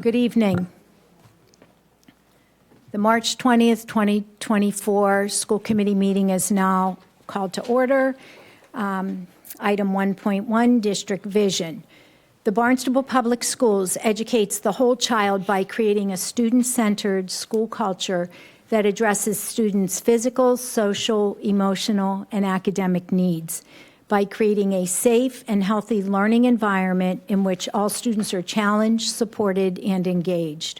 Good evening. The March 20th, 2024 school committee meeting is now called to order. Item 1.1, District Vision. The Barnstable Public Schools educates the whole child by creating a student-centered school culture that addresses students' physical, social, emotional, and academic needs by creating a safe and healthy learning environment in which all students are challenged, supported, and engaged.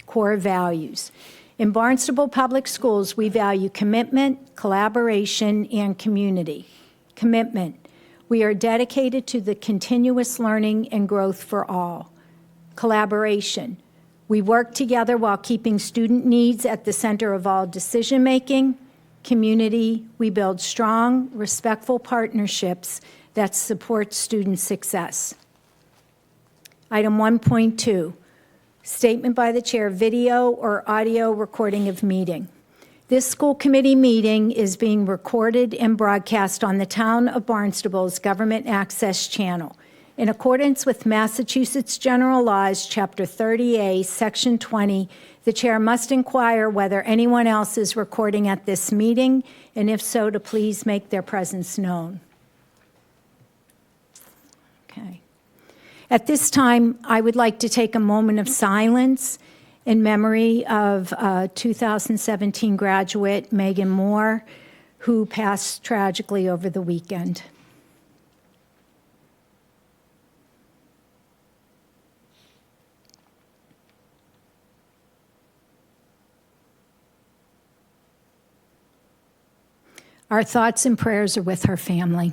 Core values. In Barnstable Public Schools, we value commitment, collaboration, and community. Commitment. We are dedicated to the continuous learning and growth for all. Collaboration. We work together while keeping student needs at the center of all decision-making. Community. We build strong, respectful partnerships that support student success. Item 1.2. Statement by the chair, video or audio recording of meeting. This school committee meeting is being recorded and broadcast on the Town of Barnstable's Government Access Channel. In accordance with Massachusetts General Laws, Chapter 30A, Section 20, the chair must inquire whether anyone else is recording at this meeting, and if so, to please make their presence known. Okay. At this time, I would like to take a moment of silence in memory of 2017 graduate Megan Moore, who passed tragically over the weekend. Our thoughts and prayers are with her family.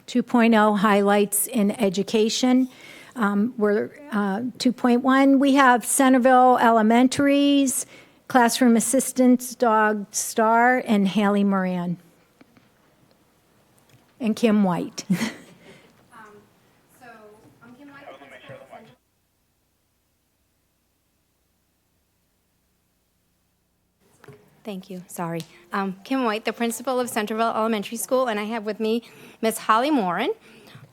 2.0 highlights in education. 2.1, we have Centerville Elementary's classroom assistants, dog Star, and Haley Morin. And Kim White. I'm Kim White. Thank you. Sorry. Kim White, the principal of Centerville Elementary School, and I have with me Miss Holeigh Morin,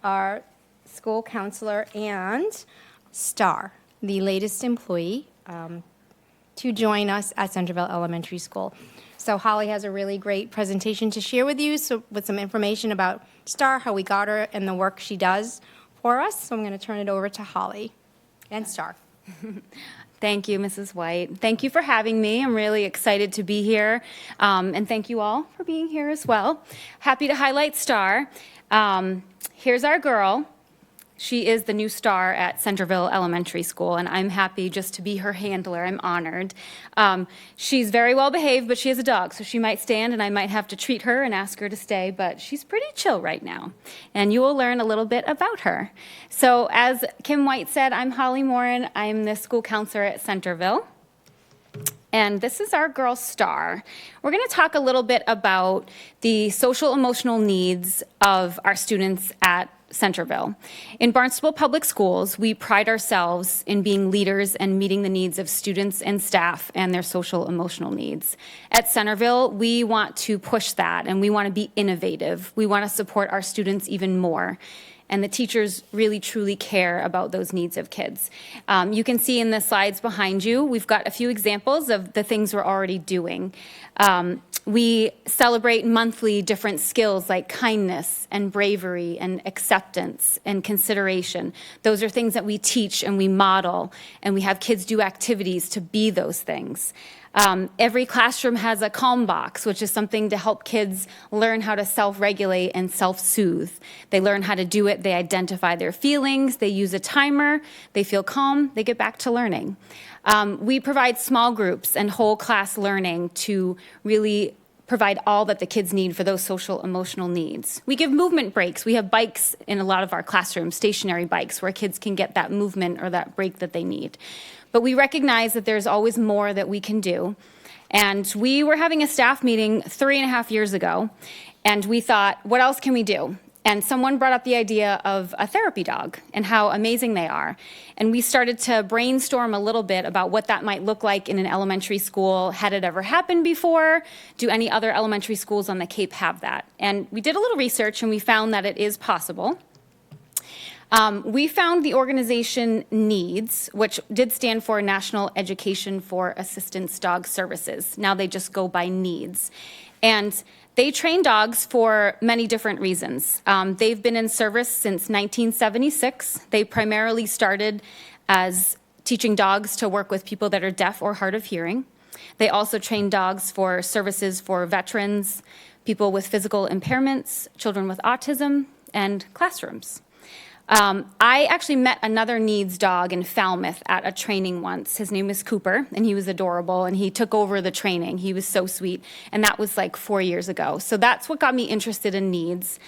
our school counselor, and Star, the latest employee, to join us at Centerville Elementary School. So Holeigh has a really great presentation to share with you, with some information about Star, how we got her, and the work she does for us. So I'm going to turn it over to Holeigh and Star. Thank you, Mrs. White. Thank you for having me. I'm really excited to be here, and thank you all for being here as well. Happy to highlight Star. Here's our girl. She is the new star at Centerville Elementary School, and I'm happy just to be her handler. I'm honored. She's very well behaved, but she is a dog, so she might stand, and I might have to treat her and ask her to stay, but she's pretty chill right now, and you will learn a little bit about her. So as Kim White said, I'm Holeigh Morin. I'm the school counselor at Centerville, and this is our girl Star. We're going to talk a little bit about the social emotional needs of our students at Centerville. In Barnstable Public Schools, we pride ourselves in being leaders and meeting the needs of students and staff and their social emotional needs. At Centerville, we want to push that, and we want to be innovative. We want to support our students even more. And the teachers really truly care about those needs of kids. You can see in the slides behind you, we've got a few examples of the things we're already doing. We celebrate monthly different skills like kindness and bravery and acceptance and consideration. Those are things that we teach and we model, and we have kids do activities to be those things. Every classroom has a calm box, which is something to help kids learn how to self-regulate and self-soothe. They learn how to do it, they identify their feelings, they use a timer, they feel calm, they get back to learning. We provide small groups and whole class learning to really provide all that the kids need for those social emotional needs. We give movement breaks. We have bikes in a lot of our classrooms, stationary bikes, where kids can get that movement or that break that they need. But we recognize that there's always more that we can do. And we were having a staff meeting 3.5 years ago, and we thought, what else can we do? And someone brought up the idea of a therapy dog and how amazing they are. And we started to brainstorm a little bit about what that might look like in an elementary school. Had it ever happened before? Do any other elementary schools on the Cape have that? And we did a little research, and we found that it is possible. We found the organization NEEDS, which did stand for National Education for Assistance Dog Services. Now they just go by NEEDS. And they train dogs for many different reasons. They've been in service since 1976. They primarily started as teaching dogs to work with people that are deaf or hard of hearing. They also train dogs for services for veterans, people with physical impairments, children with autism, and classrooms. I actually met another NEEDS dog in Falmouth at a training once. His name is Cooper, and he was adorable, and he took over the training. He was so sweet, and that was like 4 years ago. So that's what got me interested in NEEDS.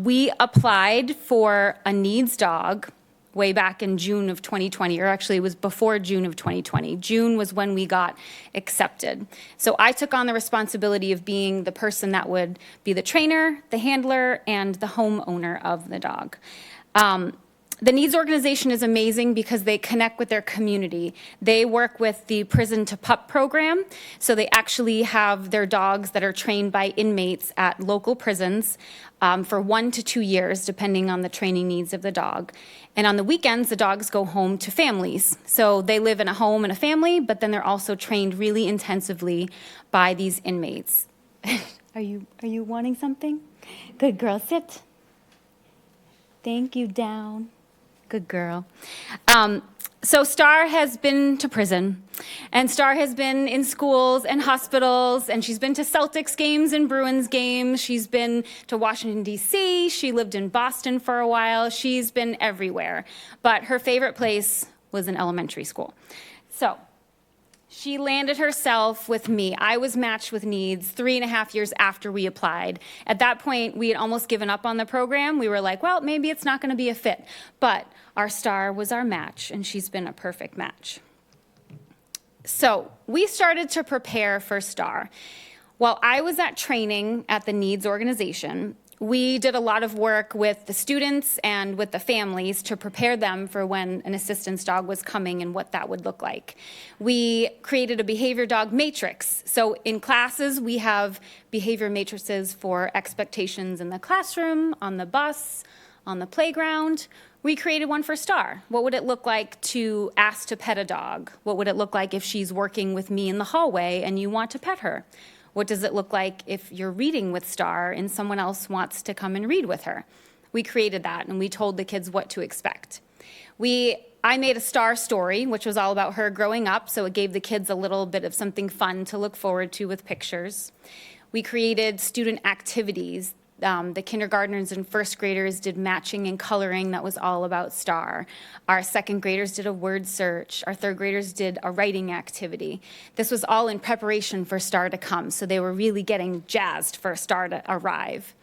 We applied for a NEEDS dog way back in June of 2020, or actually it was before June of 2020. June was when we got accepted. So I took on the responsibility of being the person that would be the trainer, the handler, and the homeowner of the dog. The NEEDS organization is amazing because they connect with their community. They work with the Prison to Pup program, so they actually have their dogs that are trained by inmates at local prisons for 1 to 2 years, depending on the training needs of the dog. And on the weekends, the dogs go home to families. So they live in a home and a family, but then they're also trained really intensively by these inmates. Are you wanting something? Good girl, sit. Thank you, down. Good girl. So Star has been to prison, and Star has been in schools and hospitals, and she's been to Celtics games and Bruins games. She's been to Washington, D.C. She lived in Boston for a while. She's been everywhere. But her favorite place was in elementary school. So she landed herself with me. I was matched with NEEDS 3.5 years after we applied. At that point, we had almost given up on the program. We were like, well, maybe it's not going to be a fit. But our Star was our match, and she's been a perfect match. So we started to prepare for Star. While I was at training at the NEEDS organization, we did a lot of work with the students and with the families to prepare them for when an assistance dog was coming and what that would look like. We created a behavior dog matrix. So in classes, we have behavior matrices for expectations in the classroom, on the bus, on the playground. We created one for Star. What would it look like to ask to pet a dog? What would it look like if she's working with me in the hallway and you want to pet her? What does it look like if you're reading with Star and someone else wants to come and read with her? We created that, and we told the kids what to expect. I made a Star story, which was all about her growing up, so it gave the kids a little bit of something fun to look forward to with pictures. We created student activities. The kindergartners and first graders did matching and coloring that was all about Star. Our second graders did a word search. Our third graders did a writing activity. This was all in preparation for Star to come, so they were really getting jazzed for Star to arrive.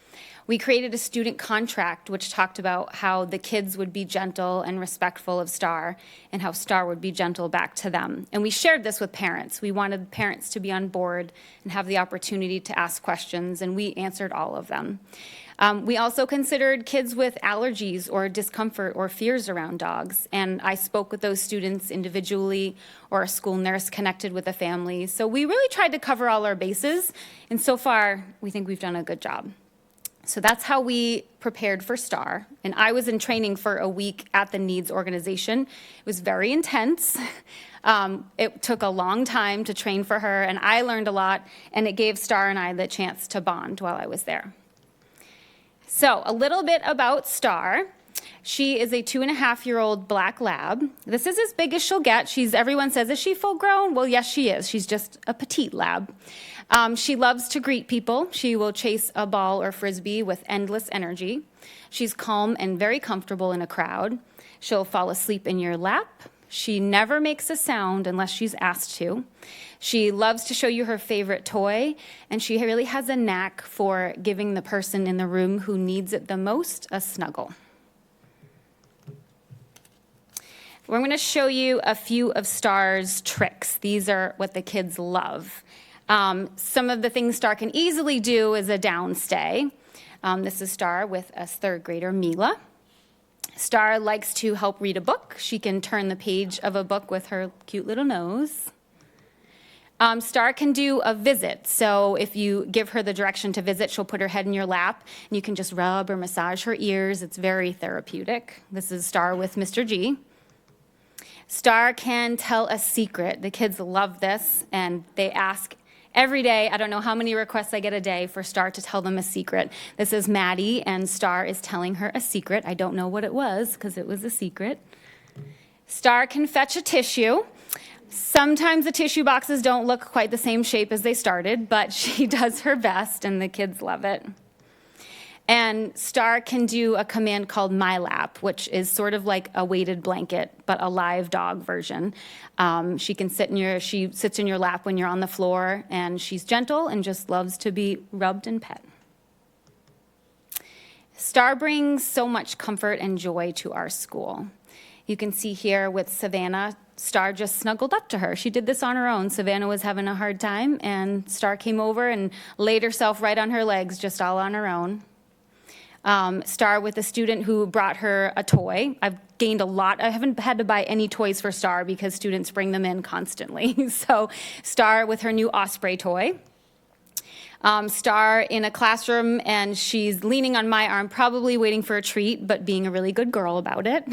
We created a student contract which talked about how the kids would be gentle and respectful of Star and how Star would be gentle back to them. And we shared this with parents. We wanted parents to be on board and have the opportunity to ask questions, and we answered all of them. We also considered kids with allergies or discomfort or fears around dogs, and I spoke with those students individually, or a school nurse connected with the family. So we really tried to cover all our bases, and so far, we think we've done a good job. So that's how we prepared for Star. And I was in training for a week at the NEEDS organization. It was very intense. It took a long time to train for her, and I learned a lot, and it gave Star and I the chance to bond while I was there. So a little bit about Star. She is a 2.5-year-old black lab. This is as big as she'll get. Everyone says, is she full grown? Well, yes, she is. She's just a petite lab. She loves to greet people. She will chase a ball or frisbee with endless energy. She's calm and very comfortable in a crowd. She'll fall asleep in your lap. She never makes a sound unless she's asked to. She loves to show you her favorite toy, and she really has a knack for giving the person in the room who needs it the most a snuggle. We're going to show you a few of Star's tricks. These are what the kids love. Some of the things Star can easily do is a downstay. This is Star with a third grader, Mila. Star likes to help read a book. She can turn the page of a book with her cute little nose. Star can do a visit. So if you give her the direction to visit, she'll put her head in your lap, and you can just rub or massage her ears. It's very therapeutic. This is Star with Mr. G. Star can tell a secret. The kids love this, and they ask every day. I don't know how many requests I get a day for Star to tell them a secret. This is Maddie, and Star is telling her a secret. I don't know what it was because it was a secret. Star can fetch a tissue. Sometimes the tissue boxes don't look quite the same shape as they started, but she does her best, and the kids love it. And Star can do a command called My Lap, which is sort of like a weighted blanket, but a live dog version. She sits in your lap when you're on the floor, and she's gentle and just loves to be rubbed and pet. Star brings so much comfort and joy to our school. You can see here with Savannah, Star just snuggled up to her. She did this on her own. Savannah was having a hard time, and Star came over and laid herself right on her legs, just all on her own. Star with a student who brought her a toy. I've gained a lot. I haven't had to buy any toys for Star because students bring them in constantly. So Star with her new Osprey toy. Star in a classroom, and she's leaning on my arm, probably waiting for a treat, but being a really good girl about it.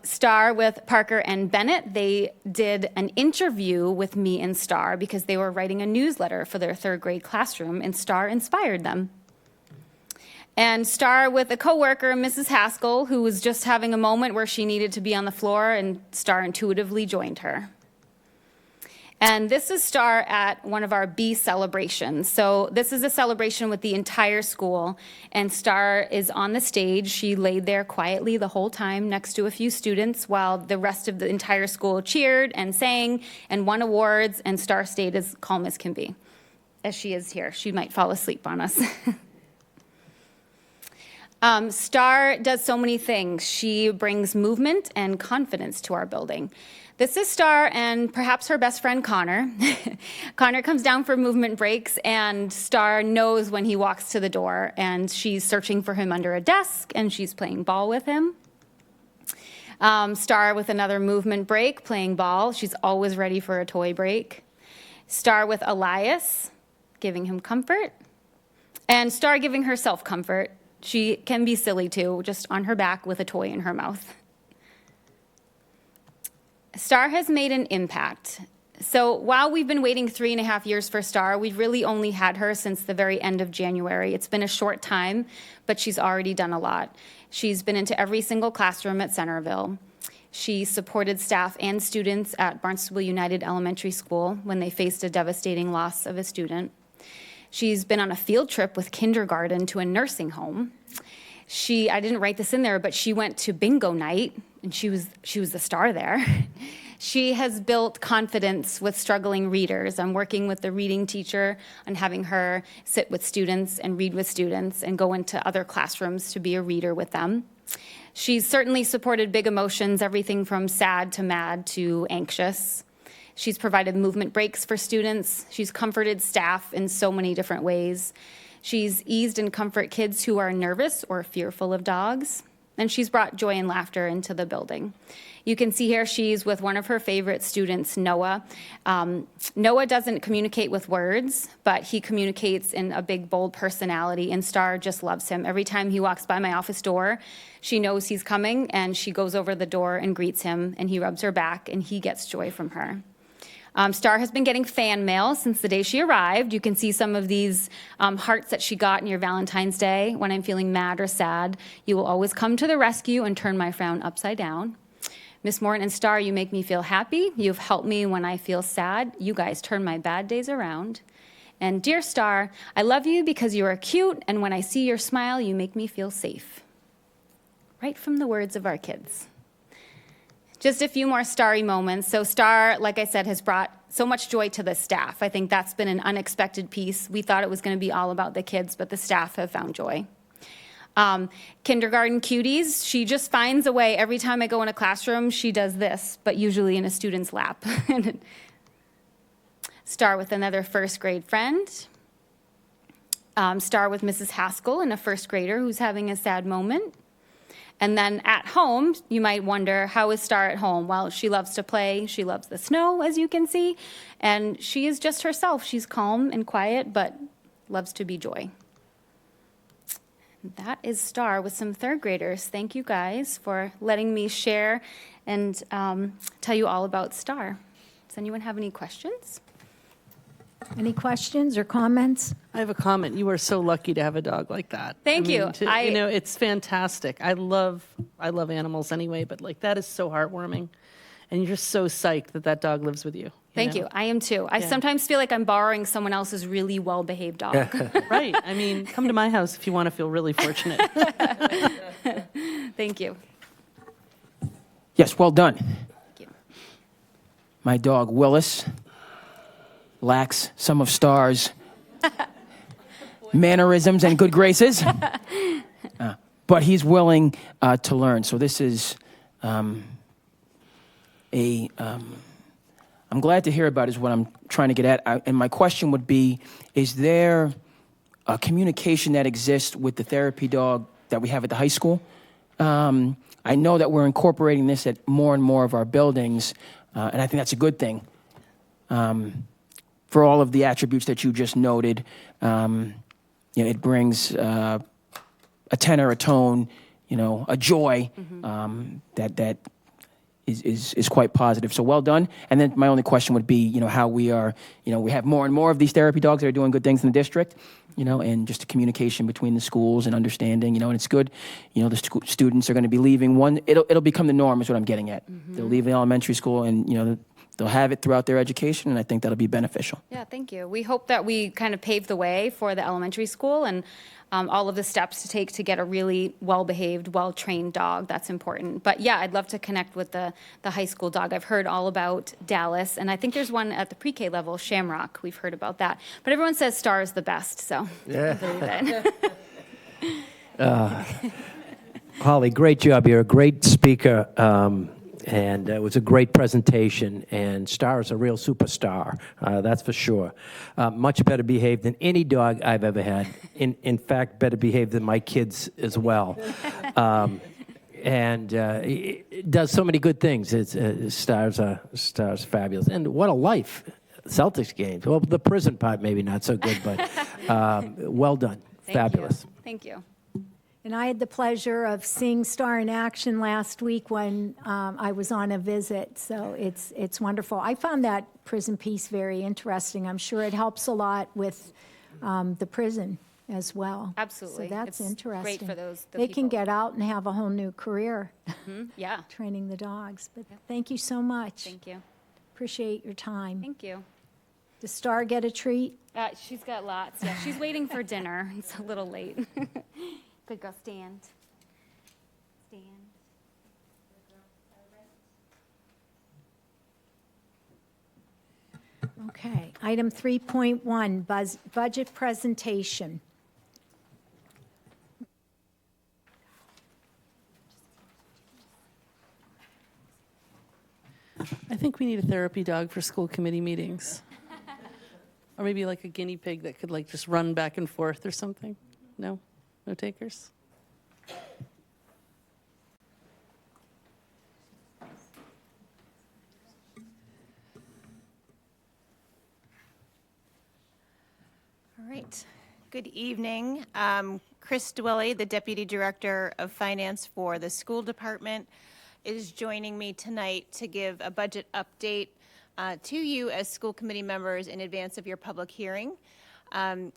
Star with Parker and Bennett. They did an interview with me and Star because they were writing a newsletter for their third grade classroom, and Star inspired them. And Star with a coworker, Mrs. Haskell, who was just having a moment where she needed to be on the floor, and Star intuitively joined her. And this is Star at one of our B celebrations. So this is a celebration with the entire school, and Star is on the stage. She laid there quietly the whole time next to a few students while the rest of the entire school cheered and sang and won awards, and Star stayed as calm as can be, as she is here. She might fall asleep on us. Star does so many things. She brings movement and confidence to our building. This is Star and perhaps her best friend, Connor. Connor comes down for movement breaks, and Star knows when he walks to the door, and she's searching for him under a desk, and she's playing ball with him. Star with another movement break, playing ball. She's always ready for a toy break. Star with Elias, giving him comfort. And Star giving herself comfort. She can be silly too, just on her back with a toy in her mouth. Star has made an impact. So while we've been waiting 3.5 years for Star, we've really only had her since the very end of January. It's been a short time, but she's already done a lot. She's been into every single classroom at Centerville. She supported staff and students at Barnstable United Elementary School when they faced a devastating loss of a student. She's been on a field trip with kindergarten to a nursing home. I didn't write this in there, but she went to bingo night, and she was the star there. She has built confidence with struggling readers. I'm working with the reading teacher on having her sit with students and read with students and go into other classrooms to be a reader with them. She's certainly supported big emotions, everything from sad to mad to anxious. She's provided movement breaks for students. She's comforted staff in so many different ways. She's eased and comforted kids who are nervous or fearful of dogs. And she's brought joy and laughter into the building. You can see here she's with one of her favorite students, Noah. Noah doesn't communicate with words, but he communicates in a big, bold personality, and Star just loves him. Every time he walks by my office door, she knows he's coming, and she goes over the door and greets him, and he rubs her back, and he gets joy from her. Star has been getting fan mail since the day she arrived. You can see some of these hearts that she got near Valentine's Day. When I'm feeling mad or sad, you will always come to the rescue and turn my frown upside down. Miss Morin and Star, you make me feel happy. You've helped me when I feel sad. You guys turn my bad days around. And dear Star, I love you because you are cute, and when I see your smile, you make me feel safe. Right from the words of our kids. Just a few more starry moments. So Star, like I said, has brought so much joy to the staff. I think that's been an unexpected piece. We thought it was going to be all about the kids, but the staff have found joy. Kindergarten cuties, she just finds a way. Every time I go in a classroom, she does this, but usually in a student's lap. Star with another first grade friend. Star with Mrs. Haskell and a first grader who's having a sad moment. And then at home, you might wonder, how is Star at home? Well, she loves to play. She loves the snow, as you can see. And she is just herself. She's calm and quiet, but loves to be joy. That is Star with some third graders. Thank you guys for letting me share and tell you all about Star. Does anyone have any questions? Any questions or comments? I have a comment. You are so lucky to have a dog like that. Thank you. It's fantastic. I love animals anyway, but like that is so heartwarming, and you're just so psyched that that dog lives with you. Thank you. I am too. I sometimes feel like I'm borrowing someone else's really well-behaved dog. Right. I mean, come to my house if you want to feel really fortunate. Thank you. Yes, well done. Thank you. My dog, Willis, lacks some of Star's mannerisms and good graces, but he's willing to learn. So this is I'm glad to hear about is what I'm trying to get at. And my question would be, is there a communication that exists with the therapy dog that we have at the high school? I know that we're incorporating this at more and more of our buildings, and I think that's a good thing. For all of the attributes that you just noted, it brings a tenor, a tone, a joy that is quite positive. So well done. And then my only question would be, how we are, we have more and more of these therapy dogs that are doing good things in the district, and just the communication between the schools and understanding, and it's good. The students are going to be leaving it'll become the norm is what I'm getting at. They'll leave the elementary school and, they'll have it throughout their education, and I think that'll be beneficial. Yeah, thank you. We hope that we kind of pave the way for the elementary school and all of the steps to take to get a really well-behaved, well-trained dog. That's important. But yeah, I'd love to connect with the high school dog. I've heard all about Dallas, and I think there's one at the pre-K level, Shamrock. We've heard about that. But everyone says Star is the best, so I believe it. Holeigh, great job. You're a great speaker. And it was a great presentation, and Star is a real superstar, that's for sure. Much better behaved than any dog I've ever had. In fact, better behaved than my kids as well. And it does so many good things. Star's fabulous. And what a life. Celtics games. Well, the prison part maybe not so good, but well done. Fabulous. Thank you. And I had the pleasure of seeing Star in action last week when I was on a visit, so it's wonderful. I found that prison piece very interesting. I'm sure it helps a lot with the prison as well. Absolutely. So that's It's interesting. great for those They can people. get out and have a whole new career Yeah. training the dogs. But thank you so much. Thank you. Appreciate your time. Thank you. Does Star get a treat? She's got lots. Yeah, she's waiting for dinner. It's a little late. Good girl, stand. Stand. Okay, item 3.1, budget presentation. I think we need a therapy dog for school committee meetings. Or maybe like a guinea pig that could like just run back and forth or something. No? No takers? All right. Good evening. Chris Dwelley, the Deputy Director of Finance for the School Department, is joining me tonight to give a budget update to you as school committee members in advance of your public hearing.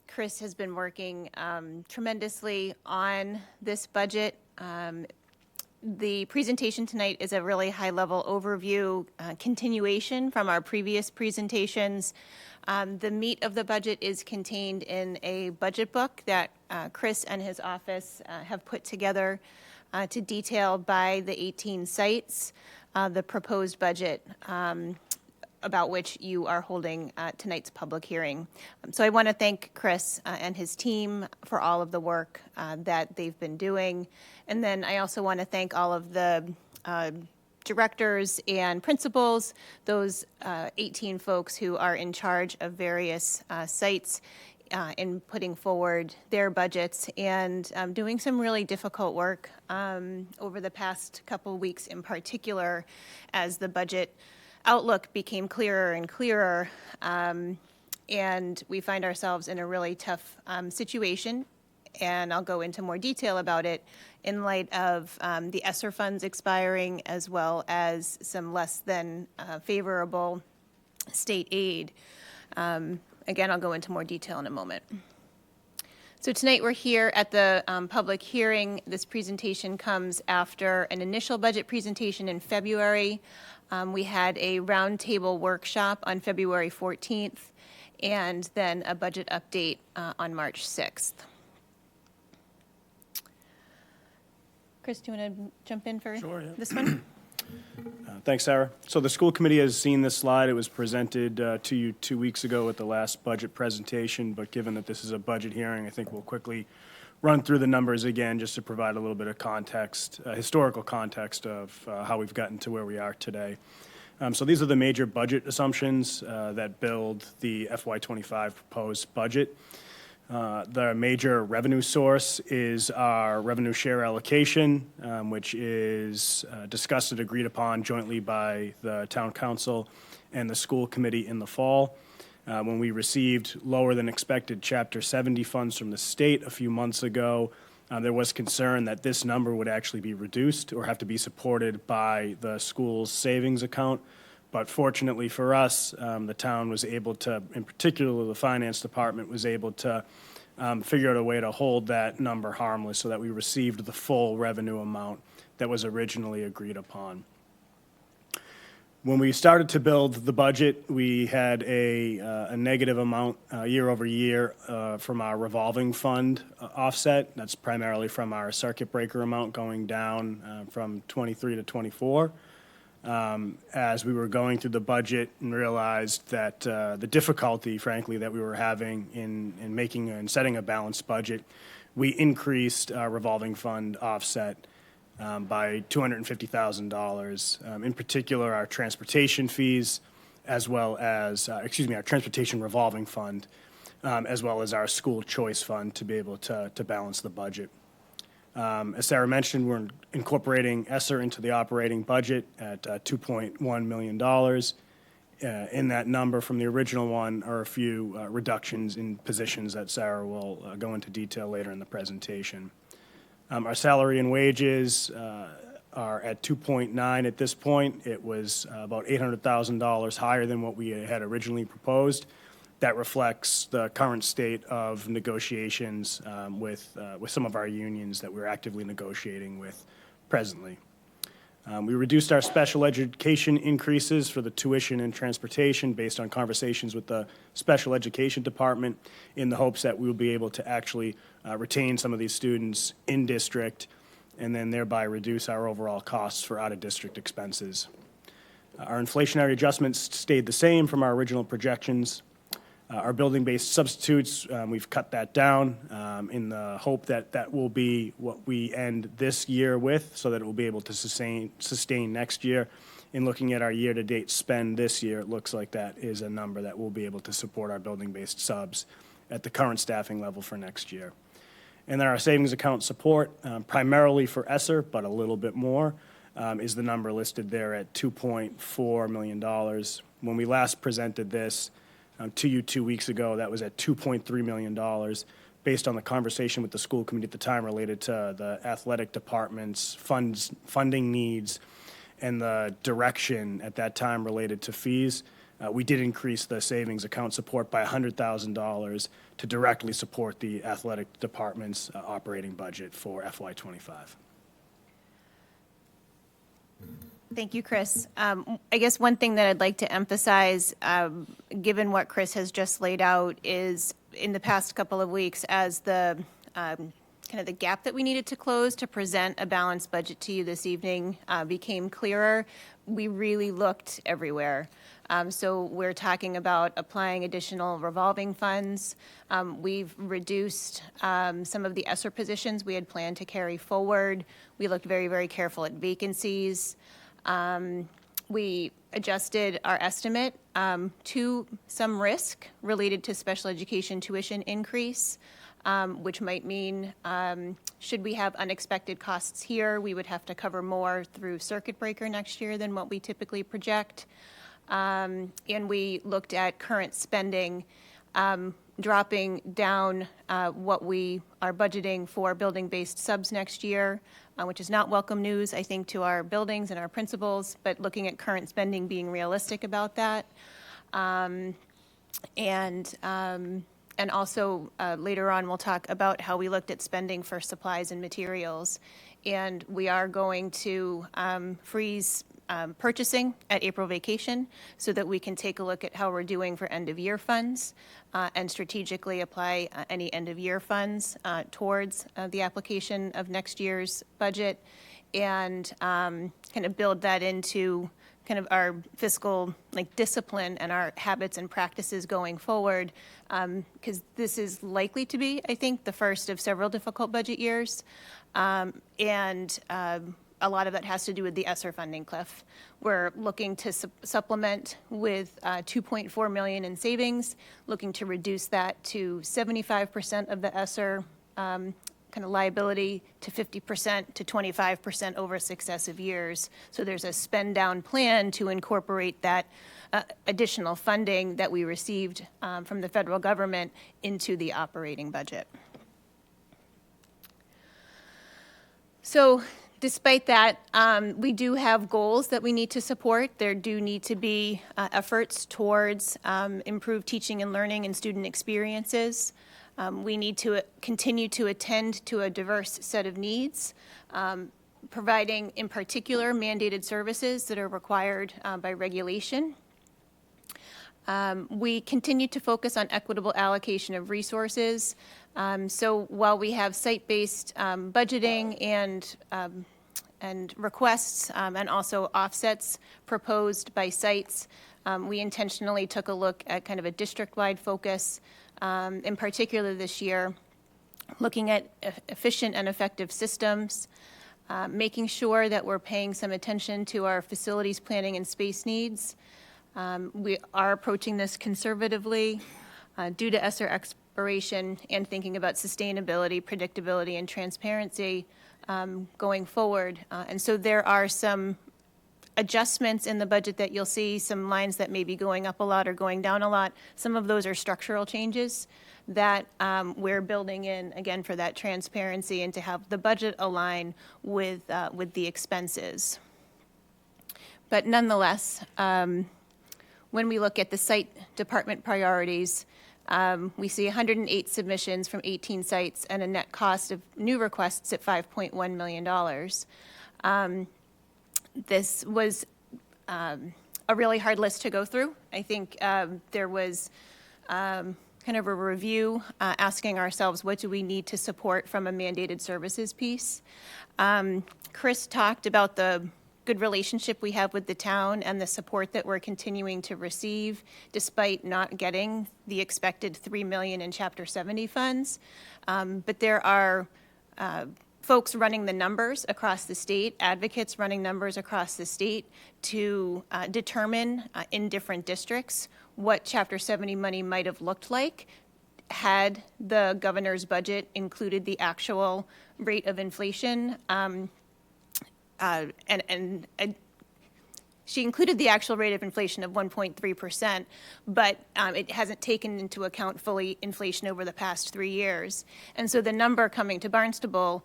Chris has been working tremendously on this budget. The presentation tonight is a really high-level overview, continuation from our previous presentations. The meat of the budget is contained in a budget book that Chris and his office have put together to detail by the 18 sites the proposed budget about which you are holding tonight's public hearing. So I want to thank Chris and his team for all of the work that they've been doing. And then I also want to thank all of the directors and principals, those 18 folks who are in charge of various sites in putting forward their budgets and doing some really difficult work over the past couple weeks in particular as the budget outlook became clearer and clearer. And we find ourselves in a really tough situation, and I'll go into more detail about it in light of the ESSER funds expiring as well as some less than favorable state aid. Again, I'll go into more detail in a moment. So tonight we're here at the public hearing. This presentation comes after an initial budget presentation in February. We had a roundtable workshop on February 14th and then a budget update on March 6th. Chris, do you want to jump in for this one? Thanks, Sarah. So the school committee has seen this slide. It was presented to you 2 weeks ago at the last budget presentation, but given that this is a budget hearing, I think we'll quickly run through the numbers again just to provide a little bit of context, historical context of how we've gotten to where we are today. So these are the major budget assumptions that build the FY25 proposed budget. The major revenue source is our revenue share allocation, which is discussed and agreed upon jointly by the town council and the school committee in the fall. When we received lower than expected Chapter 70 funds from the state a few months ago, there was concern that this number would actually be reduced or have to be supported by the school's savings account. But fortunately for us, the town was able to, in particular the finance department, was able to figure out a way to hold that number harmless so that we received the full revenue amount that was originally agreed upon. When we started to build the budget, we had a negative amount year over year from our revolving fund offset. That's primarily from our circuit breaker amount going down from 23 to 24. As we were going through the budget and realized that the difficulty, frankly, that we were having in making and setting a balanced budget, we increased our revolving fund offset by $250,000. In particular, our transportation fees, as well as, our transportation revolving fund, as well as our school choice fund to be able to balance the budget. As Sarah mentioned, we're incorporating ESSER into the operating budget at $2.1 million. In that number from the original one are a few reductions in positions that Sarah will go into detail later in the presentation. Our salary and wages are at 2.9 at this point. It was about $800,000 higher than what we had originally proposed. That reflects the current state of negotiations with some of our unions that we're actively negotiating with presently. We reduced our special education increases for the tuition and transportation based on conversations with the special education department in the hopes that we will be able to actually retain some of these students in district and then thereby reduce our overall costs for out-of-district expenses. Our inflationary adjustments stayed the same from our original projections. Our building-based substitutes, we've cut that down in the hope that that will be what we end this year with so that it will be able to sustain next year. In looking at our year-to-date spend this year, it looks like that is a number that will be able to support our building-based subs at the current staffing level for next year. And then our savings account support, primarily for ESSER, but a little bit more, is the number listed there at $2.4 million. When we last presented this, to you 2 weeks ago, that was at $2.3 million based on the conversation with the school committee at the time related to the athletic department's funding needs and the direction at that time related to fees. We did increase the savings account support by $100,000 to directly support the athletic department's operating budget for FY25. Thank you, Chris. I guess one thing that I'd like to emphasize, given what Chris has just laid out, is in the past couple of weeks, as the kind of the gap that we needed to close to present a balanced budget to you this evening became clearer, we really looked everywhere. So we're talking about applying additional revolving funds. We've reduced some of the ESSER positions we had planned to carry forward. We looked very, very careful at vacancies. We adjusted our estimate to some risk related to special education tuition increase, which might mean should we have unexpected costs here, we would have to cover more through circuit breaker next year than what we typically project. And we looked at current spending, dropping down what we are budgeting for building-based subs next year, which is not welcome news, I think, to our buildings and our principals, but looking at current spending, being realistic about that. And also, later on, we'll talk about how we looked at spending for supplies and materials. And we are going to freeze purchasing at April vacation so that we can take a look at how we're doing for end-of-year funds and strategically apply any end-of-year funds towards the application of next year's budget and kind of build that into kind of our fiscal discipline and our habits and practices going forward, because this is likely to be, I think, the first of several difficult budget years. And a lot of that has to do with the ESSER funding cliff. We're looking to supplement with $2.4 million in savings, looking to reduce that to 75% of the ESSER kind of liability to 50% to 25% over successive years. So there's a spend down plan to incorporate that additional funding that we received from the federal government into the operating budget. So despite that, we do have goals that we need to support. There do need to be efforts towards improved teaching and learning and student experiences. We need to continue to attend to a diverse set of needs, providing, in particular, mandated services that are required by regulation. We continue to focus on equitable allocation of resources. So while we have site-based budgeting and requests and also offsets proposed by sites, we intentionally took a look at kind of a district-wide focus, in particular this year, looking at efficient and effective systems, making sure that we're paying some attention to our facilities planning and space needs. We are approaching this conservatively due to ESSER expiration and thinking about sustainability, predictability, and transparency going forward. And so there are some adjustments in the budget that you'll see, some lines that may be going up a lot or going down a lot. Some of those are structural changes that we're building in, again, for that transparency and to have the budget align with the expenses. But nonetheless, when we look at the site department priorities, we see 108 submissions from 18 sites and a net cost of new requests at $5.1 million. This was a really hard list to go through. I think there was kind of a review asking ourselves, what do we need to support from a mandated services piece? Chris talked about the good relationship we have with the town and the support that we're continuing to receive despite not getting the expected $3 million in Chapter 70 funds. But there are folks running the numbers across the state, advocates running numbers across the state to determine in different districts what Chapter 70 money might have looked like had the governor's budget included the actual rate of inflation. She included the actual rate of inflation of 1.3%, but it hasn't taken into account fully inflation over the past 3 years. And so the number coming to Barnstable,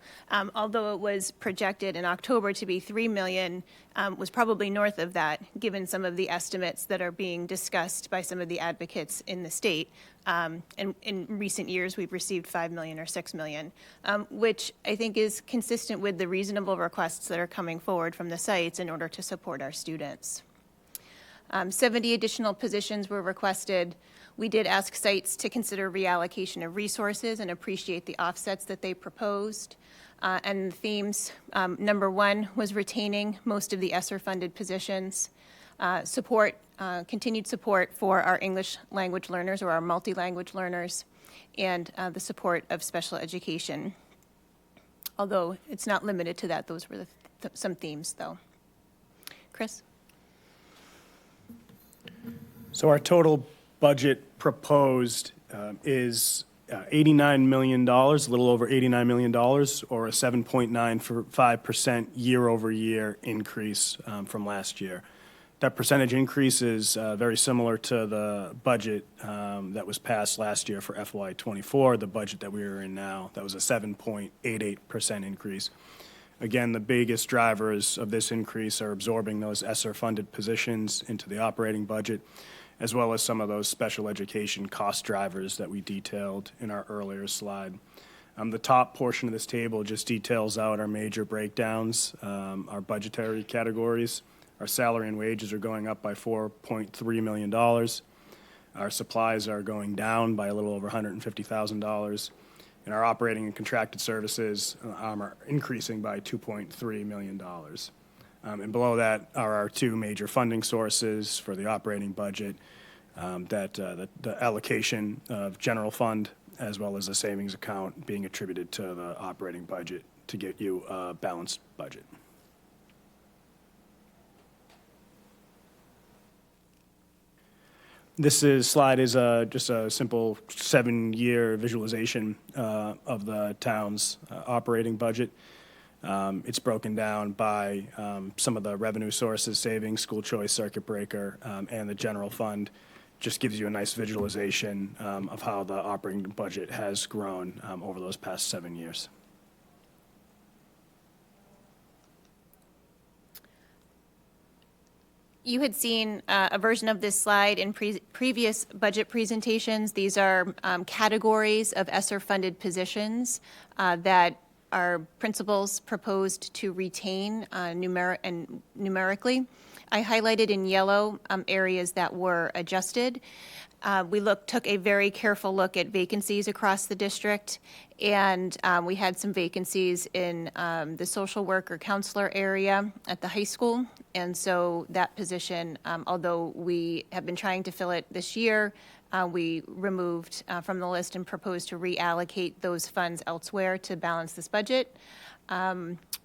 although it was projected in October to be $3 million, was probably north of that, given some of the estimates that are being discussed by some of the advocates in the state. And in recent years, we've received $5 million or $6 million, which I think is consistent with the reasonable requests that are coming forward from the sites in order to support our students. 70 additional positions were requested. We did ask sites to consider reallocation of resources and appreciate the offsets that they proposed. And the themes, number one was retaining most of the ESSER-funded positions, continued support for our English language learners or our multi-language learners, and the support of special education. Although it's not limited to that, those were some themes, though. Chris? So our total budget proposed is $89 million, a little over $89 million, or a 7.95% year-over-year increase from last year. That percentage increase is very similar to the budget that was passed last year for FY24, the budget that we are in now. That was a 7.88% increase. Again, the biggest drivers of this increase are absorbing those ESSER-funded positions into the operating budget, as well as some of those special education cost drivers that we detailed in our earlier slide. The top portion of this table just details out our major breakdowns, our budgetary categories. Our salary and wages are going up by $4.3 million. Our supplies are going down by a little over $150,000. And our operating and contracted services are increasing by $2.3 million. And below that are our two major funding sources for the operating budget, the allocation of general fund as well as a savings account being attributed to the operating budget to get you a balanced budget. This slide is just a simple 7-year visualization of the town's operating budget. It's broken down by some of the revenue sources, savings, school choice, circuit breaker, and the general fund. Just gives you a nice visualization of how the operating budget has grown over those past 7 years. You had seen a version of this slide in previous budget presentations. These are categories of ESSER-funded positions that our principals proposed to retain numerically. I highlighted in yellow areas that were adjusted. We took a very careful look at vacancies across the district, and we had some vacancies in the social worker counselor area at the high school. And so that position, although we have been trying to fill it this year, we removed from the list and proposed to reallocate those funds elsewhere to balance this budget.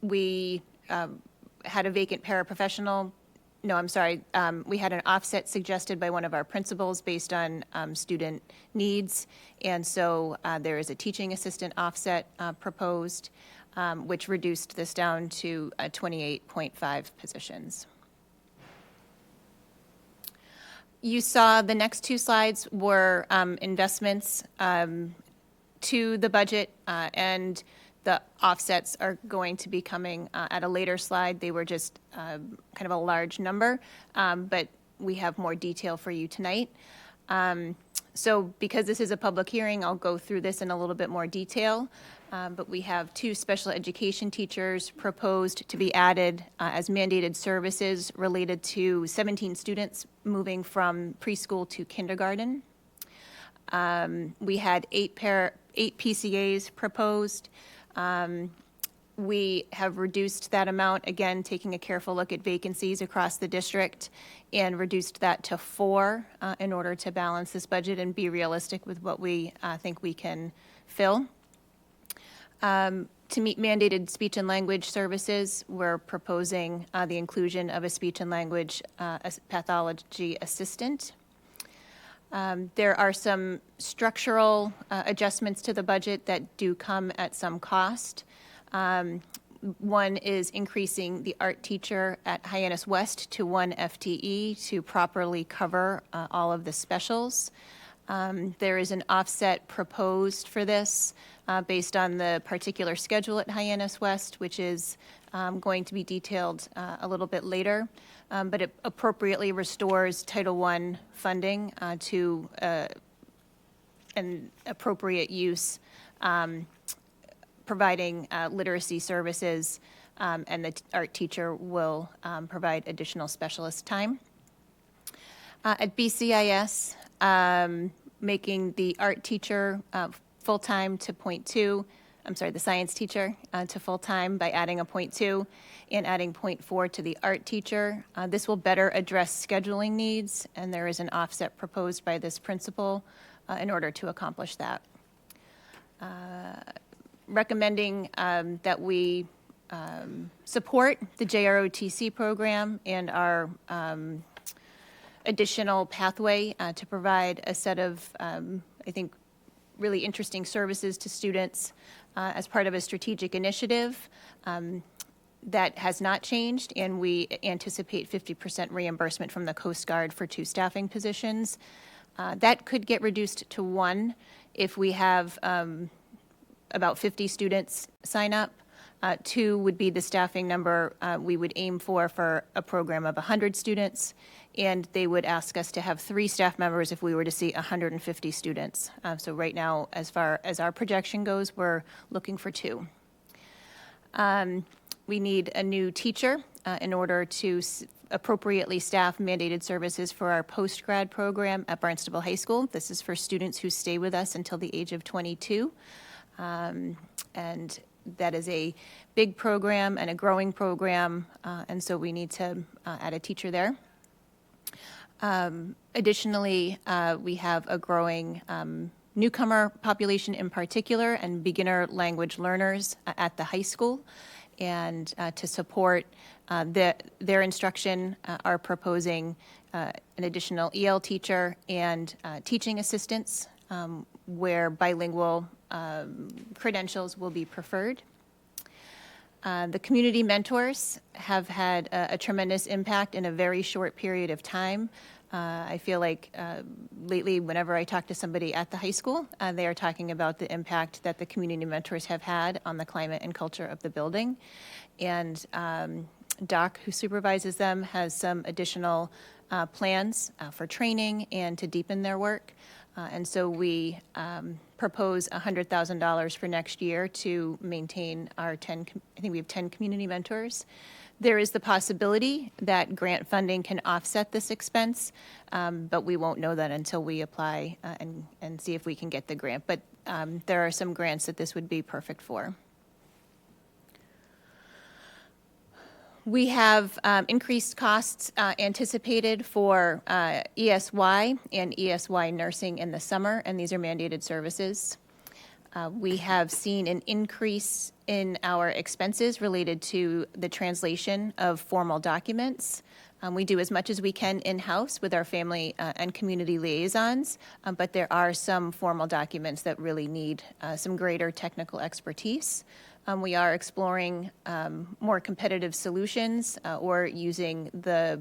We had a vacant paraprofessional. No, I'm sorry. We had an offset suggested by one of our principals based on student needs. And so there is a teaching assistant offset proposed, which reduced this down to 28.5 positions. You saw the next two slides were investments to the budget, and the offsets are going to be coming at a later slide. They were just kind of a large number, but we have more detail for you tonight. So because this is a public hearing, I'll go through this in a little bit more detail. But we have 2 special education teachers proposed to be added as mandated services related to 17 students moving from preschool to kindergarten. We had 8 PCAs proposed. We have reduced that amount, again, taking a careful look at vacancies across the district, and reduced that to 4 in order to balance this budget and be realistic with what we think we can fill. To meet mandated speech and language services, we're proposing the inclusion of a speech and language pathology assistant. There are some structural adjustments to the budget that do come at some cost. One is increasing the art teacher at Hyannis West to 1 FTE to properly cover all of the specials. There is an offset proposed for this based on the particular schedule at Hyannis West, which is going to be detailed a little bit later. But it appropriately restores Title I funding to an appropriate use, providing literacy services, and the art teacher will provide additional specialist time. At BCIS, making the art teacher full-time to 0.2, I'm sorry, the science teacher to full-time by adding a 0.2 and adding 0.4 to the art teacher. This will better address scheduling needs, and there is an offset proposed by this principal in order to accomplish that. Recommending that we support the JROTC program and our additional pathway to provide a set of, I think, really interesting services to students as part of a strategic initiative. That has not changed, and we anticipate 50% reimbursement from the Coast Guard for 2 staffing positions. That could get reduced to 1 if we have about 50 students sign up. 2 would be the staffing number we would aim for a program of 100 students, and they would ask us to have 3 staff members if we were to see 150 students. So right now, as far as our projection goes, we're looking for 2. We need a new teacher in order to appropriately staff mandated services for our post-grad program at Barnstable High School. This is for students who stay with us until the age of 22. And that is a big program and a growing program, and so we need to add a teacher there. Additionally, we have a growing newcomer population in particular and beginner language learners at the high school. And to support their instruction, are proposing an additional EL teacher and teaching assistants where bilingual credentials will be preferred. The community mentors have had a tremendous impact in a very short period of time. I feel like lately, whenever I talk to somebody at the high school, they are talking about the impact that the community mentors have had on the climate and culture of the building. And Doc, who supervises them, has some additional plans for training and to deepen their work. And so we propose $100,000 for next year to maintain our 10, I think we have 10 community mentors. There is the possibility that grant funding can offset this expense, but we won't know that until we apply and see if we can get the grant. But there are some grants that this would be perfect for. We have increased costs anticipated for ESY and ESY nursing in the summer, and these are mandated services. We have seen an increase in our expenses related to the translation of formal documents. We do as much as we can in-house with our family and community liaisons, but there are some formal documents that really need some greater technical expertise. We are exploring more competitive solutions or using the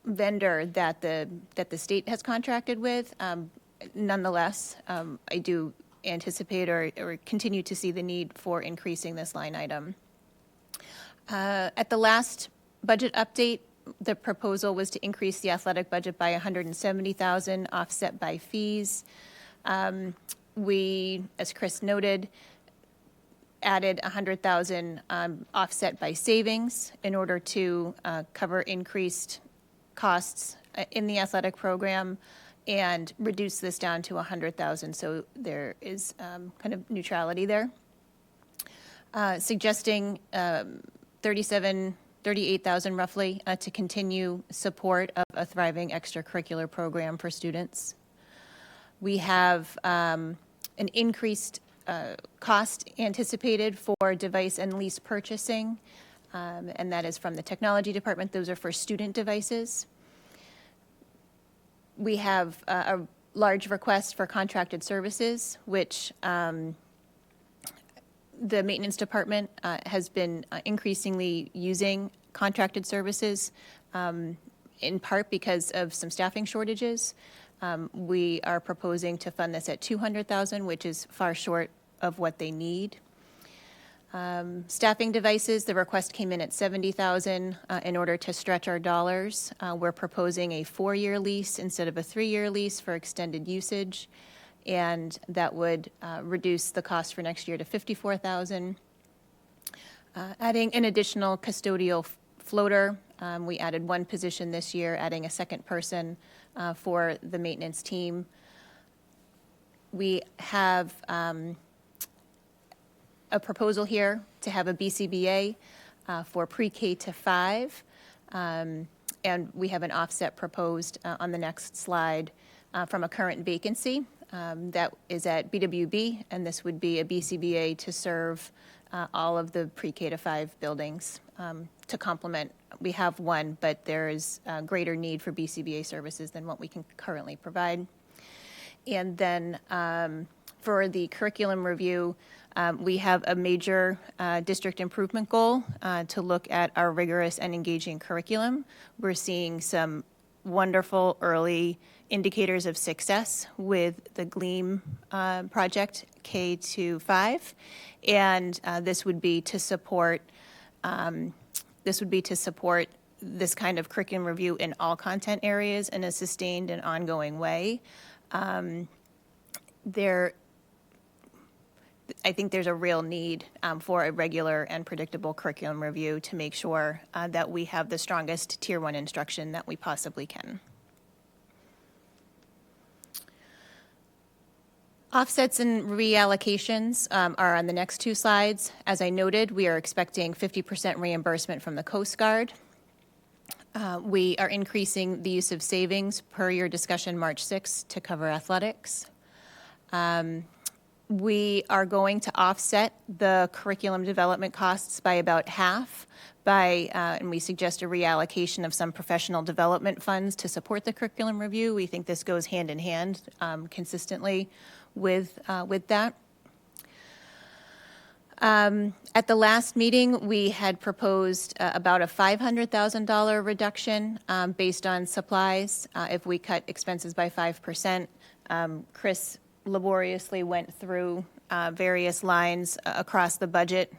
vendor that the state has contracted with. Nonetheless, I do anticipate or continue to see the need for increasing this line item. At the last budget update, the proposal was to increase the athletic budget by $170,000, offset by fees. We, as Chris noted, added $100,000 offset by savings in order to cover increased costs in the athletic program and reduce this down to $100,000. So there is kind of neutrality there. Suggesting $38,000 roughly to continue support of a thriving extracurricular program for students. We have an increased cost anticipated for device and lease purchasing, and that is from the technology department. Those are for student devices. We have a large request for contracted services, which the maintenance department has been increasingly using contracted services, in part because of some staffing shortages. We are proposing to fund this at $200,000, which is far short of what they need. Staffing devices, the request came in at $70,000 in order to stretch our dollars. We're proposing a 4-year lease instead of a 3-year lease for extended usage, and that would reduce the cost for next year to $54,000. Adding an additional custodial floater, we added 1 position this year, adding a second person for the maintenance team. We have a proposal here to have a BCBA for pre-K to 5, and we have an offset proposed on the next slide from a current vacancy that is at BWB, and this would be a BCBA to serve all of the pre-K to 5 buildings. to complement. We have one, but there is a greater need for BCBA services than what we can currently provide. And then for the curriculum review, we have a major district improvement goal to look at our rigorous and engaging curriculum. We're seeing some wonderful early indicators of success with the GLEAM project K to 5, and this would be to support this kind of curriculum review in all content areas in a sustained and ongoing way. I think there's a real need for a regular and predictable curriculum review to make sure that we have the strongest Tier 1 instruction that we possibly can. Offsets and reallocations are on the next two slides. As I noted, we are expecting 50% reimbursement from the Coast Guard. We are increasing the use of savings per your discussion March 6th to cover athletics. We are going to offset the curriculum development costs by about half and we suggest a reallocation of some professional development funds to support the curriculum review. We think this goes hand in hand consistently with that. At the last meeting, we had proposed about a $500,000 reduction based on supplies if we cut expenses by 5%. Chris laboriously went through various lines across the budget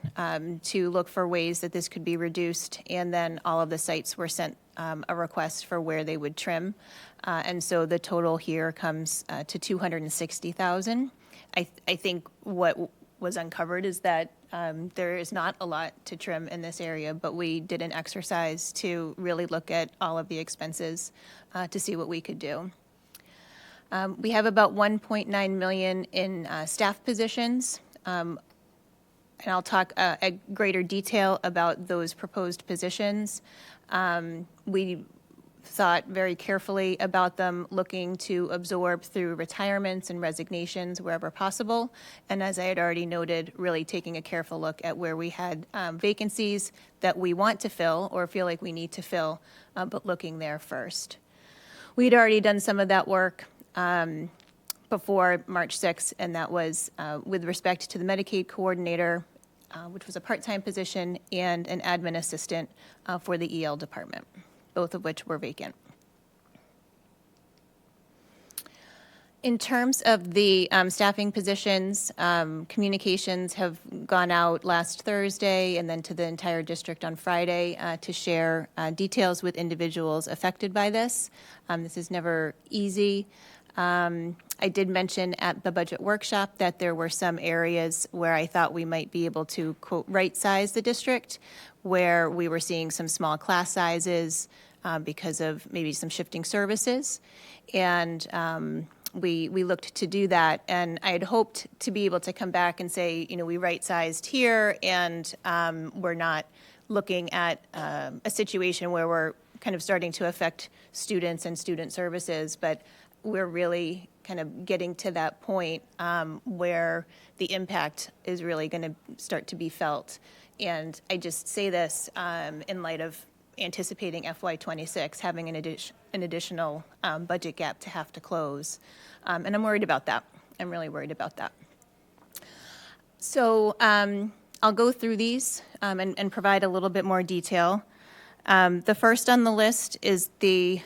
to look for ways that this could be reduced, and then all of the sites were sent a request for where they would trim. And so the total here comes to $260,000. I think what was uncovered is that there is not a lot to trim in this area, but we did an exercise to really look at all of the expenses to see what we could do. We have about $1.9 million in staff positions, and I'll talk at greater detail about those proposed positions. We thought very carefully about them, looking to absorb through retirements and resignations wherever possible. And as I had already noted, really taking a careful look at where we had vacancies that we want to fill or feel like we need to fill, but looking there first. We'd already done some of that work before March 6th, and that was with respect to the Medicaid coordinator, which was a part-time position, and an admin assistant for the EL department, both of which were vacant. In terms of the staffing positions, communications have gone out last Thursday and then to the entire district on Friday to share details with individuals affected by this. This is never easy. I did mention at the budget workshop that there were some areas where I thought we might be able to, quote, right-size the district, where we were seeing some small class sizes because of maybe some shifting services. And we looked to do that, and I had hoped to be able to come back and say, you know, we right-sized here, and we're not looking at a situation where we're kind of starting to affect students and student services, but we're really kind of getting to that point where the impact is really going to start to be felt. And I just say this in light of anticipating FY26 having an additional budget gap to have to close. And I'm worried about that. I'm really worried about that. So I'll go through these and provide a little bit more detail. The first on the list is the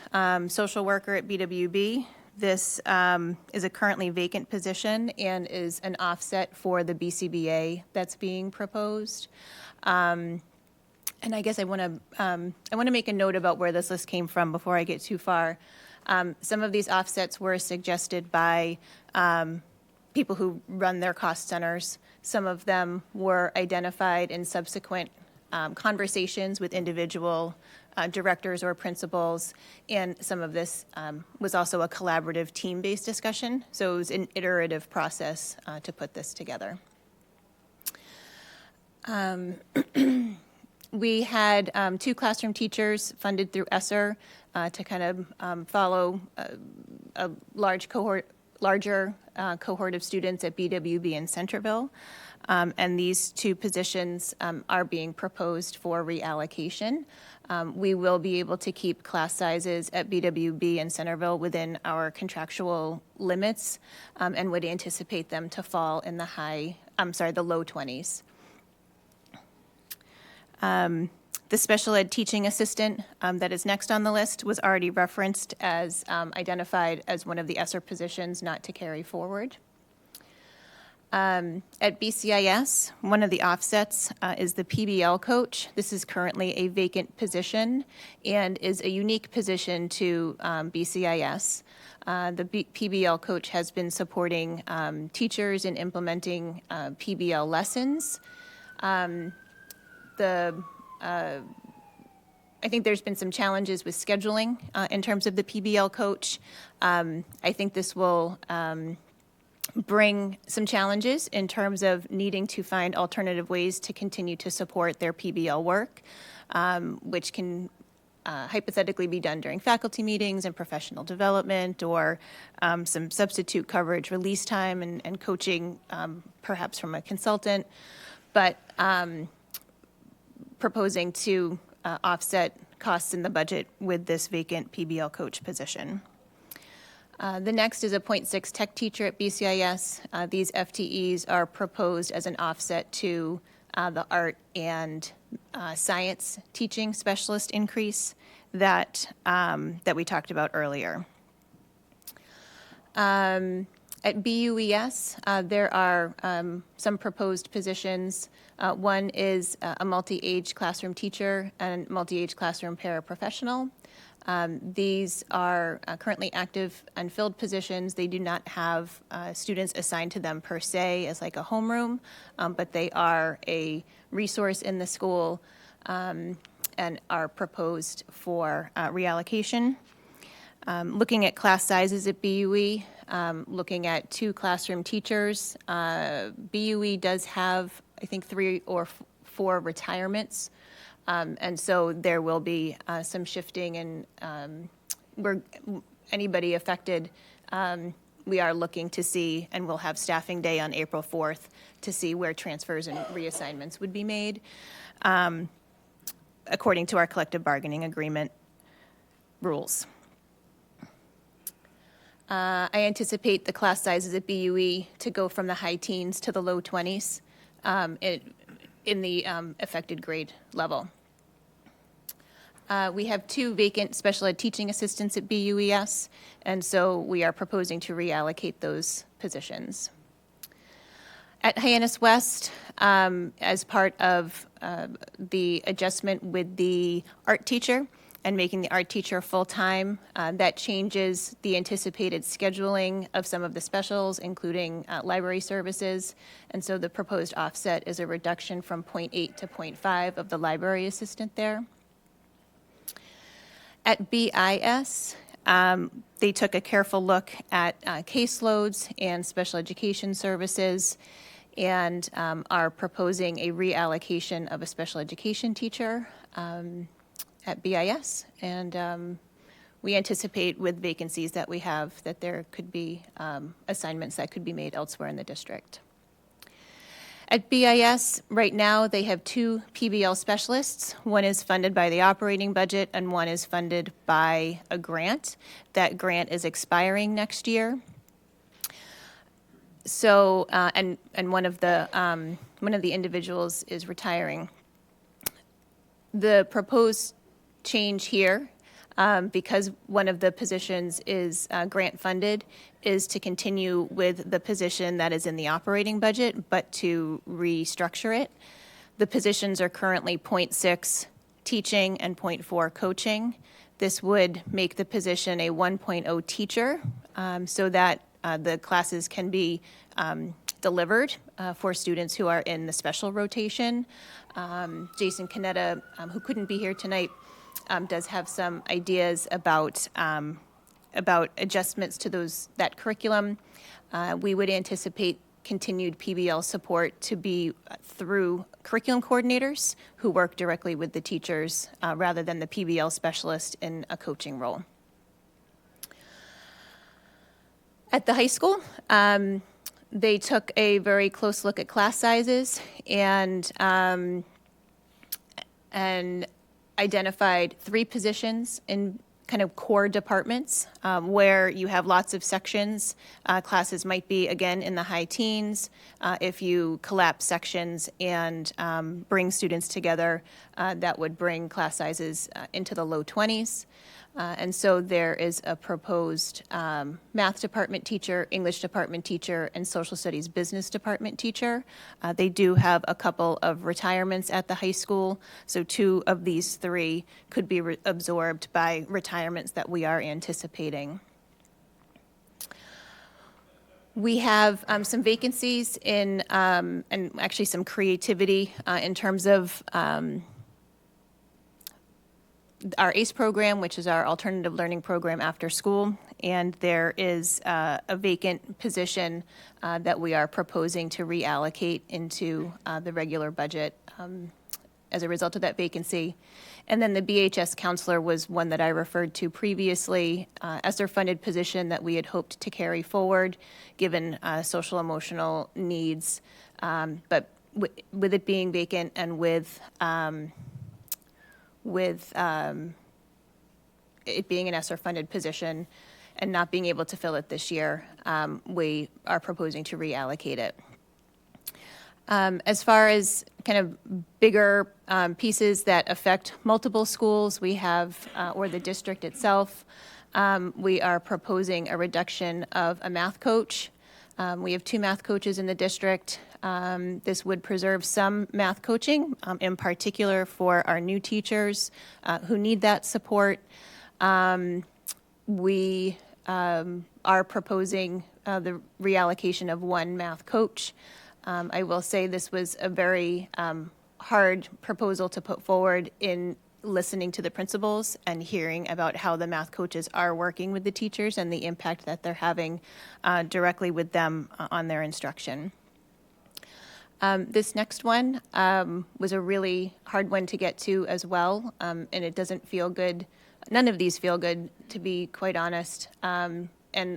social worker at BWB. This is a currently vacant position and is an offset for the BCBA that's being proposed. And I guess I want to make a note about where this list came from before I get too far. Some of these offsets were suggested by people who run their cost centers. Some of them were identified in subsequent conversations with individual directors or principals, and some of this was also a collaborative team-based discussion, so it was an iterative process to put this together. We had 2 classroom teachers funded through ESSER to kind of follow a larger cohort of students at BWB in Centerville. And these two positions are being proposed for reallocation. We will be able to keep class sizes at BWB and Centerville within our contractual limits, and would anticipate them to fall in the low 20s. The special ed teaching assistant that is next on the list was already referenced as identified as one of the ESSER positions not to carry forward. At BCIS, one of the offsets is the PBL coach. This is currently a vacant position and is a unique position to BCIS. The PBL coach has been supporting teachers in implementing PBL lessons. I think there's been some challenges with scheduling in terms of the PBL coach. I think this will bring some challenges in terms of needing to find alternative ways to continue to support their PBL work, which can hypothetically be done during faculty meetings and professional development, or some substitute coverage, release time, and coaching perhaps from a consultant. But proposing to offset costs in the budget with this vacant PBL coach position. The next is a .6 tech teacher at BCIS. These FTEs are proposed as an offset to the art and science teaching specialist increase that we talked about earlier. At BUES, there are some proposed positions. One is a multi-age classroom teacher and multi-age classroom paraprofessional. These are currently active unfilled positions. They do not have students assigned to them per se as like a homeroom, but they are a resource in the school and are proposed for reallocation. Looking at class sizes at BUE, looking at 2 classroom teachers, BUE does have, I think, 3 or 4 retirements. And so there will be some shifting, and where anybody affected, we are looking to see, and we'll have staffing day on April 4th to see where transfers and reassignments would be made according to our collective bargaining agreement rules. I anticipate the class sizes at BUE to go from the high teens to the low 20s in the affected grade level. We have 2 vacant special ed teaching assistants at BUES, and so we are proposing to reallocate those positions. At Hyannis West, as part of the adjustment with the art teacher and making the art teacher full-time, that changes the anticipated scheduling of some of the specials, including library services. And so the proposed offset is a reduction from 0.8 to 0.5 of the library assistant there. At BIS, they took a careful look at caseloads and special education services, and are proposing a reallocation of a special education teacher at BIS, and we anticipate with vacancies that we have that there could be assignments that could be made elsewhere in the district. At BIS, right now, they have 2 PBL specialists. One is funded by the operating budget, and one is funded by a grant. That grant is expiring next year. So, and one of the individuals is retiring. The proposed change here, because one of the positions is grant funded, is to continue with the position that is in the operating budget, but to restructure it. The positions are currently 0.6 teaching and 0.4 coaching. This would make the position a 1.0 teacher, so that the classes can be delivered for students who are in the special rotation. Jason Canetta, who couldn't be here tonight, does have some ideas about adjustments to that curriculum. We would anticipate continued PBL support to be through curriculum coordinators who work directly with the teachers rather than the PBL specialist in a coaching role. At the high school, they took a very close look at class sizes and identified 3 positions in kind of core departments where you have lots of sections. Classes might be, again, in the high teens. If you collapse sections and bring students together, that would bring class sizes into the low 20s. And so there is a proposed math department teacher, English department teacher, and social studies business department teacher. They do have a couple of retirements at the high school, so 2 of these 3 could be absorbed by retirements that we are anticipating. We have some vacancies in, and actually some creativity in terms of our ACE program, which is our alternative learning program after school, and there is a vacant position that we are proposing to reallocate into the regular budget as a result of that vacancy. And then the BHS counselor was one that I referred to previously as their funded position that we had hoped to carry forward, given social emotional needs. But with it being vacant and with it being an ESSER-funded position and not being able to fill it this year, we are proposing to reallocate it. As far as kind of bigger pieces that affect multiple schools, we have, or the district itself, we are proposing a reduction of a math coach. We have 2 math coaches in the district. This would preserve some math coaching, in particular for our new teachers who need that support. We are proposing the reallocation of 1 math coach. I will say this was a very hard proposal to put forward in listening to the principals and hearing about how the math coaches are working with the teachers and the impact that they're having directly with them on their instruction. This next one was a really hard one to get to as well, and it doesn't feel good. None of these feel good, to be quite honest. And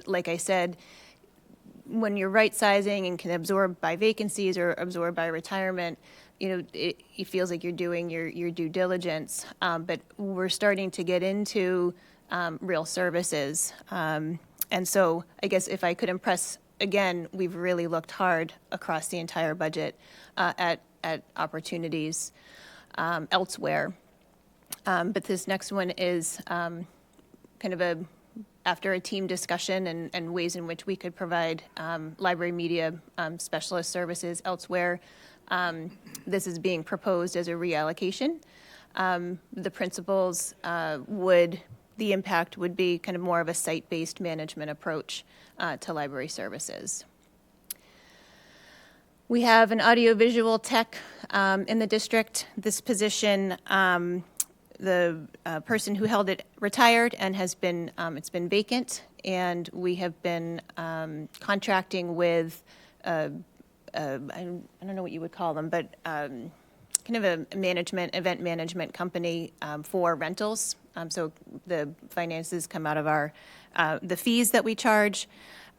like I said, when you're right-sizing and can absorb by vacancies or absorb by retirement, you know, it feels like you're doing your due diligence. But we're starting to get into real services. And so I guess if I could impress, again, we've really looked hard across the entire budget at opportunities elsewhere. But this next one is kind of after a team discussion and ways in which we could provide library media specialist services elsewhere. This is being proposed as a reallocation. The principals the impact would be kind of more of a site-based management approach to library services. We have an audiovisual tech in the district. This position, the person who held it retired and has been, it's been vacant, and we have been contracting with, I don't know what you would call them, but kind of a event management company for rentals. So the finances come out of our, the fees that we charge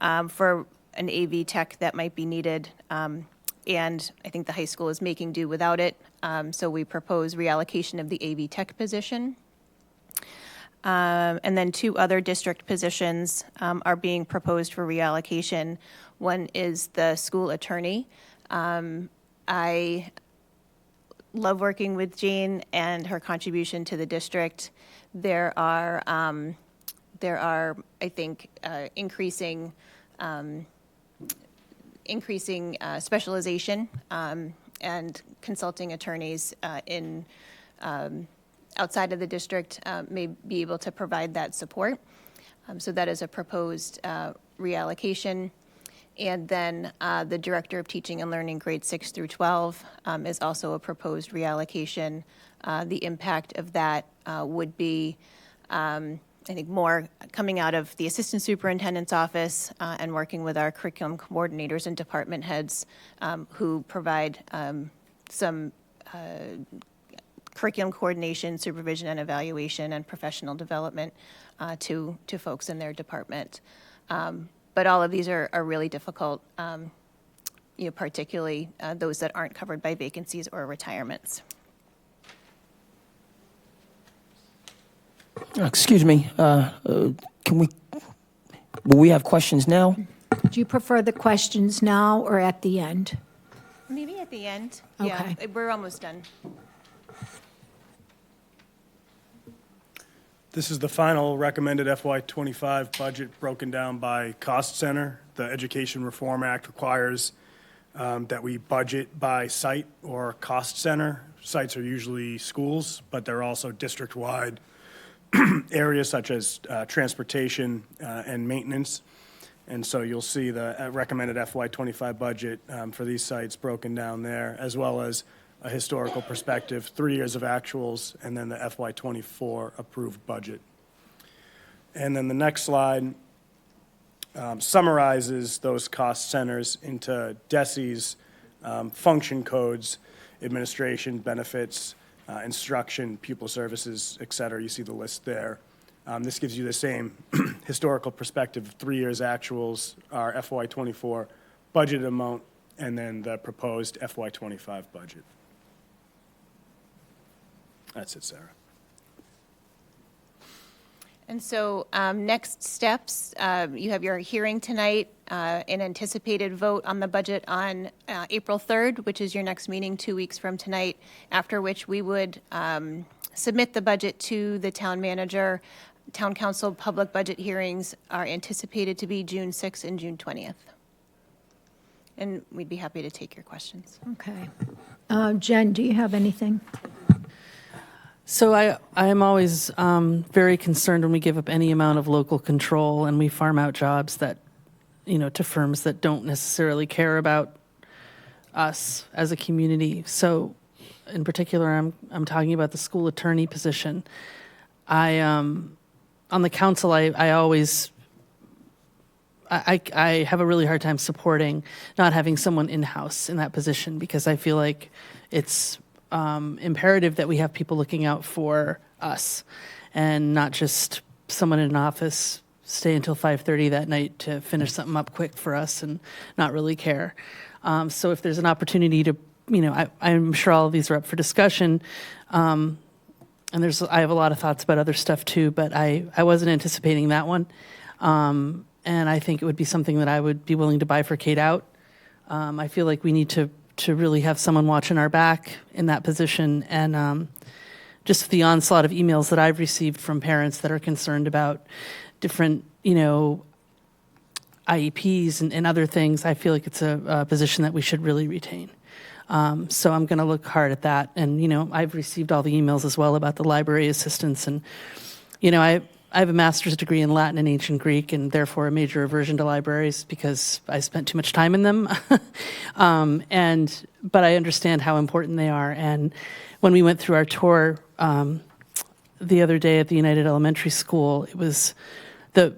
for an AV tech that might be needed. And I think the high school is making do without it. So we propose reallocation of the AV tech position. And then 2 other district positions are being proposed for reallocation. One is the school attorney. I love working with Jane and her contribution to the district. There are I think, increasing specialization and consulting attorneys in outside of the district may be able to provide that support. So that is a proposed reallocation. And then the Director of Teaching and Learning grades 6 through 12 is also a proposed reallocation. The impact of that would be I think more coming out of the Assistant Superintendent's office and working with our curriculum coordinators and department heads who provide some curriculum coordination, supervision and evaluation, and professional development to folks in their department. But all of these are really difficult, particularly those that aren't covered by vacancies or retirements. Excuse me, will we have questions now? Do you prefer the questions now or at the end? Maybe at the end. Okay. Yeah, we're almost done. This is the final recommended FY25 budget broken down by cost center. The Education Reform Act requires that we budget by site or cost center. Sites are usually schools, but they're also district-wide areas such as transportation and maintenance. And so you'll see the recommended FY25 budget for these sites broken down there, as well as a historical perspective, 3 years of actuals, and then the FY24 approved budget. And then the next slide summarizes those cost centers into DESE's function codes, administration, benefits, instruction, pupil services, et cetera. You see the list there. This gives you the same historical perspective, 3 years actuals, our FY24 budget amount, and then the proposed FY25 budget. That's it, Sarah. And so next steps, you have your hearing tonight, an anticipated vote on the budget on April 3rd, which is your next meeting 2 weeks from tonight, after which we would submit the budget to the town manager. Town council public budget hearings are anticipated to be June 6th and June 20th. And we'd be happy to take your questions. Okay. Jen, do you have anything? So I am always very concerned when we give up any amount of local control and we farm out jobs that, to firms that don't necessarily care about us as a community. So in particular, I'm talking about the school attorney position. On the council, I have a really hard time supporting not having someone in-house in that position, because I feel like it's imperative that we have people looking out for us and not just someone in an office stay until 5:30 that night to finish something up quick for us and not really care. So if there's an opportunity to, I'm sure all of these are up for discussion. And I have a lot of thoughts about other stuff too, but I wasn't anticipating that one. And I think it would be something that I would be willing to bifurcate out. I feel like we need to really have someone watching our back in that position. And just the onslaught of emails that I've received from parents that are concerned about different, IEPs and other things, I feel like it's a position that we should really retain. So I'm going to look hard at that. And, I've received all the emails as well about the library assistants. And, I have a master's degree in Latin and ancient Greek, and therefore a major aversion to libraries because I spent too much time in them. But I understand how important they are. And when we went through our tour the other day at the United Elementary School, it was the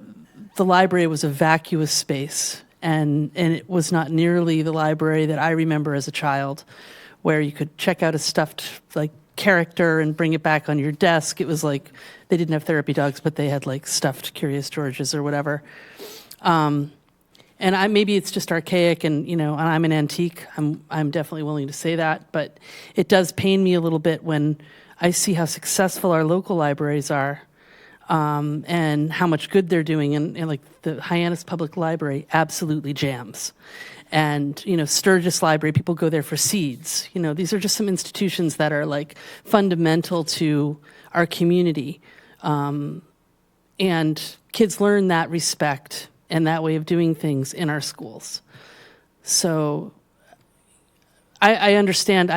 library was a vacuous space. And it was not nearly the library that I remember as a child, where you could check out a stuffed character and bring it back on your desk. It was like they didn't have therapy dogs, but they had stuffed Curious Georges or whatever. And maybe it's just archaic, and and I'm an antique. I'm definitely willing to say that, but it does pain me a little bit when I see how successful our local libraries are. And how much good they're doing, and the Hyannis Public Library absolutely jams. And, Sturgis Library, people go there for seeds. These are just some institutions that are fundamental to our community. And kids learn that respect and that way of doing things in our schools. So I understand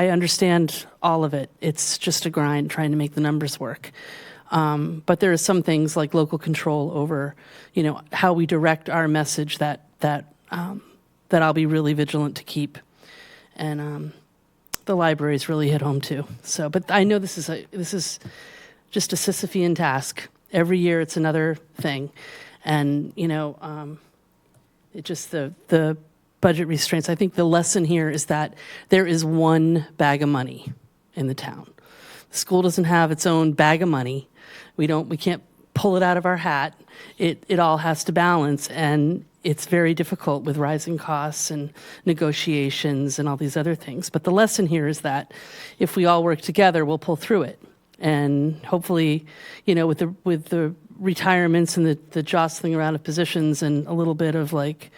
all of it. It's just a grind trying to make the numbers work. But there are some things like local control over, how we direct our message that I'll be really vigilant to keep. And the libraries really hit home too. So, but I know this is just a Sisyphean task. Every year it's another thing, and it just the budget restraints. I think the lesson here is that there is one bag of money in the town. The school doesn't have its own bag of money. We can't pull it out of our hat. It all has to balance. And it's very difficult with rising costs and negotiations and all these other things. But the lesson here is that if we all work together, we'll pull through it. And hopefully, you know, with the retirements and the jostling around of positions and a little bit of like,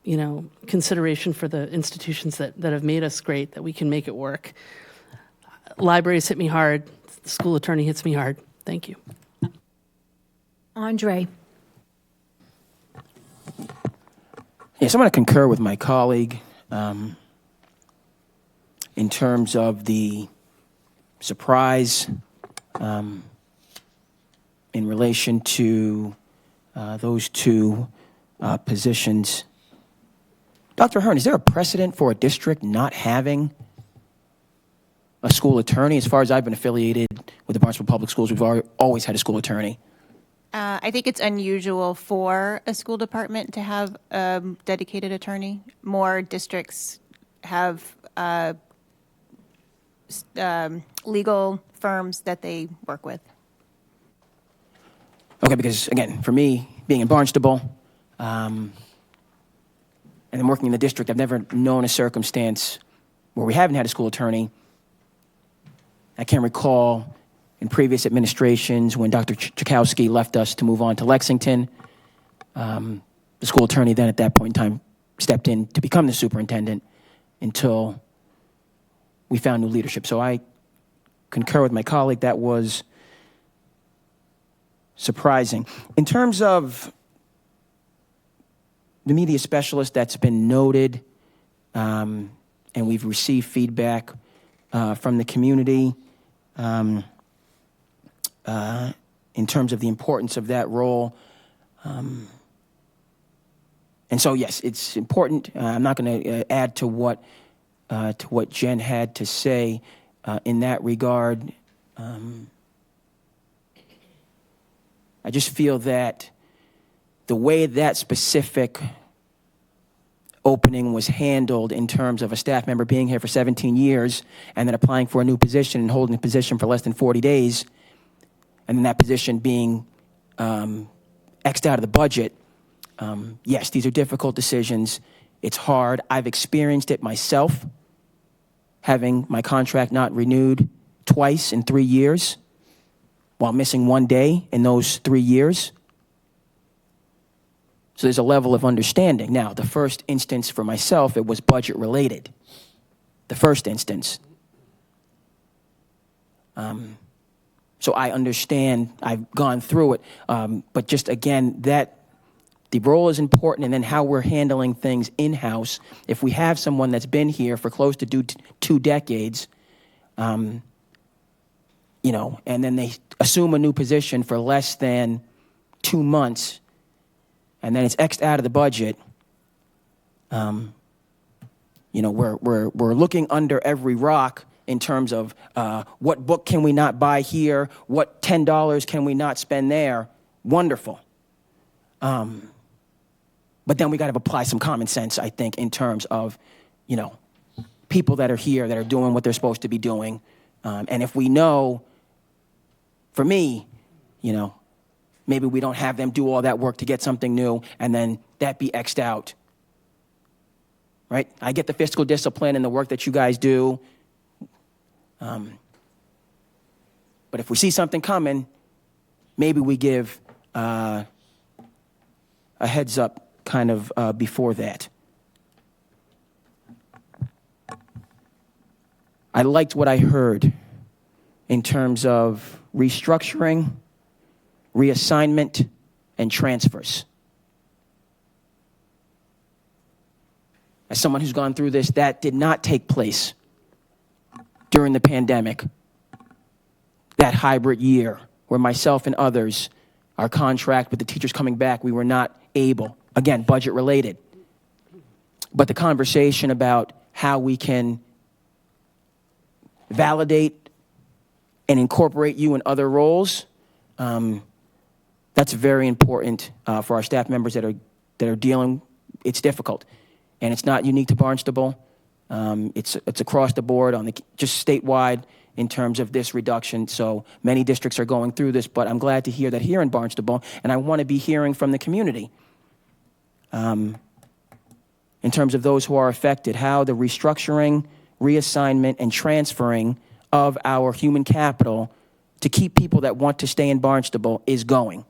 you know, consideration for the institutions that have made us great, that we can make it work. Libraries hit me hard. The school attorney hits me hard. Thank you. Andre. Yes, I'm going to concur with my colleague in terms of the surprise in relation to those two positions. Dr. Ahern, is there a precedent for a district not having a school attorney? As far as I've been affiliated with the Barnstable Public Schools, we've always had a school attorney. I think it's unusual for a school department to have a dedicated attorney. More districts have legal firms that they work with. Okay, because again, for me, being in Barnstable, and then working in the district, I've never known a circumstance where we haven't had a school attorney. I can't recall in previous administrations when Dr. Chakowski left us to move on to Lexington. The school attorney then at that point in time stepped in to become the superintendent until we found new leadership. So I concur with my colleague, that was surprising. In terms of the media specialist that's been noted, and we've received feedback from the community in terms of the importance of that role. And so, yes, it's important. I'm not going to add to what Jen had to say in that regard. I just feel that the way that specific opening was handled in terms of a staff member being here for 17 years and then applying for a new position and holding a position for less than 40 days, and then that position being X'd out of the budget, yes, these are difficult decisions. It's hard. I've experienced it myself, having my contract not renewed twice in 3 years while missing 1 day in those 3 years. So there's a level of understanding. Now, the first instance for myself, it was budget related. The first instance. So I understand, I've gone through it, but just again, that the role is important, and then how we're handling things in-house. If we have someone that's been here for close to 2 decades, you know, and then they assume a new position for less than 2 months, and then it's X'd out of the budget, you know, we're looking under every rock in terms of what book can we not buy here, what $10 can we not spend there. Wonderful. But then we got to apply some common sense, I think, in terms of, you know, people that are here that are doing what they're supposed to be doing. And if we know, for me, you know, maybe we don't have them do all that work to get something new and then that be X'd out. Right? I get the fiscal discipline and the work that you guys do. But if we see something coming, maybe we give a heads up kind of before that. I liked what I heard in terms of restructuring, reassignment, and transfers. As someone who's gone through this, that did not take place during the pandemic. That hybrid year where myself and others, our contract with the teachers coming back, we were not able, again, budget related. But the conversation about how we can validate and incorporate you in other roles, that's very important for our staff members that are dealing. It's difficult, and it's not unique to Barnstable. It's across the board on just statewide in terms of this reduction. So many districts are going through this, but I'm glad to hear that here in Barnstable, and I want to be hearing from the community. in terms of those who are affected, how the restructuring, reassignment, and transferring of our human capital to keep people that want to stay in Barnstable is going.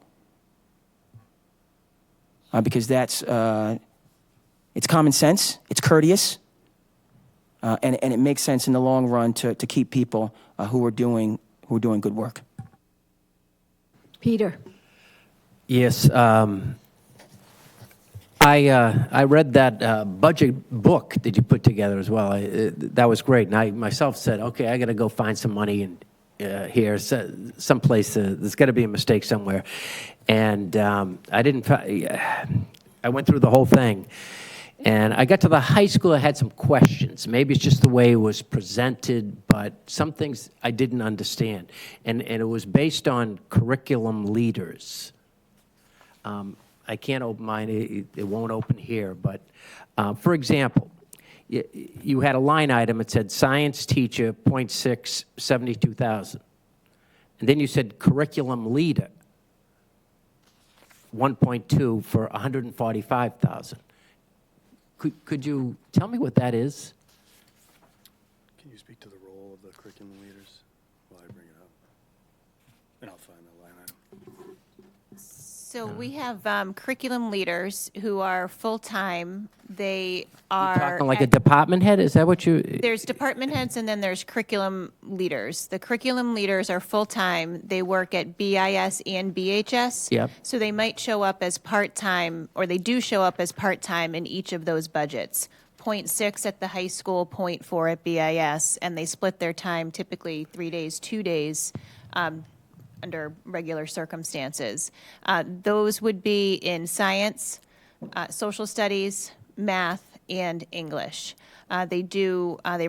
Because that's, it's common sense, it's courteous, and it makes sense in the long run to keep people who are doing good work. Peter? Yes, I read that budget book that you put together as well. That was great. And I myself said, okay, I got to go find some money here, someplace. There's got to be a mistake somewhere. And I didn't. I went through the whole thing, and I got to the high school. I had some questions. Maybe it's just the way it was presented, but some things I didn't understand. And it was based on curriculum leaders. I can't open mine, it won't open here, but for example, you had a line item, it said science teacher, 0.6, 72,000. And then you said curriculum leader, 1.2 for 145,000. Could you tell me what that is? Can you speak to the role of the curriculum leaders while I bring it up? And I'll find the line item. So we have curriculum leaders who are full-time. They are... Talking like a department head? Is that what you... There's department heads and then there's curriculum leaders. The curriculum leaders are full-time. They work at BIS and BHS. Yep. So they might show up as part-time, or they do show up as part-time in each of those budgets. 0.6 at the high school, 0.4 at BIS, and they split their time typically 3 days, 2 days, under regular circumstances. Those would be in science, social studies, math, and English. They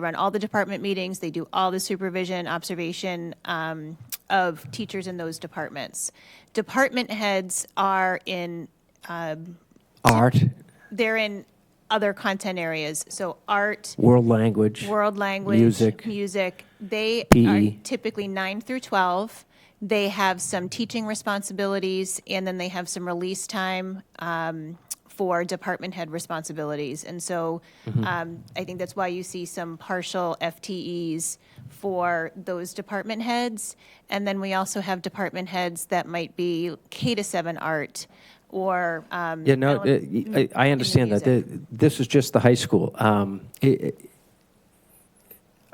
run all the department meetings, they do all the supervision, observation of teachers in those departments. Department heads are in... Art, They're in other content areas, so art, world language, music. They PE. are typically 9 through 12. They have some teaching responsibilities, and then they have some release time for department head responsibilities. And so I think that's why you see some partial FTEs for those department heads. And then we also have department heads that might be K-7 art or... I understand that. This is just the high school.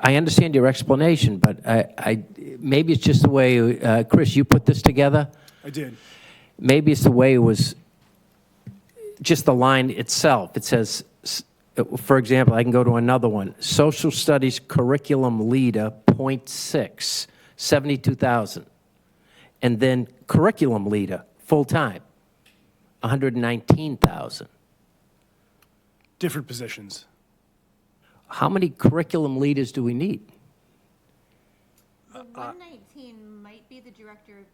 I understand your explanation, but maybe it's just the way, Chris, you put this together? I did. Maybe it's the way it was, just the line itself. It says, for example, I can go to another one. Social studies curriculum leader, 0.6, 72,000. And then curriculum leader, full-time, 119,000. Different positions. How many curriculum leaders do we need? The 119 might be the director.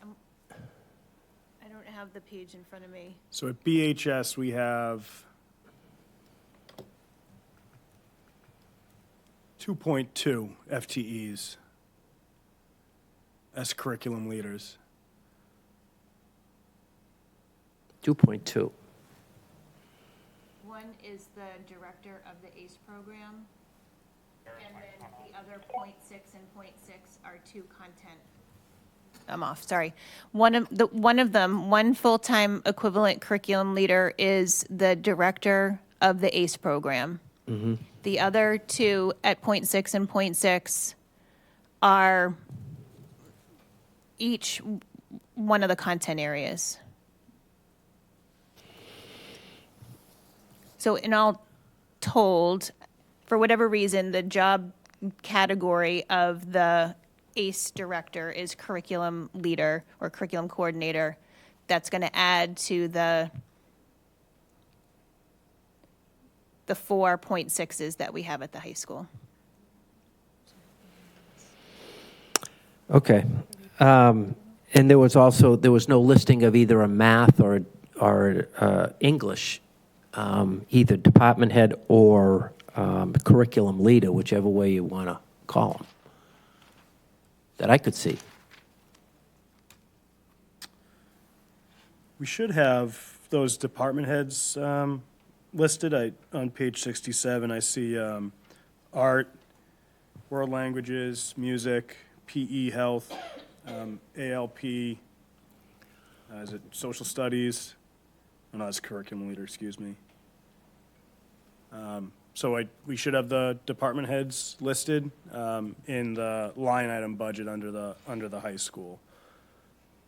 I don't have the page in front of me. So at BHS, we have 2.2 FTEs as curriculum leaders. 2.2. One is the director of the ACE program, and then the other 0.6 and 0.6 are two content. I'm off, sorry. One of them, one full-time equivalent curriculum leader is the director of the ACE program. Mm-hmm. The other two at 0.6 and 0.6 are each one of the content areas. So in all told, for whatever reason, the job category of the ACE director is curriculum leader or curriculum coordinator. That's going to add to the 4.6s that we have at the high school. Okay. And there was no listing of either a math or English, either department head or curriculum leader, whichever way you want to call them, that I could see. We should have those department heads listed. On page 67, I see art, world languages, music, PE, health, ALP, is it social studies? Oh, no, it's curriculum leader, excuse me. So we should have the department heads listed in the line item budget under the high school.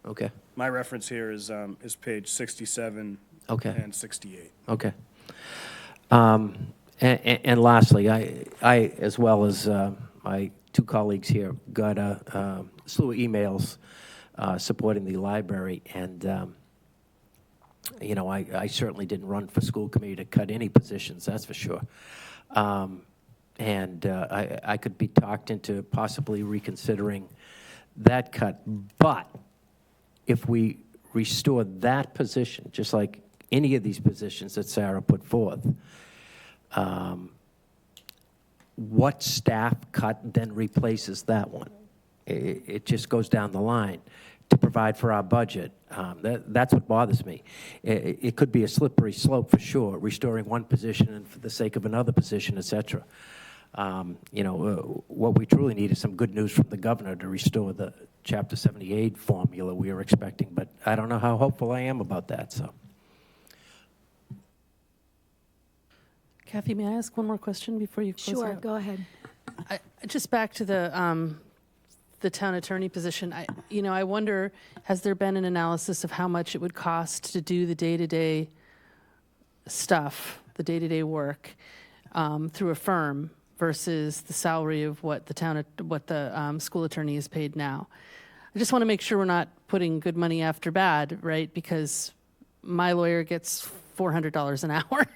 Okay, My reference here is page 67 Okay. and 68. okay. And lastly, I, as well as my two colleagues here, got a slew of emails supporting the library, and you know, I certainly didn't run for school committee to cut any positions, that's for sure. And I could be talked into possibly reconsidering that cut, but if we restore that position, just like any of these positions that Sarah put forth, what staff cut then replaces that one? It just goes down the line to provide for our budget. That's what bothers me. It could be a slippery slope for sure, restoring one position and for the sake of another position, et cetera. You know, what we truly need is some good news from the governor to restore the Chapter 78 formula we are expecting, but I don't know how hopeful I am about that, so. Kathy, may I ask one more question before you close Sure, out? go ahead. Just back to the town attorney position. I wonder, has there been an analysis of how much it would cost to do the day-to-day stuff, the day-to-day work, through a firm versus the salary of what the school attorney is paid now? I just want to make sure we're not putting good money after bad, right? Because my lawyer gets $400 an hour.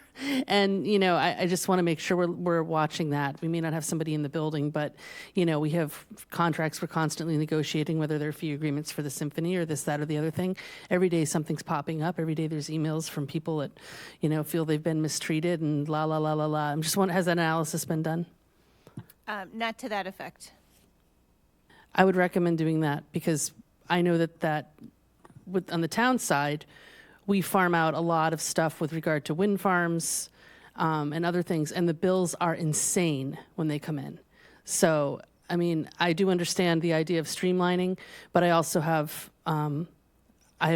And, I just want to make sure we're watching that. We may not have somebody in the building, but, we have contracts we're constantly negotiating, whether they're fee agreements for the symphony or this, that, or the other thing. Every day something's popping up. Every day there's emails from people that, feel they've been mistreated and la, la, la, la, la. I'm just wondering, has that analysis been done? Not to that effect. I would recommend doing that because I know that on the town side, we farm out a lot of stuff with regard to wind farms and other things, and the bills are insane when they come in. So, I do understand the idea of streamlining, but I also have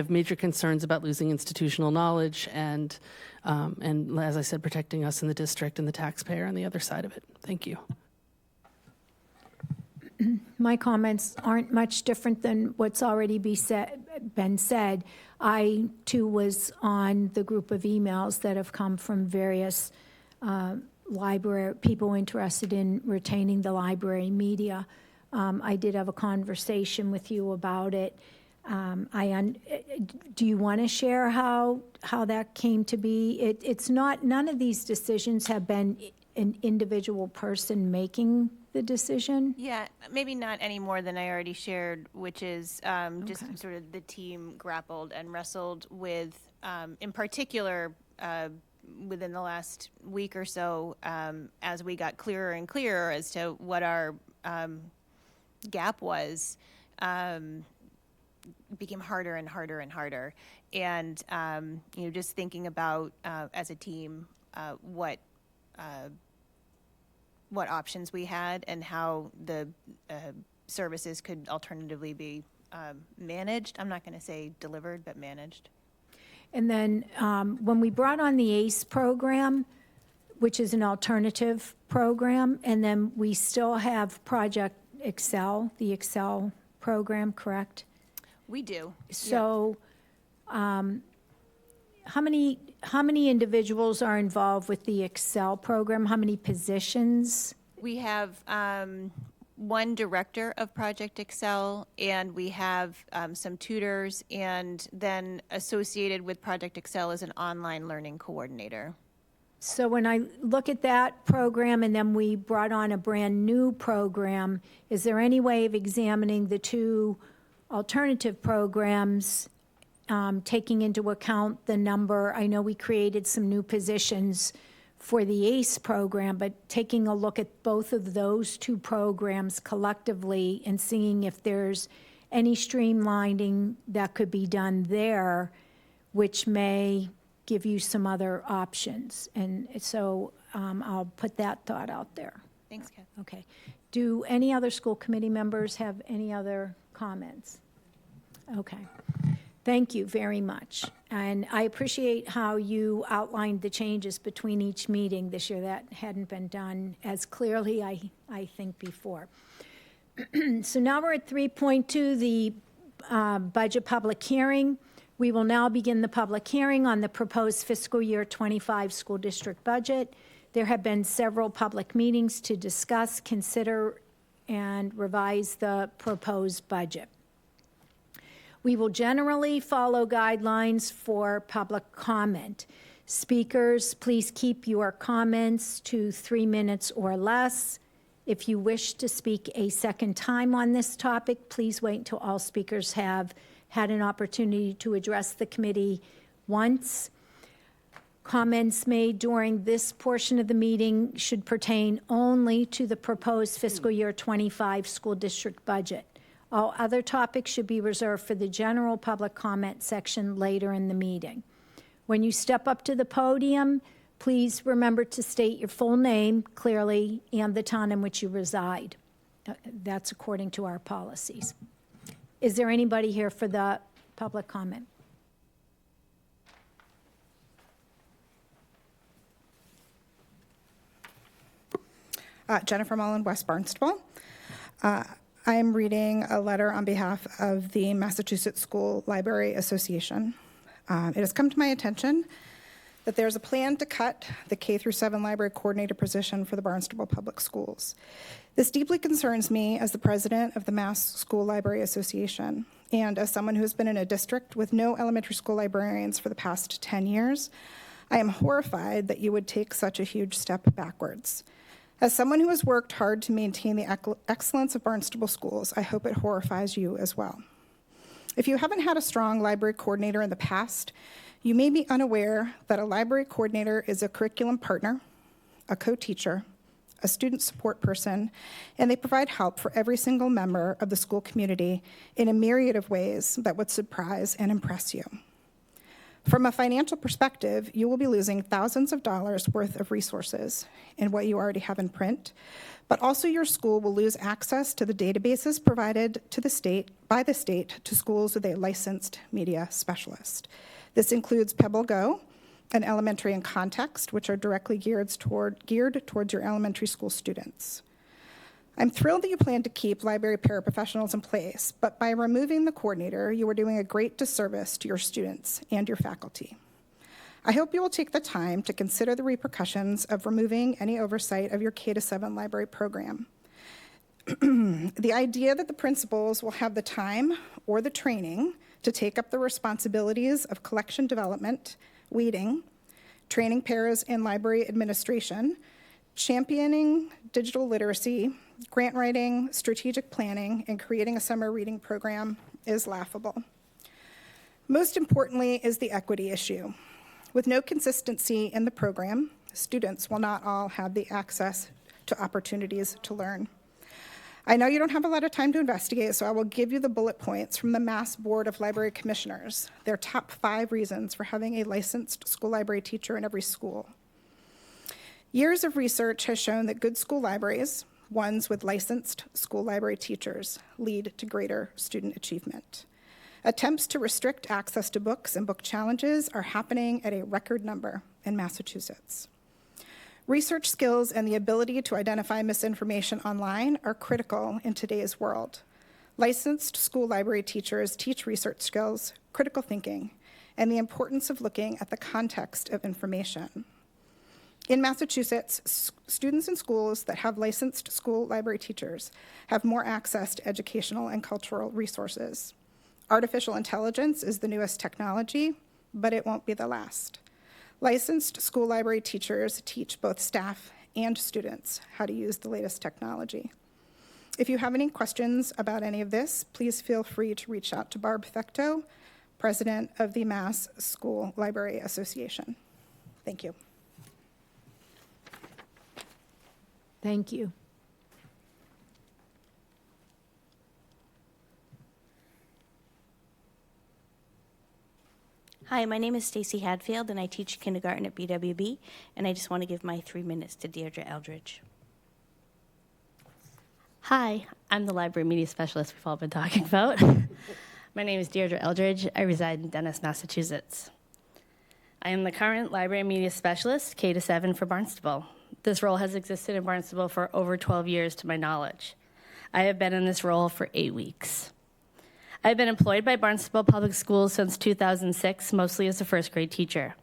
major concerns about losing institutional knowledge and as I said, protecting us in the district and the taxpayer on the other side of it. Thank you. My comments aren't much different than what's already been said. I, too, was on the group of emails that have come from various library people interested in retaining the library media. I did have a conversation with you about it. Do you want to share how that came to be? It's not, none of these decisions have been an individual person making the decision? Yeah, maybe not any more than I already shared, which is just sort of the team grappled and wrestled with, in particular, within the last week or so, as we got clearer and clearer as to what our gap was, became harder and harder and harder. And, just thinking about, as a team, what options we had and how the services could alternatively be managed. I'm not going to say delivered, but managed. And then when we brought on the ACE program, which is an alternative program, and then we still have Project Excel, the Excel program, correct? We do. So how many individuals are involved with the Excel program? How many positions? We have one director of Project Excel, and we have some tutors, and then associated with Project Excel is an online learning coordinator. So when I look at that program and then we brought on a brand-new program, is there any way of examining the two alternative programs, taking into account the number? I know we created some new positions for the ACE program, but taking a look at both of those two programs collectively and seeing if there's any streamlining that could be done there which may give you some other options. And so I'll put that thought out there. Thanks, Kath. Okay. Do any other school committee members have any other comments? Okay. Thank you very much. And I appreciate how you outlined the changes between each meeting this year. That hadn't been done as clearly, I think, before. So now we're at 3.2, the budget public hearing. We will now begin the public hearing on the proposed fiscal year 25 school district budget. There have been several public meetings to discuss, consider, and revise the proposed budget. We will generally follow guidelines for public comment. Speakers, please keep your comments to 3 minutes or less. If you wish to speak a second time on this topic, please wait until all speakers have had an opportunity to address the committee once. Comments made during this portion of the meeting should pertain only to the proposed fiscal year 25 school district budget. All other topics should be reserved for the general public comment section later in the meeting. When you step up to the podium, please remember to state your full name clearly and the town in which you reside. That's according to our policies. Is there anybody here for the public comment? Jennifer Mullen, West Barnstable. I am reading a letter on behalf of the Massachusetts School Library Association. It has come to my attention that there's a plan to cut the K-7 library coordinator position for the Barnstable Public Schools. This deeply concerns me as the president of the Mass School Library Association and as someone who has been in a district with no elementary school librarians for the past 10 years. I am horrified that you would take such a huge step backwards. As someone who has worked hard to maintain the excellence of Barnstable schools, I hope it horrifies you as well. If you haven't had a strong library coordinator in the past, you may be unaware that a library coordinator is a curriculum partner, a co-teacher, a student support person, and they provide help for every single member of the school community in a myriad of ways that would surprise and impress you. From a financial perspective, you will be losing thousands of dollars worth of resources in what you already have in print, but also your school will lose access to the databases provided to the state, by the state to schools with a licensed media specialist. This includes Payable Go and Elementary in Context, which are directly geared towards your elementary school students. I'm thrilled that you plan to keep library paraprofessionals in place, but by removing the coordinator, you are doing a great disservice to your students and your faculty. I hope you will take the time to consider the repercussions of removing any oversight of your K-7 library program. The idea that the principals will have the time or the training to take up the responsibilities of collection development, weeding, training paras in library administration, championing digital literacy, grant writing, strategic planning, and creating a summer reading program is laughable. Most importantly is the equity issue. With no consistency in the program, students will not all have the access to opportunities to learn. I know you don't have a lot of time to investigate, so I will give you the bullet points from the Mass Board of Library Commissioners, their top 5 reasons for having a licensed school library teacher in every school. Years of research has shown that good school libraries, ones with licensed school library teachers, lead to greater student achievement. Attempts to restrict access to books and book challenges are happening at a record number in Massachusetts. Research skills and the ability to identify misinformation online are critical in today's world. Licensed school library teachers teach research skills, critical thinking, and the importance of looking at the context of information. In Massachusetts, students in schools that have licensed school library teachers have more access to educational and cultural resources. Artificial intelligence is the newest technology, but it won't be the last. Licensed school library teachers teach both staff and students how to use the latest technology. If you have any questions about any of this, please feel free to reach out to Barb Fecto, President of the Mass School Library Association. Thank you. Thank you. Hi, my name is Stacy Hadfield, and I teach kindergarten at BWB, and I just want to give my 3 minutes to Deirdre Eldridge. Hi, I'm the library media specialist we've all been talking about. My name is Deirdre Eldridge. I reside in Dennis, Massachusetts. I am the current library media specialist, K-7 for Barnstable. This role has existed in Barnstable for over 12 years to my knowledge. I have been in this role for 8 weeks. I have been employed by Barnstable Public Schools since 2006, mostly as a first grade teacher.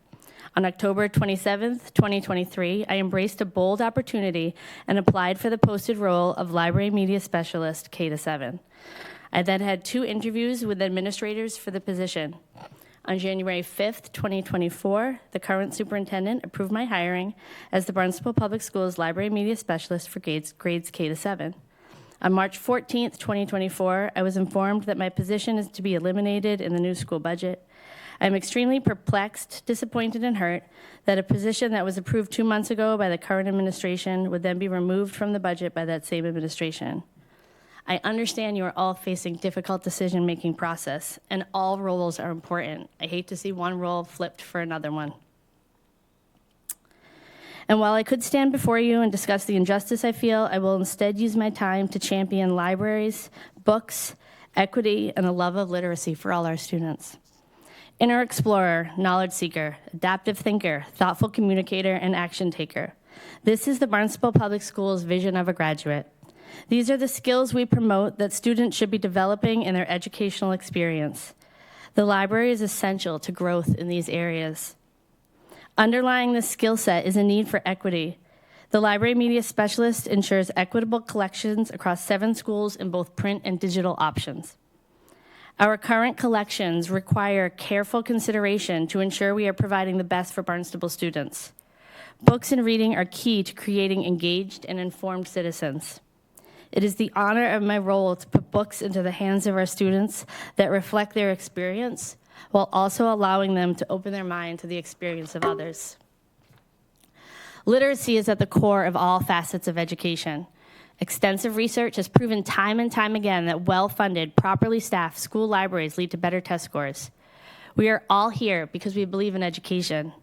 On October 27th, 2023, I embraced a bold opportunity and applied for the posted role of library media specialist, K-7. I then had 2 interviews with administrators for the position. On January 5th, 2024, the current superintendent approved my hiring as the Barnstable Public Schools library media specialist for grades K-7. On March 14th, 2024, I was informed that my position is to be eliminated in the new school budget. I am extremely perplexed, disappointed, and hurt that a position that was approved 2 months ago by the current administration would then be removed from the budget by that same administration. I understand you are all facing difficult decision-making process, and all roles are important. I hate to see one role flipped for another one. And while I could stand before you and discuss the injustice I feel, I will instead use my time to champion libraries, books, equity, and a love of literacy for all our students. Inner explorer, knowledge seeker, adaptive thinker, thoughtful communicator, and action taker. This is the Barnstable Public Schools' vision of a graduate. These are the skills we promote that students should be developing in their educational experience. The library is essential to growth in these areas. Underlying this skill set is a need for equity. The library media specialist ensures equitable collections across 7 schools in both print and digital options. Our current collections require careful consideration to ensure we are providing the best for Barnstable students. Books and reading are key to creating engaged and informed citizens. It is the honor of my role to put books into the hands of our students that reflect their experience, while also allowing them to open their mind to the experience of others. Literacy is at the core of all facets of education. Extensive research has proven time and time again that well-funded, properly staffed school libraries lead to better test scores. We are all here because we believe in education.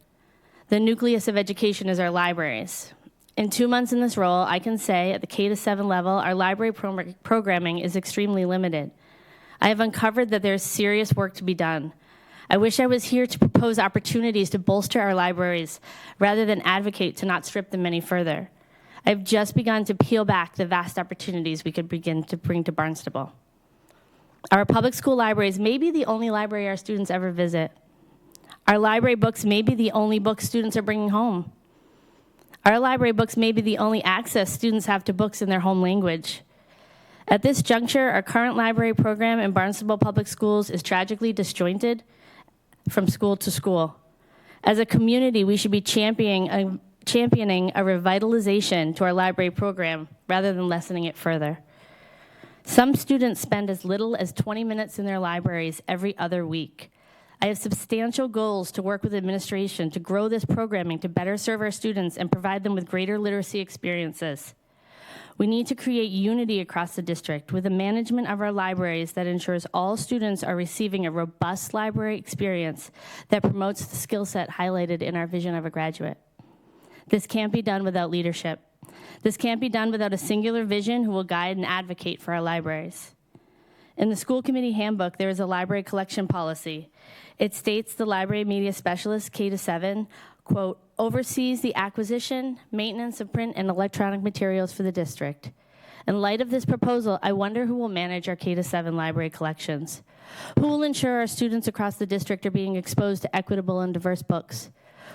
The nucleus of education is our libraries. In 2 months in this role, I can say at the K-7 level, our library programming is extremely limited. I have uncovered that there is serious work to be done. I wish I was here to propose opportunities to bolster our libraries rather than advocate to not strip them any further. I've just begun to peel back the vast opportunities we could begin to bring to Barnstable. Our public school libraries may be the only library our students ever visit. Our library books may be the only books students are bringing home. Our library books may be the only access students have to books in their home language. At this juncture, our current library program in Barnstable Public Schools is tragically disjointed from school to school. As a community, we should be championing a revitalization to our library program rather than lessening it further. Some students spend as little as 20 minutes in their libraries every other week. I have substantial goals to work with administration to grow this programming to better serve our students and provide them with greater literacy experiences. We need to create unity across the district with a management of our libraries that ensures all students are receiving a robust library experience that promotes the skill set highlighted in our vision of a graduate. This can't be done without leadership. This can't be done without a singular vision who will guide and advocate for our libraries. In the school committee handbook, there is a library collection policy. It states the library media specialist, K-7, quote, oversees the acquisition, maintenance of print and electronic materials for the district. In light of this proposal, I wonder who will manage our K-7 library collections. Who will ensure our students across the district are being exposed to equitable and diverse books?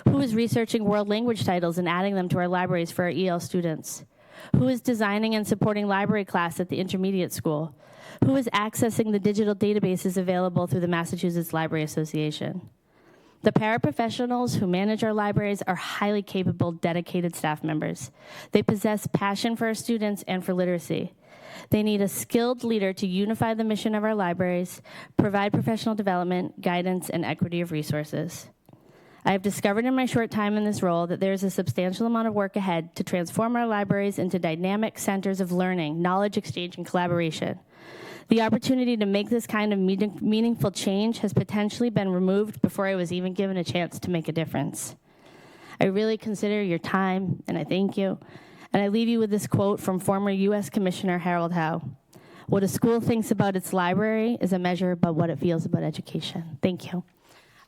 Who is researching world language titles and adding them to our libraries for our EL students? Who is designing and supporting library class at the intermediate school? Who is accessing the digital databases available through the Massachusetts Library Association? The paraprofessionals who manage our libraries are highly capable, dedicated staff members. They possess passion for our students and for literacy. They need a skilled leader to unify the mission of our libraries, provide professional development, guidance, and equity of resources. I have discovered in my short time in this role that there is a substantial amount of work ahead to transform our libraries into dynamic centers of learning, knowledge exchange, and collaboration. The opportunity to make this kind of meaningful change has potentially been removed before I was even given a chance to make a difference. I really consider your time, and I thank you. And I leave you with this quote from former U.S. Commissioner Harold Howe. What a school thinks about its library is a measure about what it feels about education. Thank you.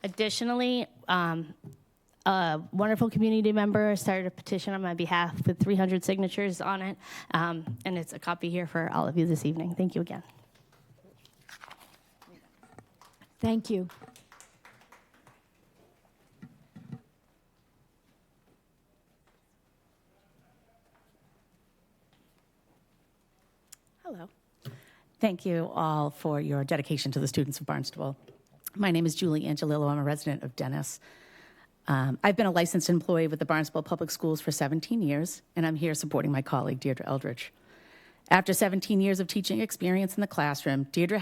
Additionally, a wonderful community member started a petition on my behalf with 300 signatures on it, and it's a copy here for all of you this evening. Thank you again. Thank you. Hello. Thank you all for your dedication to the students of Barnstable. My name is Julie Angelillo. I'm a resident of Dennis. I've been a licensed employee with the Barnstable Public Schools for 17 years, and I'm here supporting my colleague, Deirdre Eldridge. After 17 years of teaching experience in the classroom, Deirdre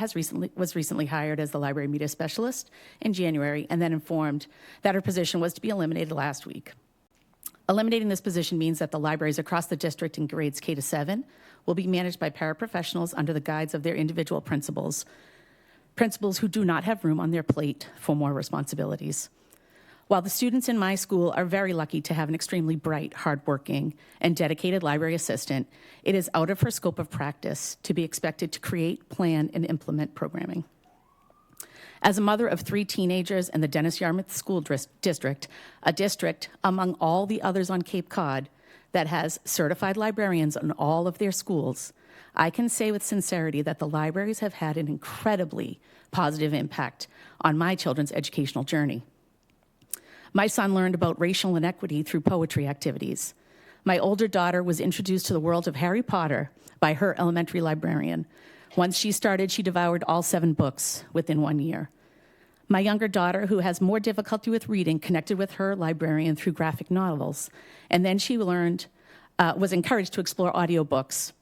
was recently hired as the library media specialist in January, and then informed that her position was to be eliminated last week. Eliminating this position means that the libraries across the district in grades K to 7 will be managed by paraprofessionals under the guides of their individual principals who do not have room on their plate for more responsibilities. While the students in my school are very lucky to have an extremely bright, hardworking, and dedicated library assistant, it is out of her scope of practice to be expected to create, plan, and implement programming. As a mother of 3 teenagers in the Dennis-Yarmouth School District, a district among all the others on Cape Cod that has certified librarians in all of their schools, I can say with sincerity that the libraries have had an incredibly positive impact on my children's educational journey. My son learned about racial inequity through poetry activities. My older daughter was introduced to the world of Harry Potter by her elementary librarian. Once she started, she devoured all 7 books within 1 year. My younger daughter, who has more difficulty with reading, connected with her librarian through graphic novels. And then she was encouraged to explore audiobooks,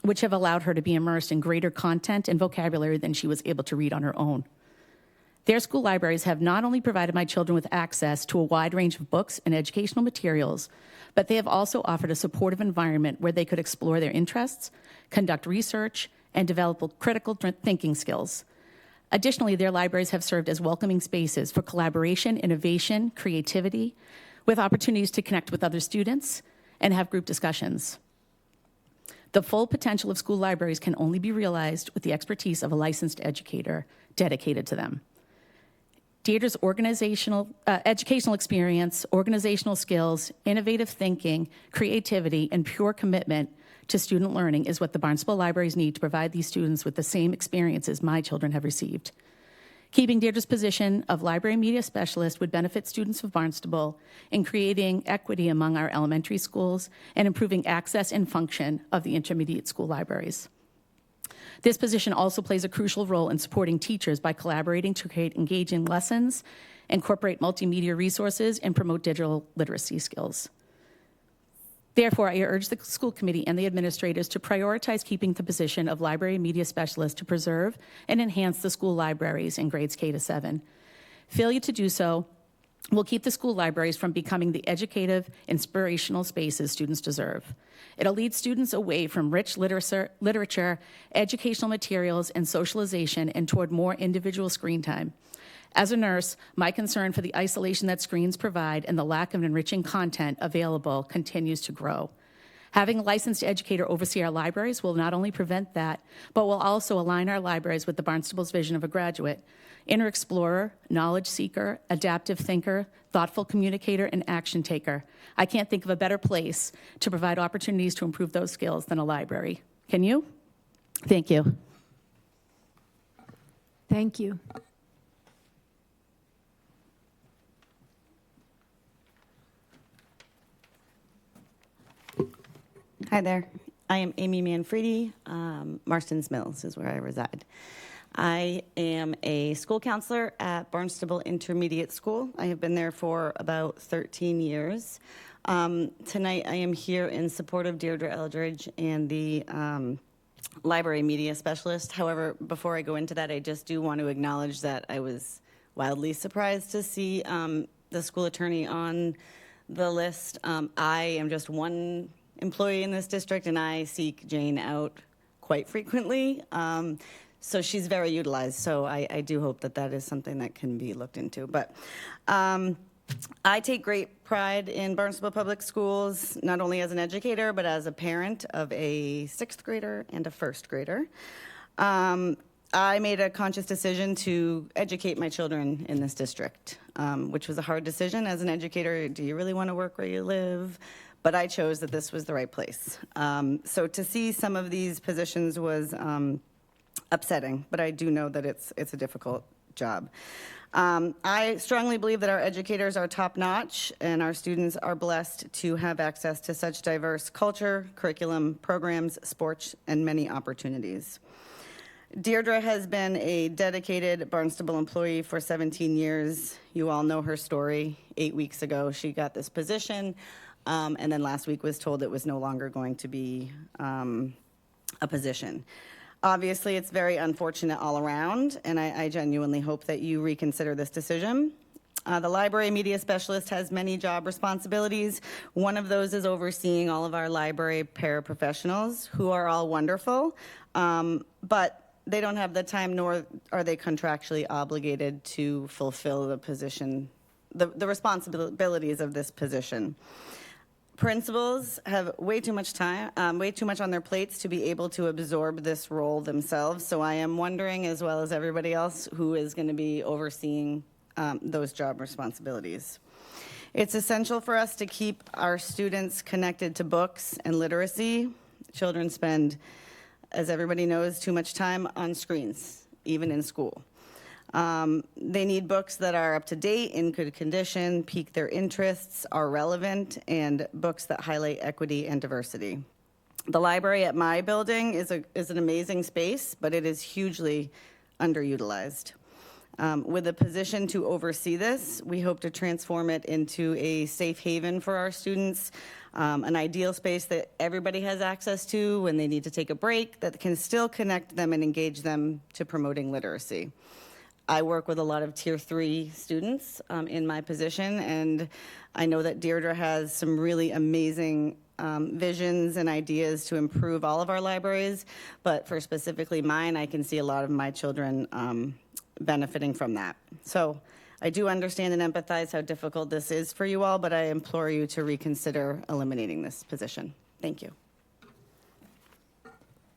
which have allowed her to be immersed in greater content and vocabulary than she was able to read on her own. Their school libraries have not only provided my children with access to a wide range of books and educational materials, but they have also offered a supportive environment where they could explore their interests, conduct research, and develop critical thinking skills. Additionally, their libraries have served as welcoming spaces for collaboration, innovation, creativity, with opportunities to connect with other students and have group discussions. The full potential of school libraries can only be realized with the expertise of a licensed educator dedicated to them. Deirdre's educational experience, organizational skills, innovative thinking, creativity, and pure commitment to student learning is what the Barnstable libraries need to provide these students with the same experiences my children have received. Keeping Deirdre's position of library media specialist would benefit students of Barnstable in creating equity among our elementary schools and improving access and function of the intermediate school libraries. This position also plays a crucial role in supporting teachers by collaborating to create engaging lessons, incorporate multimedia resources, and promote digital literacy skills. Therefore, I urge the school committee and the administrators to prioritize keeping the position of library media specialist to preserve and enhance the school libraries in grades K to 7. Failure to do so will keep the school libraries from becoming the educative, inspirational spaces students deserve. It'll lead students away from rich literature, educational materials, and socialization and toward more individual screen time. As a nurse, my concern for the isolation that screens provide and the lack of enriching content available continues to grow. Having a licensed educator oversee our libraries will not only prevent that, but will also align our libraries with the Barnstable's vision of a graduate, inner explorer, knowledge seeker, adaptive thinker, thoughtful communicator, and action taker. I can't think of a better place to provide opportunities to improve those skills than a library. Can you? Thank you. Thank you. Hi there. I am Amy Manfredi. Marston's Mills is where I reside. I am a school counselor at Barnstable Intermediate School. I have been there for about 13 years. Tonight I am here in support of Deirdre Eldridge and the library media specialist. However, before I go into that, I just do want to acknowledge that I was wildly surprised to see the school attorney on the list. I am just one employee in this district, and I seek Jane out quite frequently. So she's very utilized. So I do hope that that is something that can be looked into. But I take great pride in Barnstable Public Schools, not only as an educator, but as a parent of a 6th grader and a 1st grader. I made a conscious decision to educate my children in this district, which was a hard decision as an educator. Do you really want to work where you live? But I chose that this was the right place. So to see some of these positions was upsetting, but I do know that it's a difficult job. I strongly believe that our educators are top-notch and our students are blessed to have access to such diverse culture, curriculum, programs, sports, and many opportunities. Deirdre has been a dedicated Barnstable employee for 17 years. You all know her story. 8 weeks ago, she got this position, and then last week was told it was no longer going to be a position. Obviously, it's very unfortunate all around, and I genuinely hope that you reconsider this decision. The library media specialist has many job responsibilities. One of those is overseeing all of our library paraprofessionals, who are all wonderful, but they don't have the time, nor are they contractually obligated to fulfill the position, the responsibilities of this position. Principals have way too much time, way too much on their plates to be able to absorb this role themselves. So I am wondering, as well as everybody else, who is going to be overseeing those job responsibilities. It's essential for us to keep our students connected to books and literacy. Children spend, as everybody knows, too much time on screens, even in school. They need books that are up to date, in good condition, pique their interests, are relevant, and books that highlight equity and diversity. The library at my building is an amazing space, but it is hugely underutilized. With a position to oversee this, we hope to transform it into a safe haven for our students, an ideal space that everybody has access to when they need to take a break, that can still connect them and engage them to promoting literacy. I work with a lot of Tier 3 students in my position, and I know that Deirdre has some really amazing visions and ideas to improve all of our libraries, but for specifically mine, I can see a lot of my children benefiting from that. So I do understand and empathize how difficult this is for you all, but I implore you to reconsider eliminating this position. Thank you.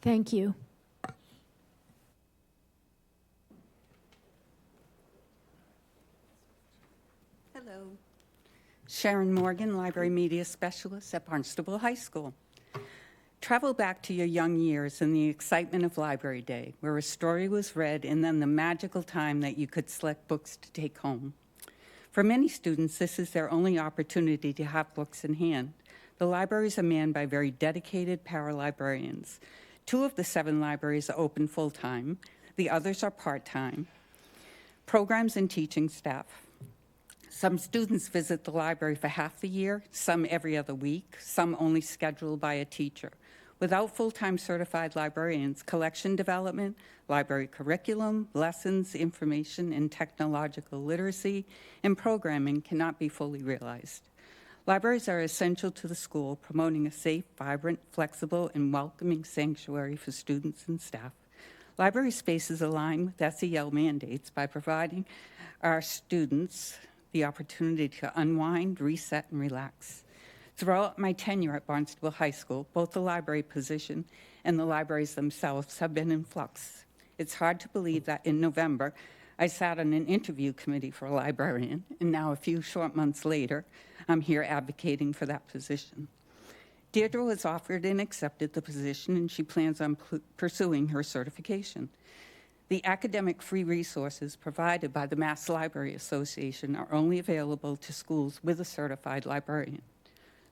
Thank you. Hello. Sharon Morgan, Library Media Specialist at Barnstable High School. Travel back to your young years and the excitement of Library Day, where a story was read and then the magical time that you could select books to take home. For many students, this is their only opportunity to have books in hand. The libraries are manned by very dedicated paralibrarians. 2 of the 7 libraries are open full-time. The others are part-time. Programs and teaching staff. Some students visit the library for half the year, some every other week, some only scheduled by a teacher. Without full-time certified librarians, collection development, library curriculum, lessons, information, and technological literacy, and programming cannot be fully realized. Libraries are essential to the school, promoting a safe, vibrant, flexible, and welcoming sanctuary for students and staff. Library spaces align with SEL mandates by providing our students the opportunity to unwind, reset, and relax. Throughout my tenure at Barnstable High School, both the library position and the libraries themselves have been in flux. It's hard to believe that in November, I sat on an interview committee for a librarian, and now a few short months later, I'm here advocating for that position. Deirdre was offered and accepted the position, and she plans on pursuing her certification. The academic free resources provided by the Mass Library Association are only available to schools with a certified librarian.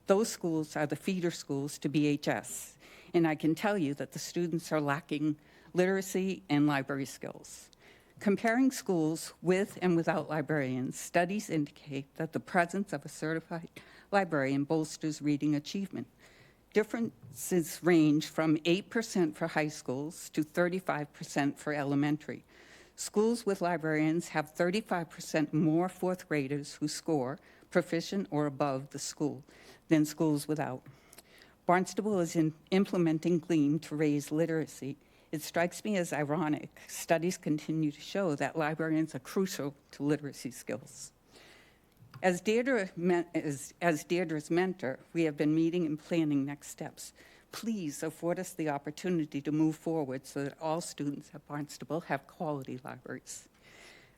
Those schools are the feeder schools to BHS, and I can tell you that the students are lacking literacy and library skills. Comparing schools with and without librarians, studies indicate that the presence of a certified librarian bolsters reading achievement. Differences range from 8% for high schools to 35% for elementary. Schools with librarians have 35% more 4th graders who score proficient or above the school than schools without. Barnstable is implementing Glean to raise literacy. It strikes me as ironic. Studies continue to show that librarians are crucial to literacy skills. As Deirdre's mentor, we have been meeting and planning next steps. Please afford us the opportunity to move forward so that all students at Barnstable have quality libraries.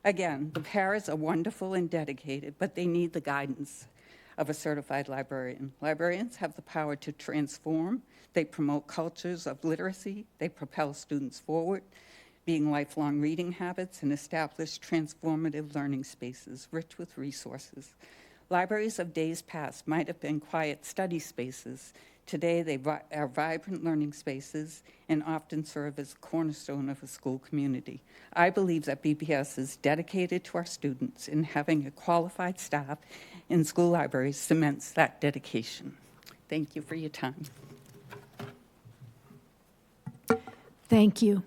Again, the paras are wonderful and dedicated, but they need the guidance of a certified librarian. Librarians have the power to transform. They promote cultures of literacy. They propel students forward, being lifelong reading habits, and establish transformative learning spaces rich with resources. Libraries of days past might have been quiet study spaces. Today, they are vibrant learning spaces and often serve as a cornerstone of a school community. I believe that BPS is dedicated to our students, and having a qualified staff in school libraries cements that dedication. Thank you for your time. Thank you.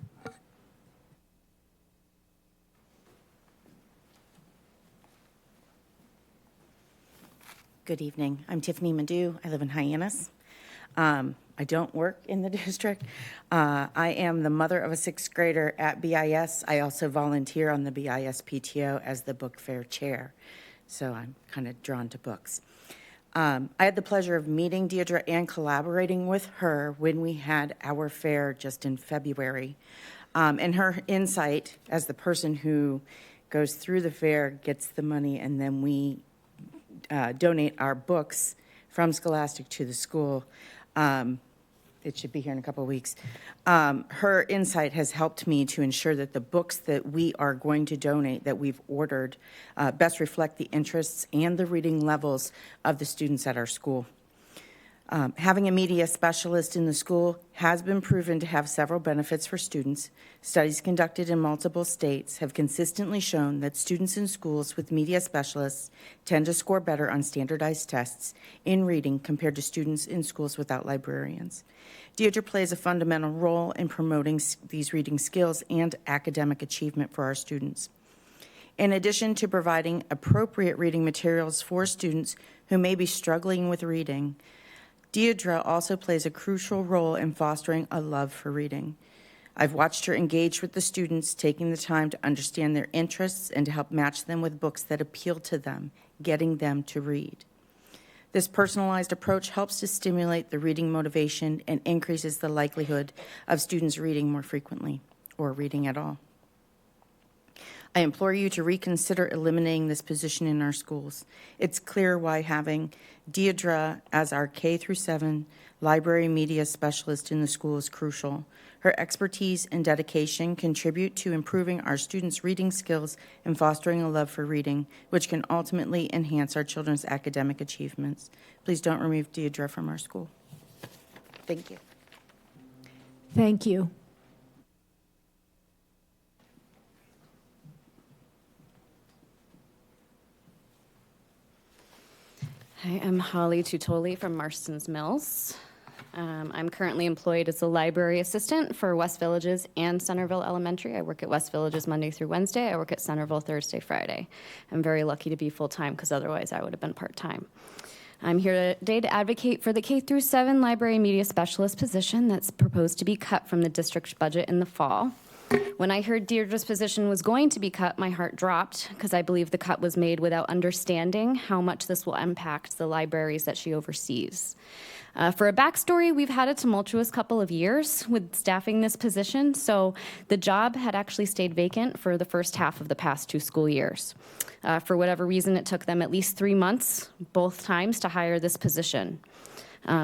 Good evening. I'm Tiffany Madu. I live in Hyannis. I don't work in the district. I am the mother of a sixth grader at BIS. I also volunteer on the BIS PTO as the book fair chair, so I'm kind of drawn to books. I had the pleasure of meeting Deirdre and collaborating with her when we had our fair just in February. And her insight as the person who goes through the fair, gets the money, and then we donate our books from Scholastic to the school. It should be here in a couple of weeks. Her insight has helped me to ensure that the books that we are going to donate, that we've ordered, best reflect the interests and the reading levels of the students at our school. Having a media specialist in the school has been proven to have several benefits for students. Studies conducted in multiple states have consistently shown that students in schools with media specialists tend to score better on standardized tests in reading compared to students in schools without librarians. Deirdre plays a fundamental role in promoting these reading skills and academic achievement for our students. In addition to providing appropriate reading materials for students who may be struggling with reading, Deirdre also plays a crucial role in fostering a love for reading. I've watched her engage with the students, taking the time to understand their interests and to help match them with books that appeal to them, getting them to read. This personalized approach helps to stimulate the reading motivation and increases the likelihood of students reading more frequently or reading at all. I implore you to reconsider eliminating this position in our schools. It's clear why having Deirdre as our K-7 library media specialist in the school is crucial. Her expertise and dedication contribute to improving our students' reading skills and fostering a love for reading, which can ultimately enhance our children's academic achievements. Please don't remove Deirdre from our school. Thank you. Thank you. Hi, I'm Holeigh Tutoli from Marston's Mills. I'm currently employed as a library assistant for West Villages and Centerville Elementary. I work at West Villages Monday through Wednesday. I work at Centerville Thursday, Friday. I'm very lucky to be full-time because otherwise I would have been part-time. I'm here today to advocate for the K-7 library media specialist position that's proposed to be cut from the district's budget in the fall. When I heard Deirdre's position was going to be cut, my heart dropped because I believe the cut was made without understanding how much this will impact the libraries that she oversees. For a backstory, we've had a tumultuous couple of years with staffing this position, so the job had actually stayed vacant for the first half of the past 2 school years. For whatever reason, it took them at least 3 months, both times, to hire this position.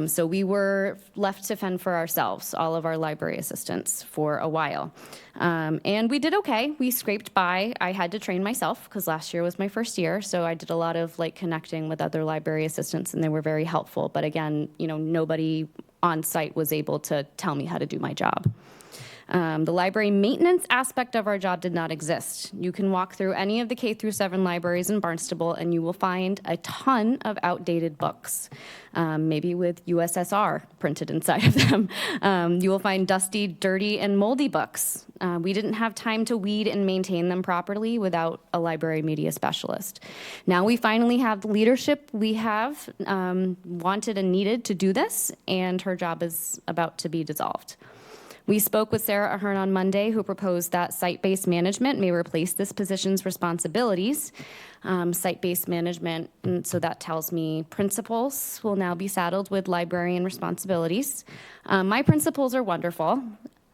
So we were left to fend for ourselves, all of our library assistants, for a while. And we did okay. We scraped by. I had to train myself because last year was my first year, so I did a lot of connecting with other library assistants, and they were very helpful. But again, nobody on site was able to tell me how to do my job. The library maintenance aspect of our job did not exist. You can walk through any of the K through 7 libraries in Barnstable and you will find a ton of outdated books, maybe with USSR printed inside of them. You will find dusty, dirty, and moldy books. We didn't have time to weed and maintain them properly without a library media specialist. Now we finally have the leadership we have wanted and needed to do this, and her job is about to be dissolved. We spoke with Sarah Ahern on Monday, who proposed that site-based management may replace this position's responsibilities. Site-based management, and so that tells me principals will now be saddled with librarian responsibilities. My principals are wonderful,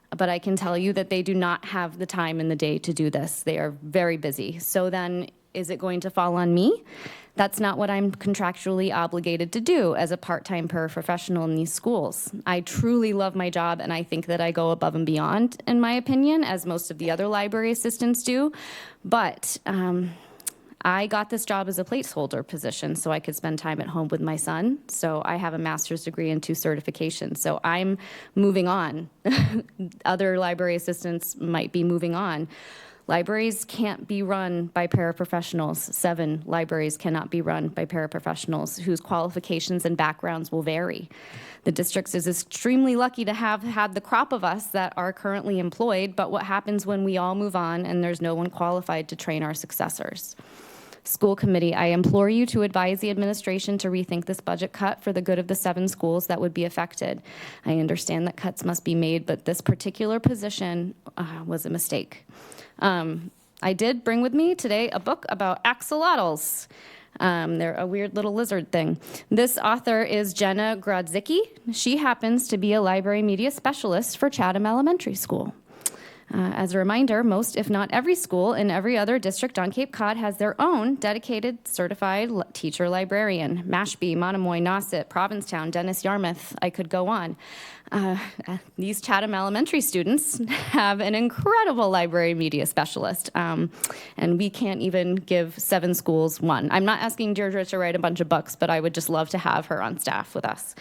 but I can tell you that they do not have the time in the day to do this. They are very busy. So then, is it going to fall on me? That's not what I'm contractually obligated to do as a part-time paraprofessional in these schools. I truly love my job, and I think that I go above and beyond, in my opinion, as most of the other library assistants do. But I got this job as a placeholder position so I could spend time at home with my son. So I have a master's degree and 2 certifications. So I'm moving on. Other library assistants might be moving on. Libraries can't be run by paraprofessionals. 7 libraries cannot be run by paraprofessionals whose qualifications and backgrounds will vary. The district is extremely lucky to have had the crop of us that are currently employed, but what happens when we all move on and there's no one qualified to train our successors? School committee, I implore you to advise the administration to rethink this budget cut for the good of the 7 schools that would be affected. I understand that cuts must be made, but this particular position was a mistake. I did bring with me today a book about axolotls. They're a weird little lizard thing. This author is Jenna Grodzicki. She happens to be a library media specialist for Chatham Elementary School. As a reminder, most, if not every school in every other district on Cape Cod has their own dedicated certified teacher librarian. Mashpee, Monomoy, Nauset, Provincetown, Dennis, Yarmouth, I could go on. These Chatham Elementary students have an incredible library media specialist, and we can't even give 7 schools one. I'm not asking Deirdre to write a bunch of books, but I would just love to have her on staff with us.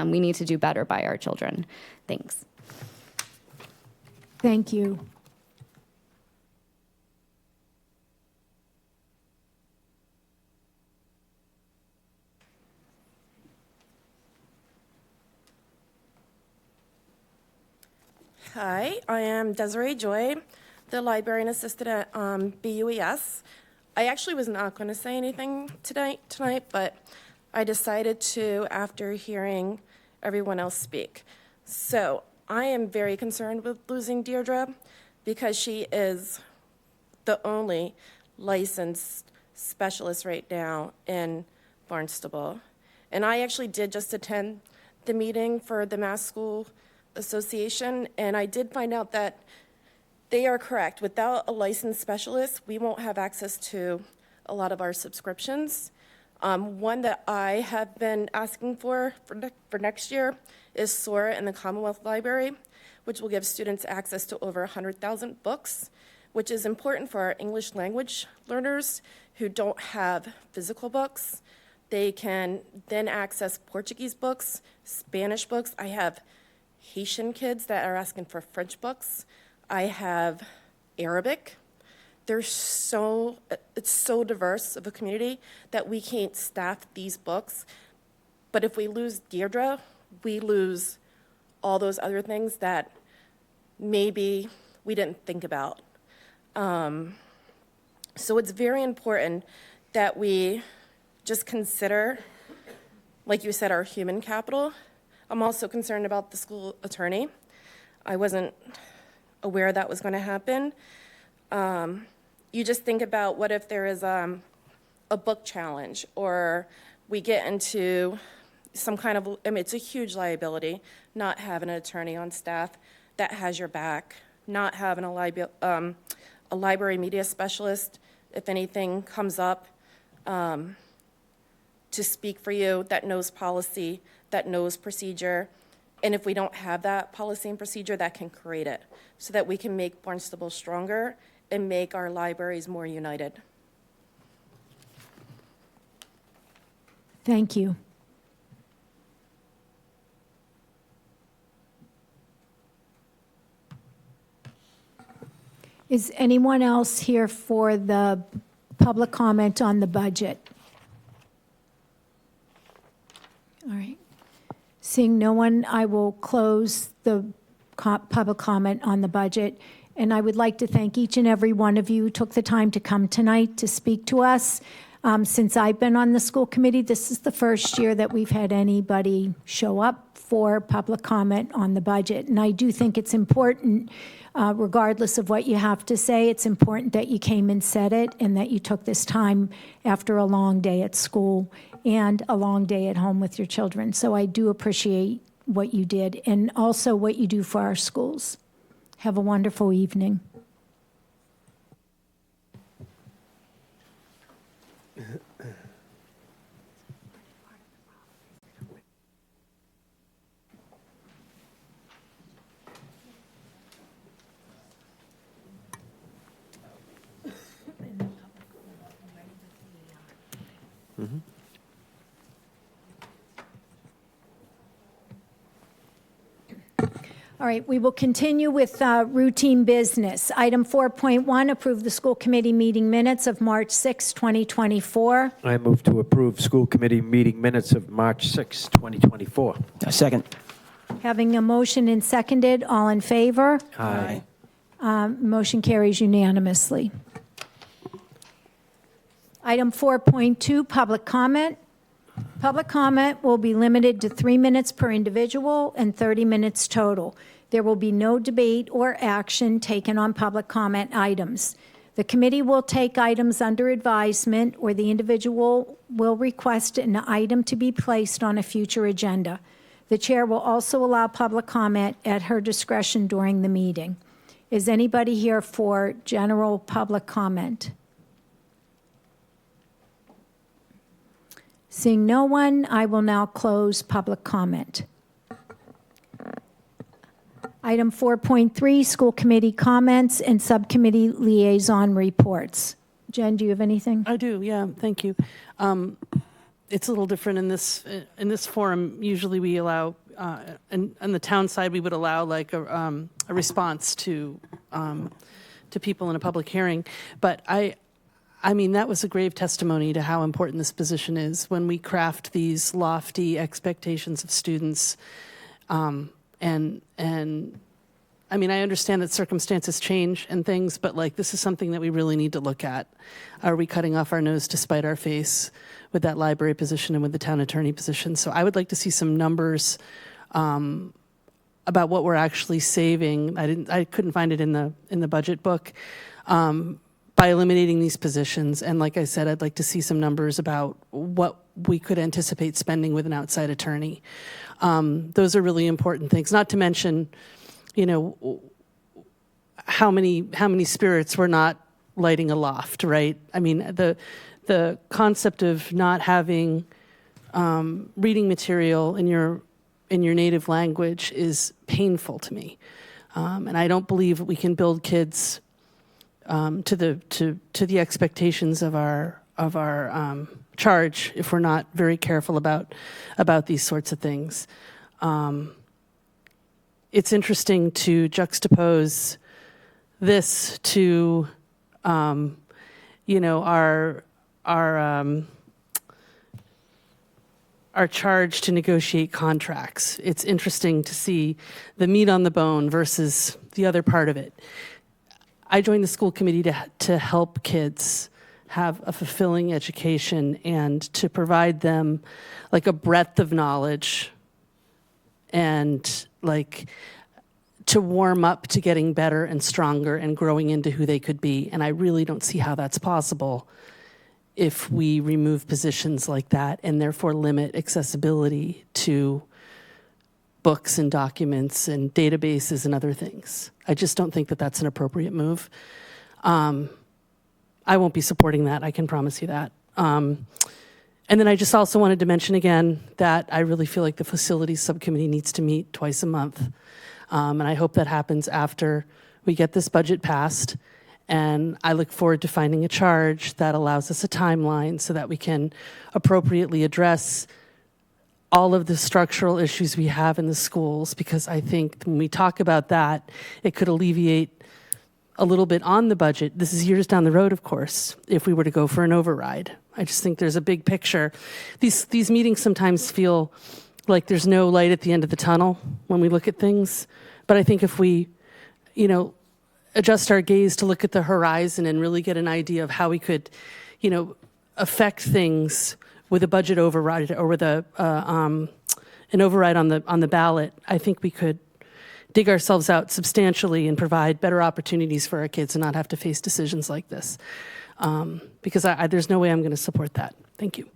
We need to do better by our children. Thanks. Thank you. Hi, I am Desiree Joy, the librarian assistant at BUES. I actually was not going to say anything tonight, but I decided to after hearing everyone else speak. So I am very concerned with losing Deirdre because she is the only licensed specialist right now in Barnstable. And I actually did just attend the meeting for the Mass School Association, and I did find out that they are correct. Without a licensed specialist, we won't have access to a lot of our subscriptions. One that I have been asking for next year is SOAR in the Commonwealth Library, which will give students access to over 100,000 books, which is important for our English language learners who don't have physical books. They can then access Portuguese books, Spanish books. I have Haitian kids that are asking for French books. I have Arabic. It's so diverse of a community that we can't staff these books. But if we lose Deirdre, we lose all those other things that maybe we didn't think about. So it's very important that we just consider, like you said, our human capital. I'm also concerned about the school attorney. I wasn't aware that was going to happen. You just think about what if there is a book challenge or we get into some kind of, I mean, it's a huge liability not having an attorney on staff that has your back, not having a library media specialist, if anything comes up, to speak for you, that knows policy, that knows procedure. And if we don't have that policy and procedure, that can create it so that we can make Barnstable stronger and make our libraries more united. Thank you. Is anyone else here for the public comment on the budget? All right. Seeing no one, I will close the public comment on the budget. And I would like to thank each and every one of you who took the time to come tonight to speak to us. Since I've been on the school committee, this is the first year that we've had anybody show up for public comment on the budget. And I do think it's important, regardless of what you have to say, it's important that you came and said it and that you took this time after a long day at school and a long day at home with your children. So I do appreciate what you did and also what you do for our schools. Have a wonderful evening. All right, we will continue with routine business. Item 4.1, approve the school committee meeting minutes of March 6, 2024. I move to approve school committee meeting minutes of March 6, 2024. Second. Having a motion and seconded, all in favor? Aye. Motion carries unanimously. Item 4.2, public comment. Public comment will be limited to 3 minutes per individual and 30 minutes total. There will be no debate or action taken on public comment items. The committee will take items under advisement, or the individual will request an item to be placed on a future agenda. The chair will also allow public comment at her discretion during the meeting. Is anybody here for general public comment? Seeing no one, I will now close public comment. Item 4.3, school committee comments and subcommittee liaison reports. Jen, do you have anything? I do, yeah, thank you. It's a little different in this forum. Usually we allow, and on the town side, we would allow like a response to people in a public hearing. But I mean, that was a grave testimony to how important this position is when we craft these lofty expectations of students. And I mean, I understand that circumstances change and things, but like this is something that we really need to look at. Are we cutting off our nose to spite our face with that library position and with the town attorney position? So I would like to see some numbers about what we're actually saving. I couldn't find it in the budget book. By eliminating these positions. And like I said, I'd like to see some numbers about what we could anticipate spending with an outside attorney. Those are really important things, not to mention, you know, how many spirits we're not lighting aloft, right? I mean, the concept of not having reading material in your native language is painful to me. And I don't believe we can build kids to the expectations of our charge if we're not very careful about these sorts of things. It's interesting to juxtapose this to, you know, our charge to negotiate contracts. It's interesting to see the meat on the bone versus the other part of it. I joined the school committee to help kids have a fulfilling education and to provide them like a breadth of knowledge and like to warm up to getting better and stronger and growing into who they could be. And I really don't see how that's possible if we remove positions like that and therefore limit accessibility to books and documents and databases and other things. I just don't think that that's an appropriate move. I won't be supporting that, I can promise you that. And then I just also wanted to mention again that I really feel like the facilities subcommittee needs to meet twice a month. And I hope that happens after we get this budget passed. And I look forward to finding a charge that allows us a timeline so that we can appropriately address all of the structural issues we have in the schools, because I think when we talk about that, it could alleviate a little bit on the budget. This is years down the road, of course, if we were to go for an override. I just think there's a big picture. These meetings sometimes feel like there's no light at the end of the tunnel when we look at things. But I think if we, adjust our gaze to look at the horizon and really get an idea of how we could, affect things with a budget override or with an override on the ballot, I think we could dig ourselves out substantially and provide better opportunities for our kids and not have to face decisions like this. Because there's no way I'm going to support that. Thank you.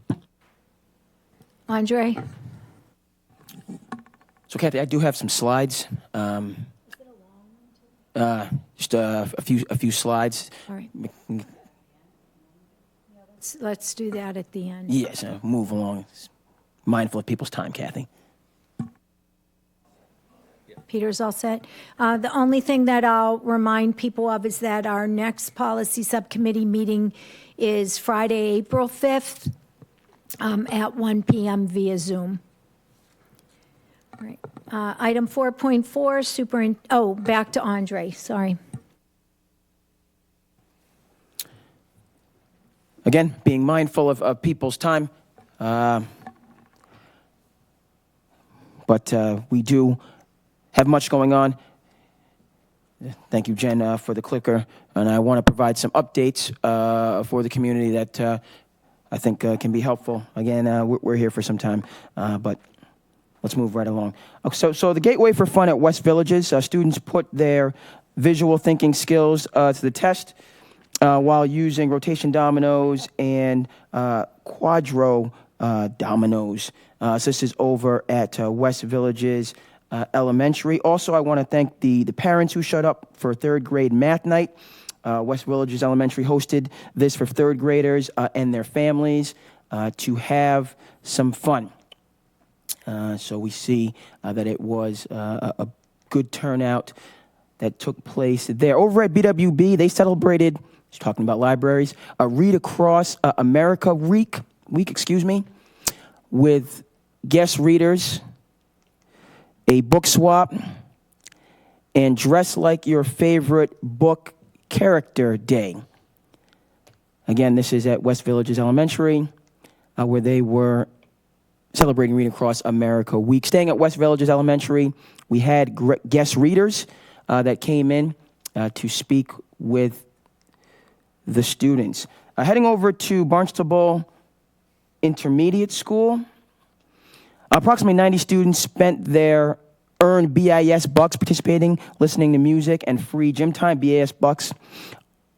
Andre? So, Kathy, I do have some slides. Just a few slides. All right. Let's do that at the end. Yes, move along. Mindful of people's time, Kathy. Peter's all set. The only thing that I'll remind people of is that our next policy subcommittee meeting is Friday, April 5th at 1 p.m. via Zoom. All right. Item 4.4, back to Andre, sorry. Again, being mindful of people's time. But we do have much going on. Thank you, Jen, for the clicker. And I want to provide some updates for the community that I think can be helpful. Again, we're here for some time, but let's move right along. So the Gateway for Fun at West Villages, students put their visual thinking skills to the test while using rotation dominoes and quadro dominoes. So this is over at West Villages Elementary. Also, I want to thank the parents who showed up for third grade math night. West Villages Elementary hosted this for third graders and their families to have some fun. So we see that it was a good turnout that took place there. Over at BWB, they celebrated, just talking about libraries, a Read Across America week, with guest readers, a book swap, and Dress Like Your Favorite Book Character Day. Again, this is at West Villages Elementary, where they were celebrating Reading Across America Week. Staying at West Villages Elementary, we had guest readers that came in to speak with the students. Heading over to Barnstable Intermediate School, approximately 90 students spent their earned BIS bucks participating, listening to music, and free gym time. BIS bucks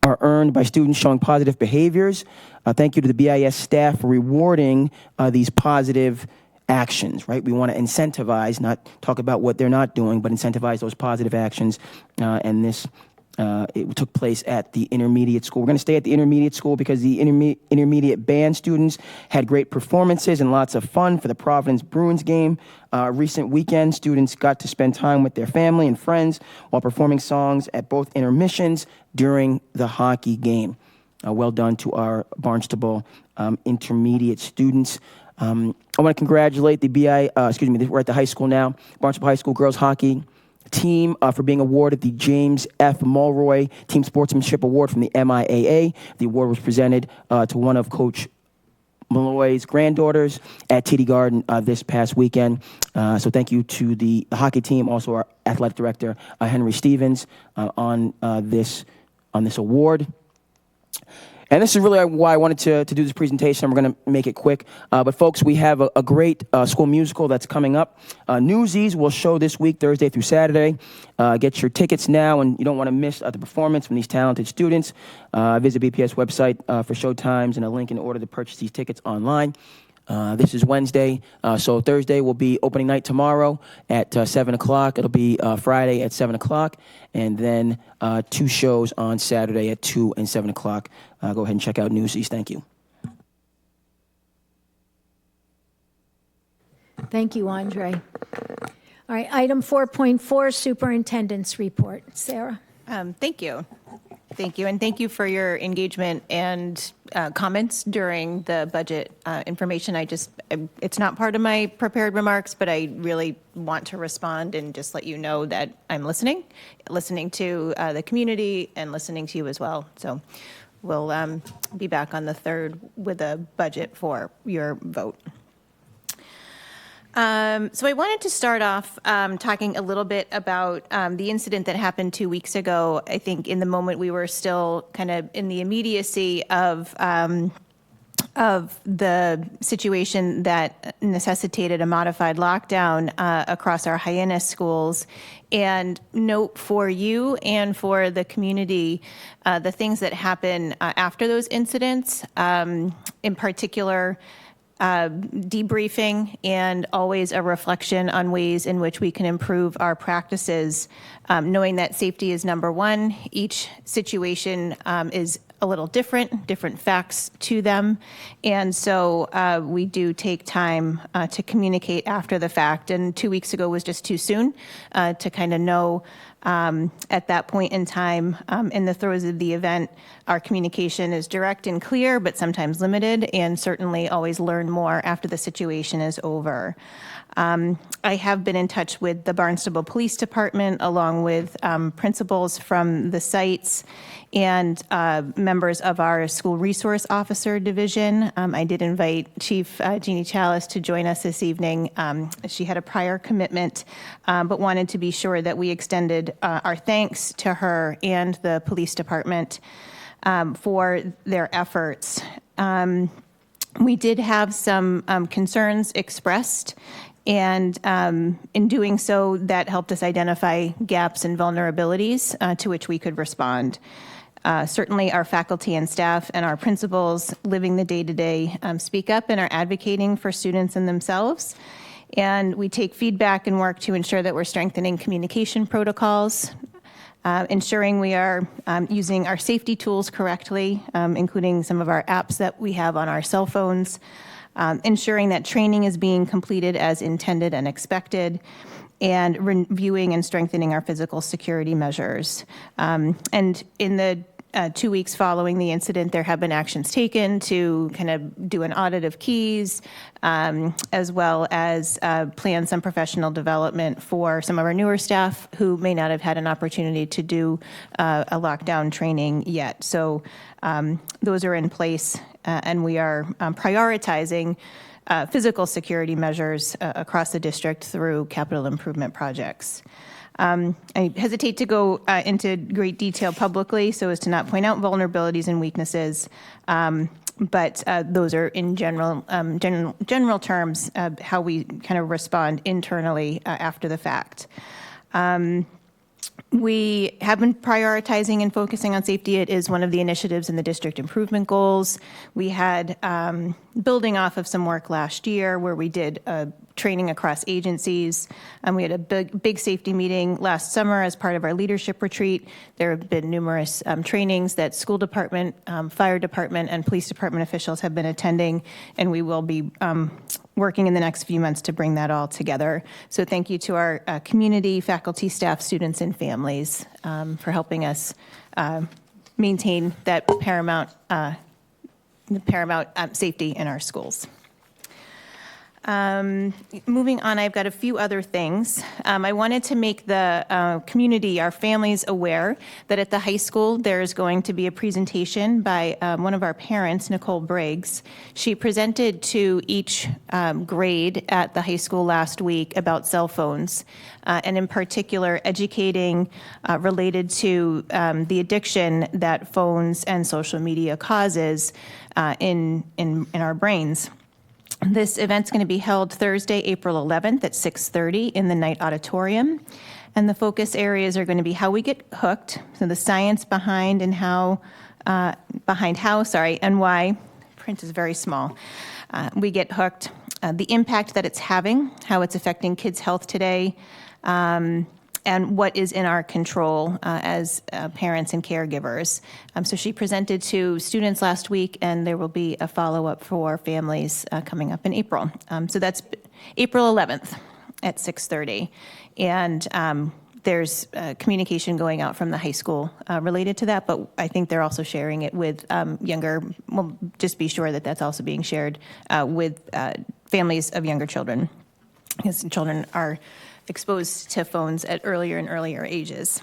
are earned by students showing positive behaviors. Thank you to the BIS staff for rewarding these positive actions, right? We want to incentivize, not talk about what they're not doing, but incentivize those positive actions. And this, it took place at the intermediate school. We're going to stay at the intermediate school because the intermediate band students had great performances and lots of fun for the Providence Bruins game. Recent weekend, students got to spend time with their family and friends while performing songs at both intermissions during the hockey game. Well done to our Barnstable intermediate students. I want to congratulate the we're at the high school now, Barnstable High School girls hockey team for being awarded the James F. Mulroy Team Sportsmanship Award from the MIAA. The award was presented to one of Coach Malloy's granddaughters at TD Garden this past weekend. So thank you to the hockey team, also our athletic director, Henry Stevens, on this award. And this is really why I wanted to do this presentation. We're going to make it quick. But folks, we have a great school musical that's coming up. Newsies will show this week, Thursday through Saturday. Get your tickets now, and you don't want to miss the performance from these talented students. Visit BPS website for show times and a link in order to purchase these tickets online. This is Wednesday, so Thursday will be opening night tomorrow at 7 o'clock. It'll be Friday at 7 o'clock, and then 2 shows on Saturday at 2 and 7 o'clock. Go ahead and check out Newsies. Thank you. Thank you, Andre. All right, item 4.4, Superintendent's Report. Sarah? Thank you. Thank you, and thank you for your engagement and comments during the budget information. It's not part of my prepared remarks, but I really want to respond and just let you know that I'm listening to the community and listening to you as well. So we'll be back on the 3rd with a budget for your vote. So I wanted to start off talking a little bit about the incident that happened 2 weeks ago. I think in the moment we were still kind of in the immediacy of the situation that necessitated a modified lockdown across our Hyannis schools. And note for you and for the community, the things that happen after those incidents, in particular, debriefing and always a reflection on ways in which we can improve our practices, knowing that safety is number one. Each situation is a little different facts to them. And so we do take time to communicate after the fact. And 2 weeks ago was just too soon to kind of know at that point in time, in the throes of the event, our communication is direct and clear, but sometimes limited, and certainly always learn more after the situation is over. I have been in touch with the Barnstable Police Department, along with principals from the sites and members of our School Resource Officer Division. I did invite Chief Jeannie Chalice to join us this evening. She had a prior commitment, but wanted to be sure that we extended our thanks to her and the police department for their efforts. We did have some concerns expressed, and in doing so, that helped us identify gaps and vulnerabilities to which we could respond. Certainly our faculty and staff and our principals living the day-to-day speak up and are advocating for students and themselves. And we take feedback and work to ensure that we're strengthening communication protocols, ensuring we are using our safety tools correctly, including some of our apps that we have on our cell phones, ensuring that training is being completed as intended and expected, and reviewing and strengthening our physical security measures. And in the 2 weeks following the incident, there have been actions taken to kind of do an audit of keys, as well as plan some professional development for some of our newer staff who may not have had an opportunity to do a lockdown training yet. So those are in place, and we are prioritizing physical security measures across the district through capital improvement projects. I hesitate to go into great detail publicly so as to not point out vulnerabilities and weaknesses, but those are in general terms how we kind of respond internally after the fact. We have been prioritizing and focusing on safety. It is one of the initiatives in the district improvement goals. We had, building off of some work last year where we did training across agencies. We had a big safety meeting last summer as part of our leadership retreat. There have been numerous trainings that school department, fire department, and police department officials have been attending, and we will be working in the next few months to bring that all together. So thank you to our community, faculty, staff, students, and families for helping us maintain that paramount safety in our schools. Moving on, I've got a few other things. I wanted to make the community, our families, aware that at the high school there's going to be a presentation by one of our parents, Nicole Briggs. She presented to each grade at the high school last week about cell phones, and in particular educating related to the addiction that phones and social media causes in our brains. This event's going to be held Thursday, April 11th at 6:30 in the Knight Auditorium. And the focus areas are going to be how we get hooked, so the science behind and why, print is very small, we get hooked, the impact that it's having, how it's affecting kids' health today, and what is in our control as parents and caregivers. So she presented to students last week, and there will be a follow-up for families coming up in April. So that's April 11th at 6:30. And there's communication going out from the high school related to that, but I think they're also sharing it with younger, well, just be sure that that's also being shared with families of younger children, because children are exposed to phones at earlier and earlier ages.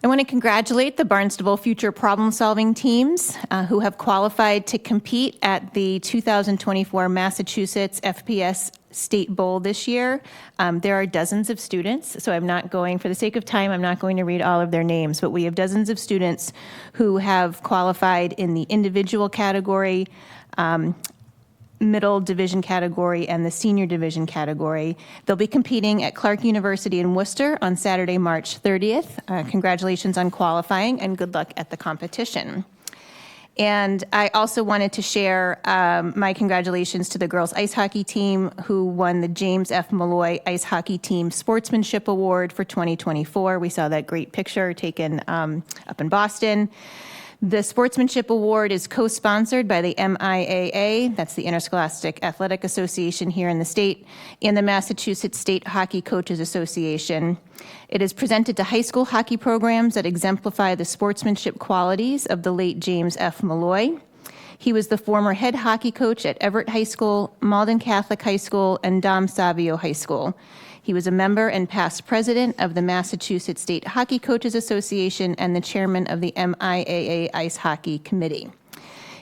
I want to congratulate the Barnstable Future Problem Solving teams who have qualified to compete at the 2024 Massachusetts FPS State Bowl this year. There are dozens of students, so I'm not going, for the sake of time, I'm not going to read all of their names, but we have dozens of students who have qualified in the individual category, middle division category, and the senior division category. They'll be competing at Clark University in Worcester on Saturday, March 30th. Congratulations on qualifying and good luck at the competition. And I also wanted to share my congratulations to the girls ice hockey team who won the James F. Malloy Ice Hockey Team Sportsmanship Award for 2024. We saw that great picture taken up in Boston. The Sportsmanship Award is co-sponsored by the MIAA, that's the Interscholastic Athletic Association here in the state, and the Massachusetts State Hockey Coaches Association. It is presented to high school hockey programs that exemplify the sportsmanship qualities of the late James F. Malloy. He was the former head hockey coach at Everett High School, Malden Catholic High School, and Dom Savio High School. He was a member and past president of the Massachusetts State Hockey Coaches Association and the chairman of the MIAA Ice Hockey Committee.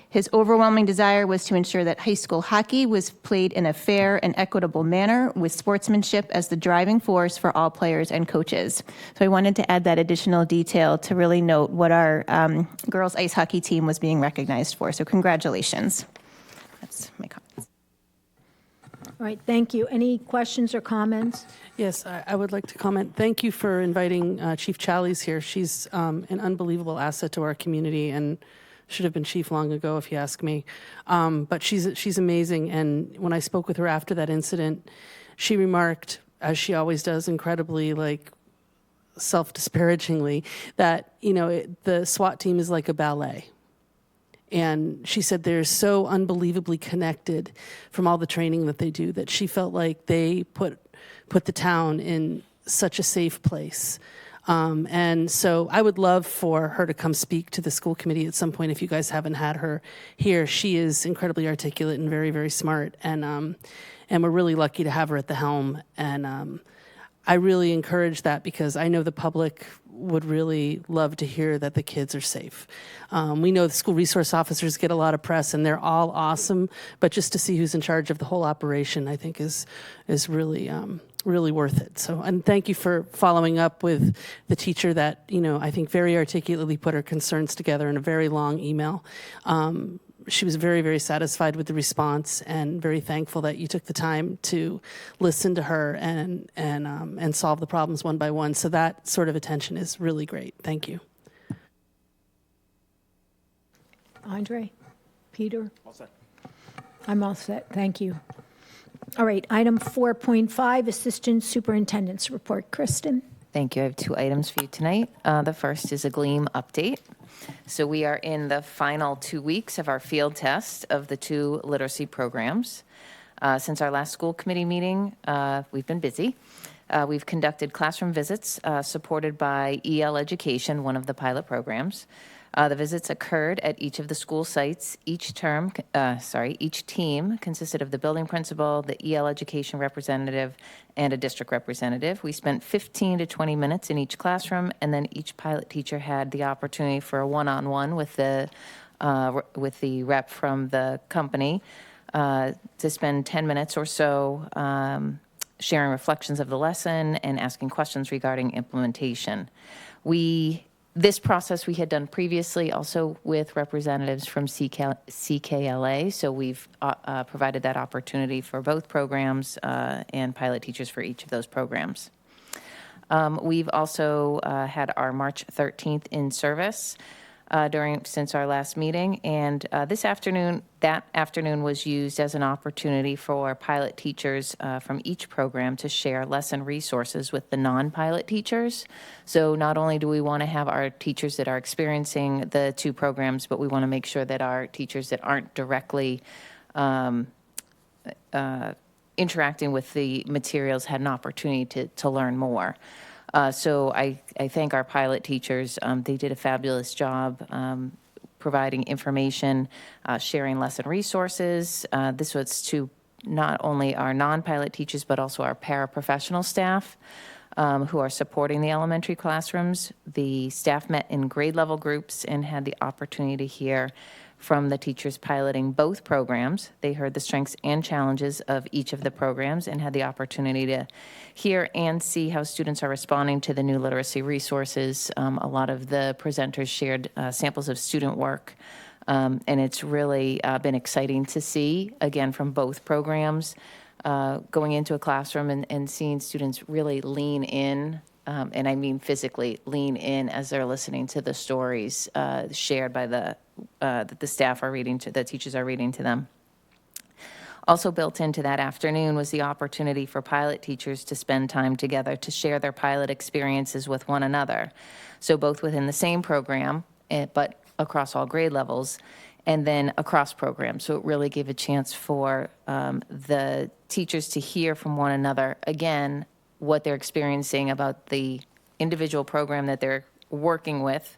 His overwhelming desire was to ensure that high school hockey was played in a fair and equitable manner with sportsmanship as the driving force for all players and coaches. So I wanted to add that additional detail to really note what our girls ice hockey team was being recognized for. So congratulations. That's my comments. All right, thank you. Any questions or comments? Yes, I would like to comment. Thank you for inviting Chief Challies here. She's an unbelievable asset to our community and should have been chief long ago, if you ask me. But she's amazing. And when I spoke with her after that incident, she remarked, as she always does, incredibly self-disparagingly, that the SWAT team is like a ballet. And she said they're so unbelievably connected from all the training that they do that she felt like they put the town in such a safe place. And so I would love for her to come speak to the school committee at some point if you guys haven't had her here. She is incredibly articulate and very, very smart. And we're really lucky to have her at the helm. And I really encourage that because I know the public would really love to hear that the kids are safe. We know the school resource officers get a lot of press and they're all awesome, but just to see who's in charge of the whole operation, I think is really, really worth it. So, and thank you for following up with the teacher that, I think very articulately put her concerns together in a very long email. She was very, very satisfied with the response and very thankful that you took the time to listen to her and solve the problems one by one. So that sort of attention is really great. Thank you. Andre? Peter? All set. I'm all set. Thank you. All right, item 4.5, Assistant Superintendent's Report. Kristen? Thank you. I have 2 items for you tonight. The first is a GLEAM update. So we are in the final 2 weeks of our field test of the 2 literacy programs. Since our last school committee meeting, we've been busy. We've conducted classroom visits supported by EL Education, one of the pilot programs. The visits occurred at each of the school sites. Each team consisted of the building principal, the EL education representative, and a district representative. We spent 15 to 20 minutes in each classroom, and then each pilot teacher had the opportunity for a one-on-one with the rep from the company to spend 10 minutes or so sharing reflections of the lesson and asking questions regarding implementation. This process we had done previously also with representatives from CKLA, so we've provided that opportunity for both programs and pilot teachers for each of those programs. We've also had our March 13th in service since our last meeting, and that afternoon was used as an opportunity for pilot teachers from each program to share lesson resources with the non-pilot teachers. So not only do we want to have our teachers that are experiencing the 2 programs, but we want to make sure that our teachers that aren't directly interacting with the materials had an opportunity to learn more. So I thank our pilot teachers. They did a fabulous job providing information, sharing lesson resources. This was to not only our non-pilot teachers, but also our paraprofessional staff who are supporting the elementary classrooms. The staff met in grade level groups and had the opportunity to hear from the teachers piloting both programs. They heard the strengths and challenges of each of the programs and had the opportunity to hear and see how students are responding to the new literacy resources. A lot of the presenters shared samples of student work, and it's really been exciting to see, again, from both programs, going into a classroom and seeing students really lean in, and I mean physically lean in as they're listening to the stories shared by that the staff are reading to, the teachers are reading to them. Also built into that afternoon was the opportunity for pilot teachers to spend time together to share their pilot experiences with one another. So both within the same program, but across all grade levels, and then across programs. So it really gave a chance for the teachers to hear from one another, again, what they're experiencing about the individual program that they're working with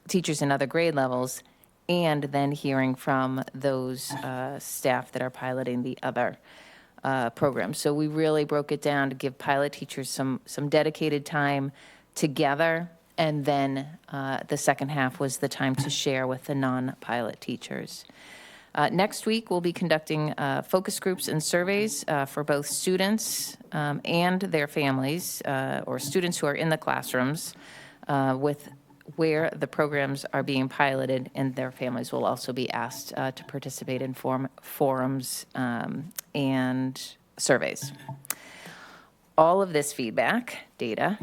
teachers in other grade levels, and then hearing from those staff that are piloting the other programs. So we really broke it down to give pilot teachers some dedicated time together, and then the second half was the time to share with the non-pilot teachers. Next week, we'll be conducting focus groups and surveys for both students and their families, or students who are in the classrooms, with where the programs are being piloted, and their families will also be asked to participate in forums and surveys. All of this feedback, data,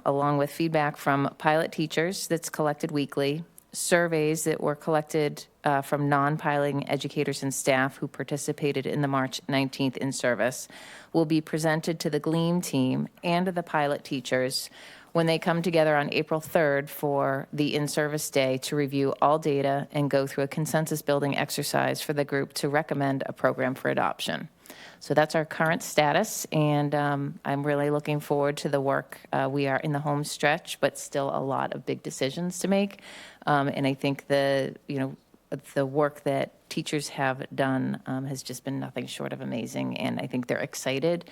along with feedback from pilot teachers that's collected weekly, surveys that were collected from non-piloting educators and staff who participated in the March 19th in-service, will be presented to the GLEAM team and to the pilot teachers when they come together on April 3rd for the in-service day to review all data and go through a consensus building exercise for the group to recommend a program for adoption. So that's our current status, and I'm really looking forward to the work. We are in the home stretch, but still a lot of big decisions to make. And I think the work that teachers have done has just been nothing short of amazing, and I think they're excited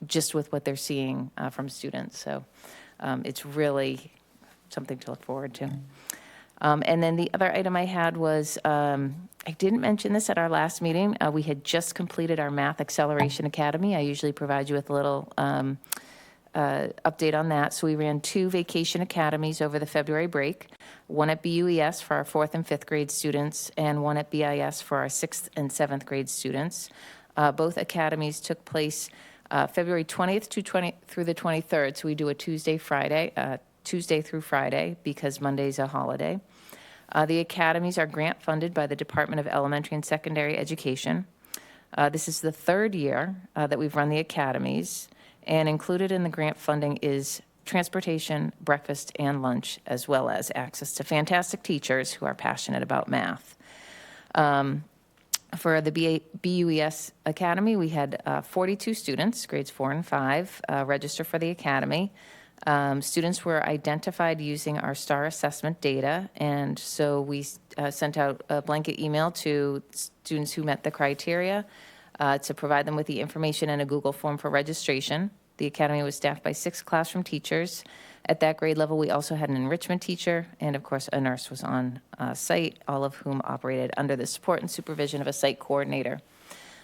just with what they're seeing from students. So it's really something to look forward to. And then the other item I had was, I didn't mention this at our last meeting. We had just completed our Math Acceleration Academy. I usually provide you with a little update on that. So we ran 2 vacation academies over the February break, one at BUES for our 4th and 5th grade students, and one at BIS for our 6th and 7th grade students. Both academies took place February 20th through the 23rd. So we do a Tuesday through Friday, because Monday's a holiday. The academies are grant funded by the Department of Elementary and Secondary Education. This is the 3rd year that we've run the academies, and included in the grant funding is transportation, breakfast, and lunch, as well as access to fantastic teachers who are passionate about math. For the BUES Academy, we had 42 students, grades 4 and 5, register for the academy. Students were identified using our STAR assessment data, and so we sent out a blanket email to students who met the criteria to provide them with the information in a Google form for registration. The academy was staffed by 6 classroom teachers. At that grade level, we also had an enrichment teacher, and of course, a nurse was on site, all of whom operated under the support and supervision of a site coordinator.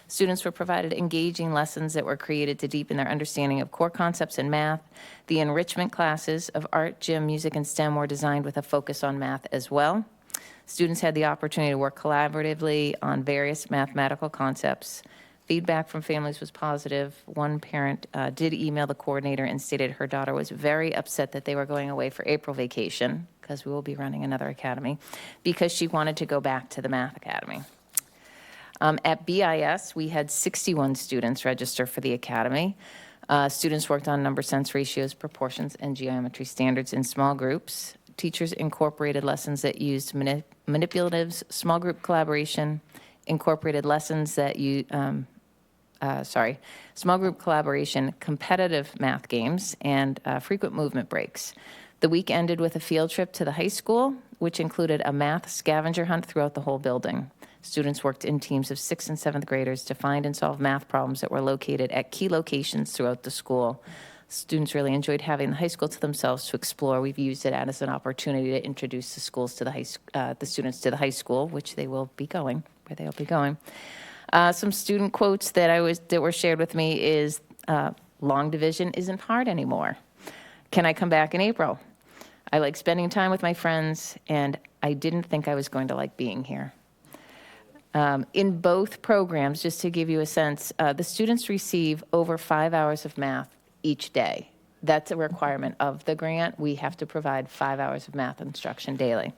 Students were provided engaging lessons that were created to deepen their understanding of core concepts in math. The enrichment classes of art, gym, music, and STEM were designed with a focus on math as well. Students had the opportunity to work collaboratively on various mathematical concepts. Feedback from families was positive. One parent did email the coordinator and stated her daughter was very upset that they were going away for April vacation, because we will be running another academy, because she wanted to go back to the math academy. At BIS, we had 61 students register for the academy. Students worked on number sense ratios, proportions, and geometry standards in small groups. Teachers incorporated lessons that used manipulatives, small group collaboration, incorporated lessons that small group collaboration, competitive math games, and frequent movement breaks. The week ended with a field trip to the high school, which included a math scavenger hunt throughout the whole building. Students worked in teams of 6th and 7th graders to find and solve math problems that were located at key locations throughout the school. Students really enjoyed having the high school to themselves to explore. We've used it as an opportunity to introduce the schools to the students to the high school, which they will be going, where they'll be going. Some student quotes that were shared with me is, long division isn't hard anymore. Can I come back in April? I like spending time with my friends, and I didn't think I was going to like being here. In both programs, just to give you a sense, the students receive over 5 hours of math each day. That's a requirement of the grant. We have to provide 5 hours of math instruction daily.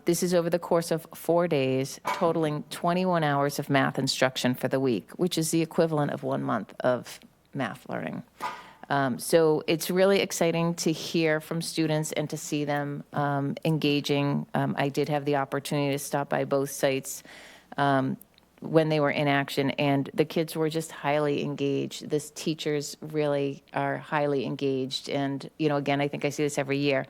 This is over the course of 4 days, totaling 21 hours of math instruction for the week, which is the equivalent of 1 month of math learning. So it's really exciting to hear from students and to see them engaging. I did have the opportunity to stop by both sites when they were in action, and the kids were just highly engaged. The teachers really are highly engaged. And, again, I think I see this every year.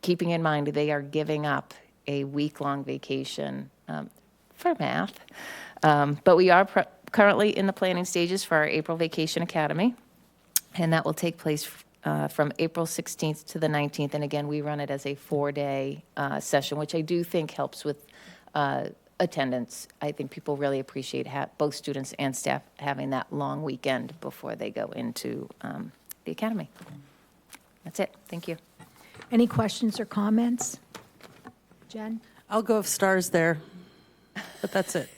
Keeping in mind they are giving up a week-long vacation for math. But we are currently in the planning stages for our April Vacation Academy. And that will take place from April 16th to the 19th. And again, we run it as a 4-day session, which I do think helps with attendance. I think people really appreciate both students and staff having that long weekend before they go into the academy. That's it. Thank you. Any questions or comments? Jen? I'll go if Star's there, but that's it.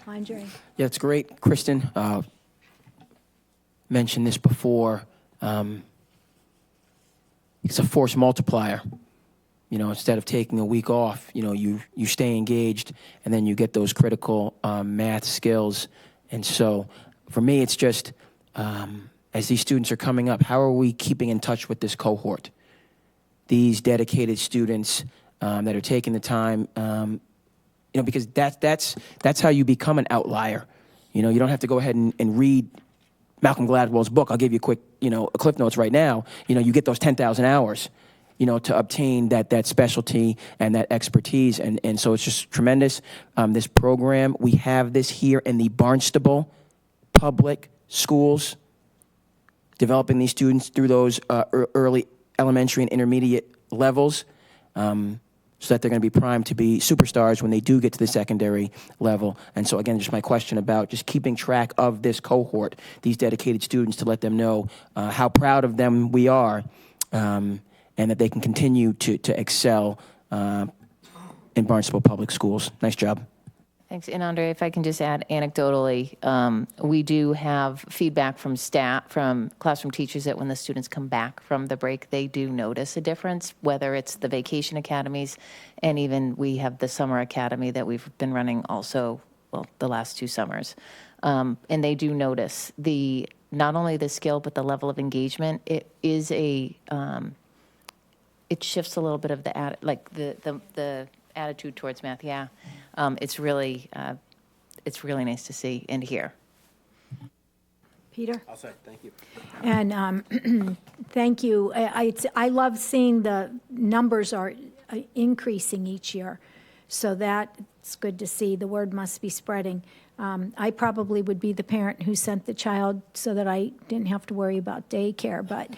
Andre? Yeah, it's great. Kristen mentioned this before. It's a force multiplier. Instead of taking a week off, you stay engaged, and then you get those critical math skills. And so for me, it's just, as these students are coming up, how are we keeping in touch with this cohort? These dedicated students that are taking the time, because that's how you become an outlier. You don't have to go ahead and read Malcolm Gladwell's book. I'll give you a quick, Cliff Notes right now. You get those 10,000 hours, to obtain that specialty and that expertise. And so it's just tremendous. This program, we have this here in the Barnstable public schools, developing these students through those early elementary and intermediate levels, so that they're going to be primed to be superstars when they do get to the secondary level. And so again, just my question about just keeping track of this cohort, these dedicated students, to let them know how proud of them we are, and that they can continue to excel in Barnstable Public Schools. Nice job. Thanks. And Andre, if I can just add anecdotally, we do have feedback from staff, from classroom teachers, that when the students come back from the break, they do notice a difference, whether it's the vacation academies, and even we have the summer academy that we've been running also, the last 2 summers. And they do notice not only the skill, but the level of engagement. It is it shifts a little bit of the attitude towards math. Yeah. It's really nice to see and hear. Peter? I'll say thank you. And thank you. I love seeing the numbers are increasing each year. So that's good to see. The word must be spreading. I probably would be the parent who sent the child so that I didn't have to worry about daycare, but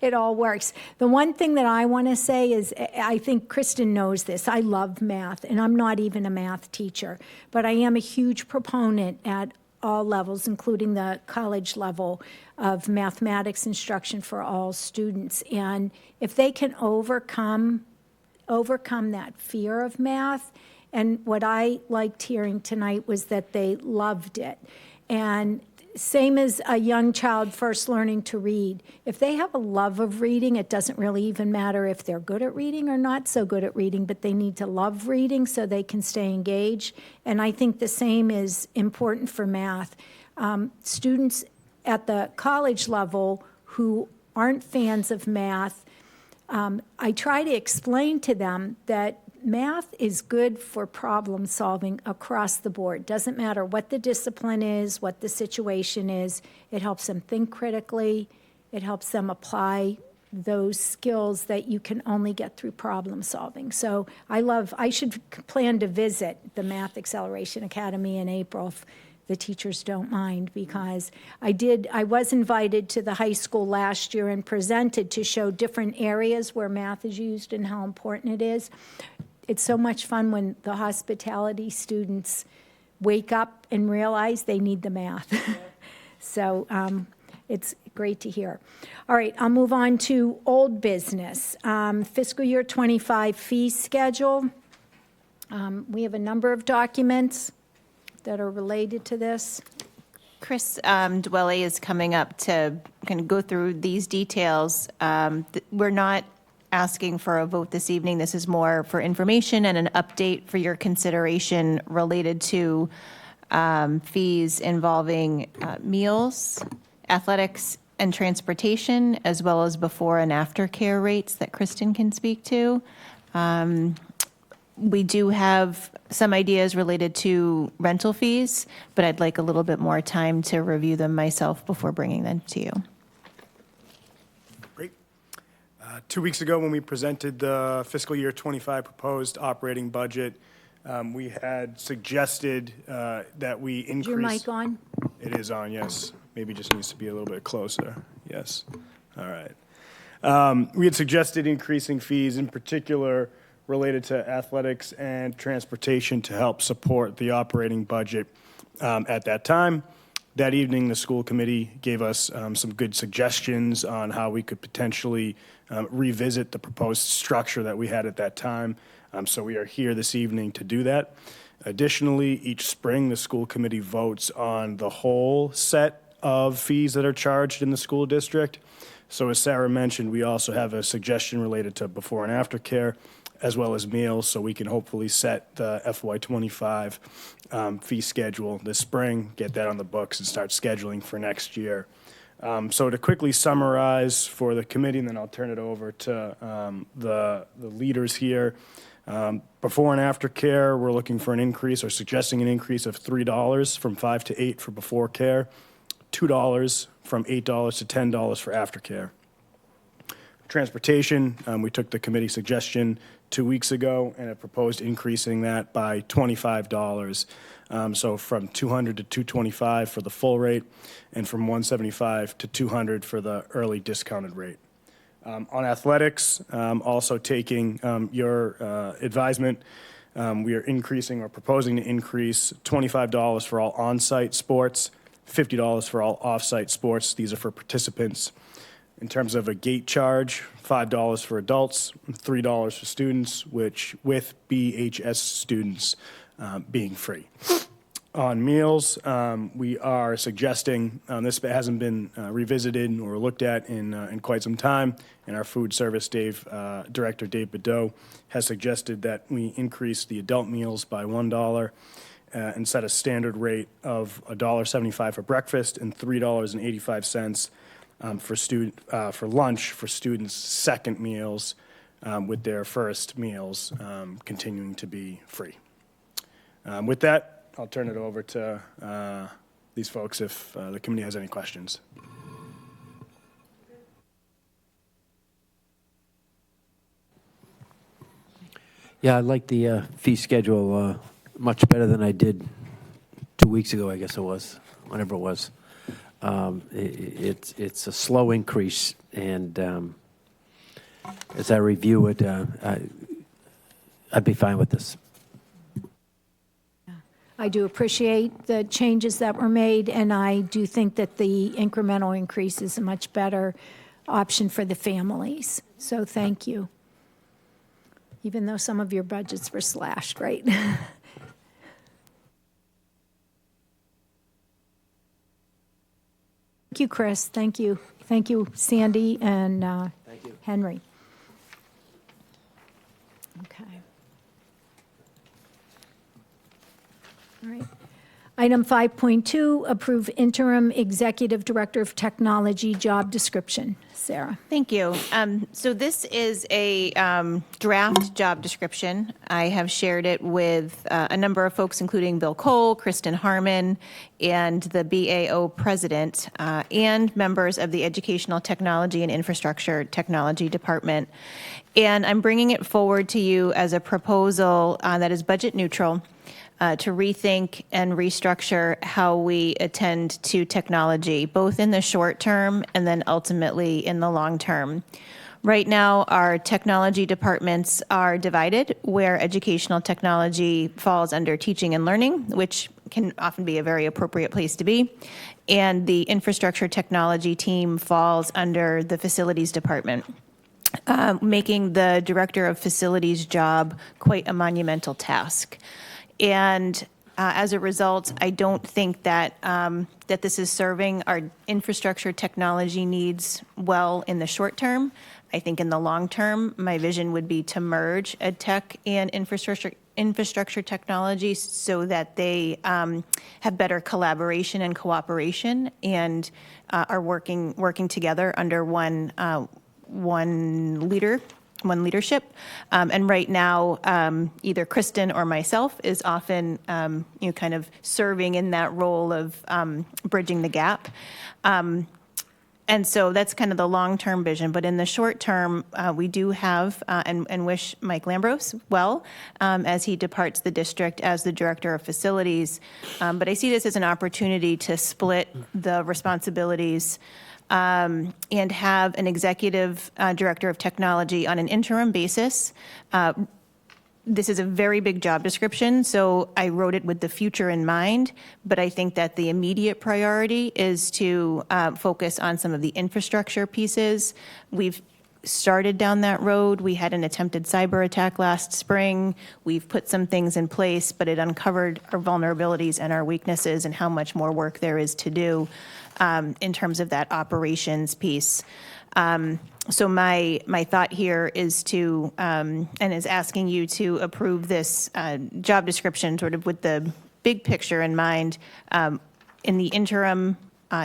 it all works. The one thing that I want to say is, I think Kristen knows this, I love math, and I'm not even a math teacher, but I am a huge proponent at all levels, including the college level, of mathematics instruction for all students. And if they can overcome that fear of math. And what I liked hearing tonight was that they loved it. And same as a young child first learning to read. If they have a love of reading, it doesn't really even matter if they're good at reading or not so good at reading, but they need to love reading so they can stay engaged. And I think the same is important for math. Students at the college level who aren't fans of math, I try to explain to them that math is good for problem solving across the board. Doesn't matter what the discipline is, what the situation is. It helps them think critically. It helps them apply those skills that you can only get through problem solving. So I should plan to visit the Math Acceleration Academy in April if the teachers don't mind, because I was invited to the high school last year and presented to show different areas where math is used and how important it is. It's so much fun when the hospitality students wake up and realize they need the math. So it's great to hear. All right, I'll move on to old business. Fiscal year 25 fee schedule. We have a number of documents that are related to this. Chris Dwelley is coming up to kind of go through these details. We're not asking for a vote this evening. This is more for information and an update for your consideration related to fees involving meals, athletics, and transportation, as well as before and after care rates that Kristen can speak to. We do have some ideas related to rental fees, but I'd like a little bit more time to review them myself before bringing them to you. Great. 2 weeks ago, when we presented the fiscal year 25 proposed operating budget, we had suggested that we increase. Is your mic on? It is on, yes. Maybe just needs to be a little bit closer. Yes. All right. We had suggested increasing fees, in particular related to athletics and transportation, to help support the operating budget at that time. That evening, the school committee gave us some good suggestions on how we could potentially revisit the proposed structure that we had at that time. So we are here this evening to do that. Additionally, each spring, the school committee votes on the whole set of fees that are charged in the school district. So as Sarah mentioned, we also have a suggestion related to before and after care, as well as meals, so we can hopefully set the FY25 fee schedule this spring, get that on the books, and start scheduling for next year. So to quickly summarize for the committee, and then I'll turn it over to the leaders here. Before and after care, we're looking for an increase, or suggesting an increase of $3 from 5 to 8 for before care, $2 from $8 to $10 for after care. Transportation, we took the committee suggestion 2 weeks ago and have proposed increasing that by $25. So from $200 to $225 for the full rate, and from $175 to $200 for the early discounted rate. On athletics, also taking your advisement, we are increasing or proposing to increase $25 for all on-site sports, $50 for all off-site sports. These are for participants. In terms of a gate charge, $5 for adults, $3 for students, which with BHS students being free. On meals, we are suggesting, this hasn't been revisited or looked at in quite some time, and our food service director, Dave Bedeau, has suggested that we increase the adult meals by $1 and set a standard rate of $1.75 for breakfast and $3.85 for lunch for students' second meals, with their first meals continuing to be free. With that, I'll turn it over to these folks if the committee has any questions. Yeah, I like the fee schedule much better than I did 2 weeks ago, I guess it was, whenever it was. It's a slow increase, and as I review it, I'd be fine with this. I do appreciate the changes that were made, and I do think that the incremental increase is a much better option for the families. So thank you. Even though some of your budgets were slashed, right? Thank you, Chris. Thank you. Thank you, Sandy and Thank you. Henry. Okay. All right. Item 5.2, approve interim executive director of technology job description. Sarah. Thank you. So this is a draft job description. I have shared it with a number of folks, including Bill Cole, Kristen Harmon, and the BAO president, and members of the Educational Technology and Infrastructure Technology Department. And I'm bringing it forward to you as a proposal that is budget neutral, to rethink and restructure how we attend to technology, both in the short term and then ultimately in the long term. Right now, our technology departments are divided, where educational technology falls under teaching and learning, which can often be a very appropriate place to be, and the infrastructure technology team falls under the facilities department, making the director of facilities job quite a monumental task. And as a result, I don't think that that this is serving our infrastructure technology needs well in the short term. I think in the long term, my vision would be to merge ed tech and infrastructure technology so that they have better collaboration and cooperation and are working together under one leadership. And right now, either Kristen or myself is often, kind of serving in that role of bridging the gap. And so that's kind of the long-term vision. But in the short term, we do have, and wish Mike Lambros well as he departs the district as the director of facilities. But I see this as an opportunity to split the responsibilities and have an executive director of technology on an interim basis. This is a very big job description, so I wrote it with the future in mind, but I think that the immediate priority is to focus on some of the infrastructure pieces. We've started down that road. We had an attempted cyber attack last spring. We've put some things in place, but it uncovered our vulnerabilities and our weaknesses and how much more work there is to do in terms of that operations piece. So my thought here is to, and is asking you to approve this job description sort of with the big picture in mind. In the interim,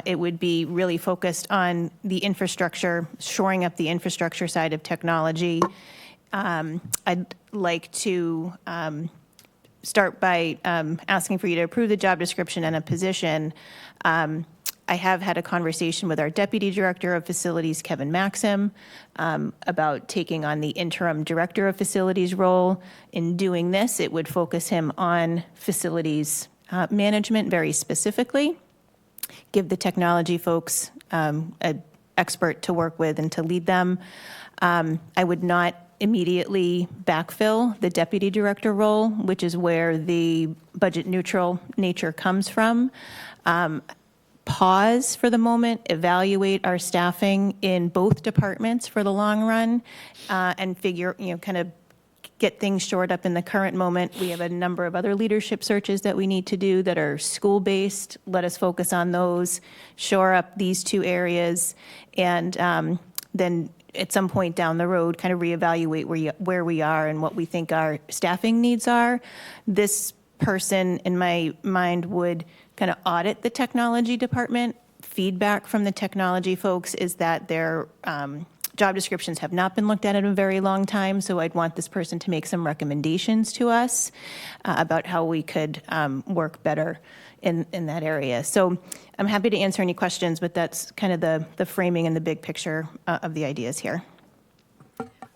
it would be really focused on the infrastructure, shoring up the infrastructure side of technology. I'd like to start by asking for you to approve the job description and a position. I have had a conversation with our Deputy Director of Facilities, Kevin Maxim, about taking on the Interim Director of Facilities role. In doing this, it would focus him on facilities management very specifically, give the technology folks an expert to work with and to lead them. I would not immediately backfill the Deputy Director role, which is where the budget neutral nature comes from. Pause for the moment, evaluate our staffing in both departments for the long run, and figure, kind of get things shored up in the current moment. We have a number of other leadership searches that we need to do that are school-based. Let us focus on those, shore up these two areas, and then at some point down the road, kind of reevaluate where we are and what we think our staffing needs are. This person, in my mind, would kind of audit the technology department. Feedback from the technology folks is that their job descriptions have not been looked at in a very long time, so I'd want this person to make some recommendations to us about how we could work better in that area. So I'm happy to answer any questions, but that's kind of the framing and the big picture of the ideas here.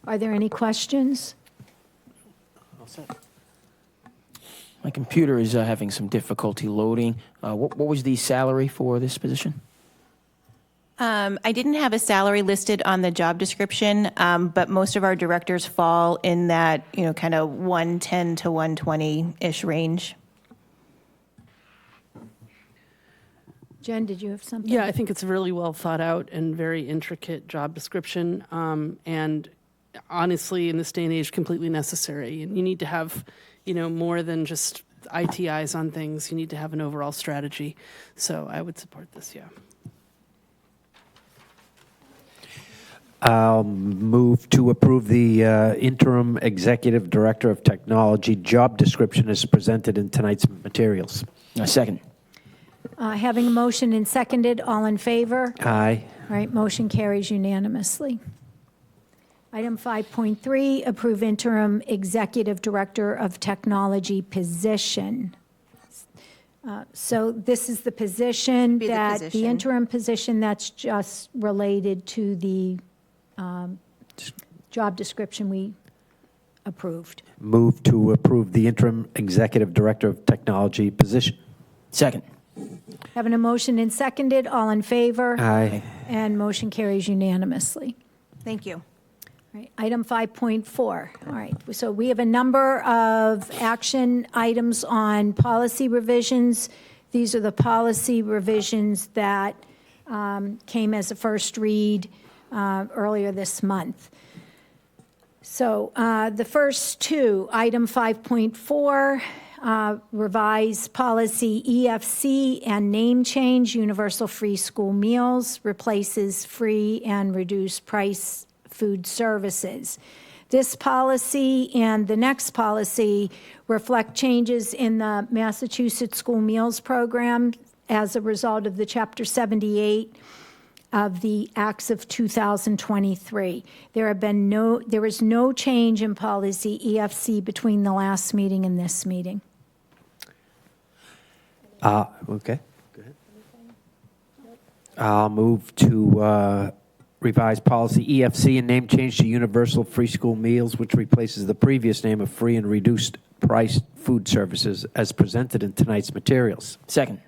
Are there any questions? My computer is having some difficulty loading. What was the salary for this position? I didn't have a salary listed on the job description, but most of our directors fall in that, kind of 110 to 120-ish range. Jen, did you have something? Yeah, I think it's a really well thought out and very intricate job description. And honestly, in this day and age, completely necessary. And you need to have, more than just IT eyes on things. You need to have an overall strategy. So I would support this, yeah. I'll move to approve the interim executive director of technology job description as presented in tonight's materials. Second. Having a motion and seconded, all in favor? Aye. All right, motion carries unanimously. Item 5.3, approve interim executive director of technology position. So this is the position Be the that, the position. interim position that's just related to the job description we approved. Move to approve the interim executive director of technology position. Second. Having a motion and seconded, all in favor? Aye. And motion carries unanimously. Thank you. All right, item 5.4. All right, so we have a number of action items on policy revisions. These are the policy revisions that came as a first read earlier this month. So the first two, item 5.4, revise policy EFC and name change, universal free school meals, replaces free and reduced price food services. This policy and the next policy reflect changes in the Massachusetts School Meals Program as a result of the Chapter 78 of the Acts of 2023. There is no change in policy EFC between the last meeting and this meeting. Okay. Go ahead. I'll move to revise policy EFC and name change to universal free school meals, which replaces the previous name of free and reduced price food services as presented in tonight's materials. Second.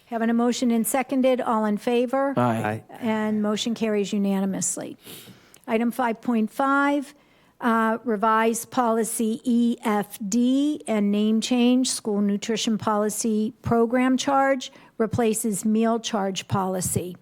Having a motion and seconded, all in favor? Aye. And motion carries unanimously. Item 5.5, revise policy EFD and name change, school nutrition policy program charge, replaces meal charge policy.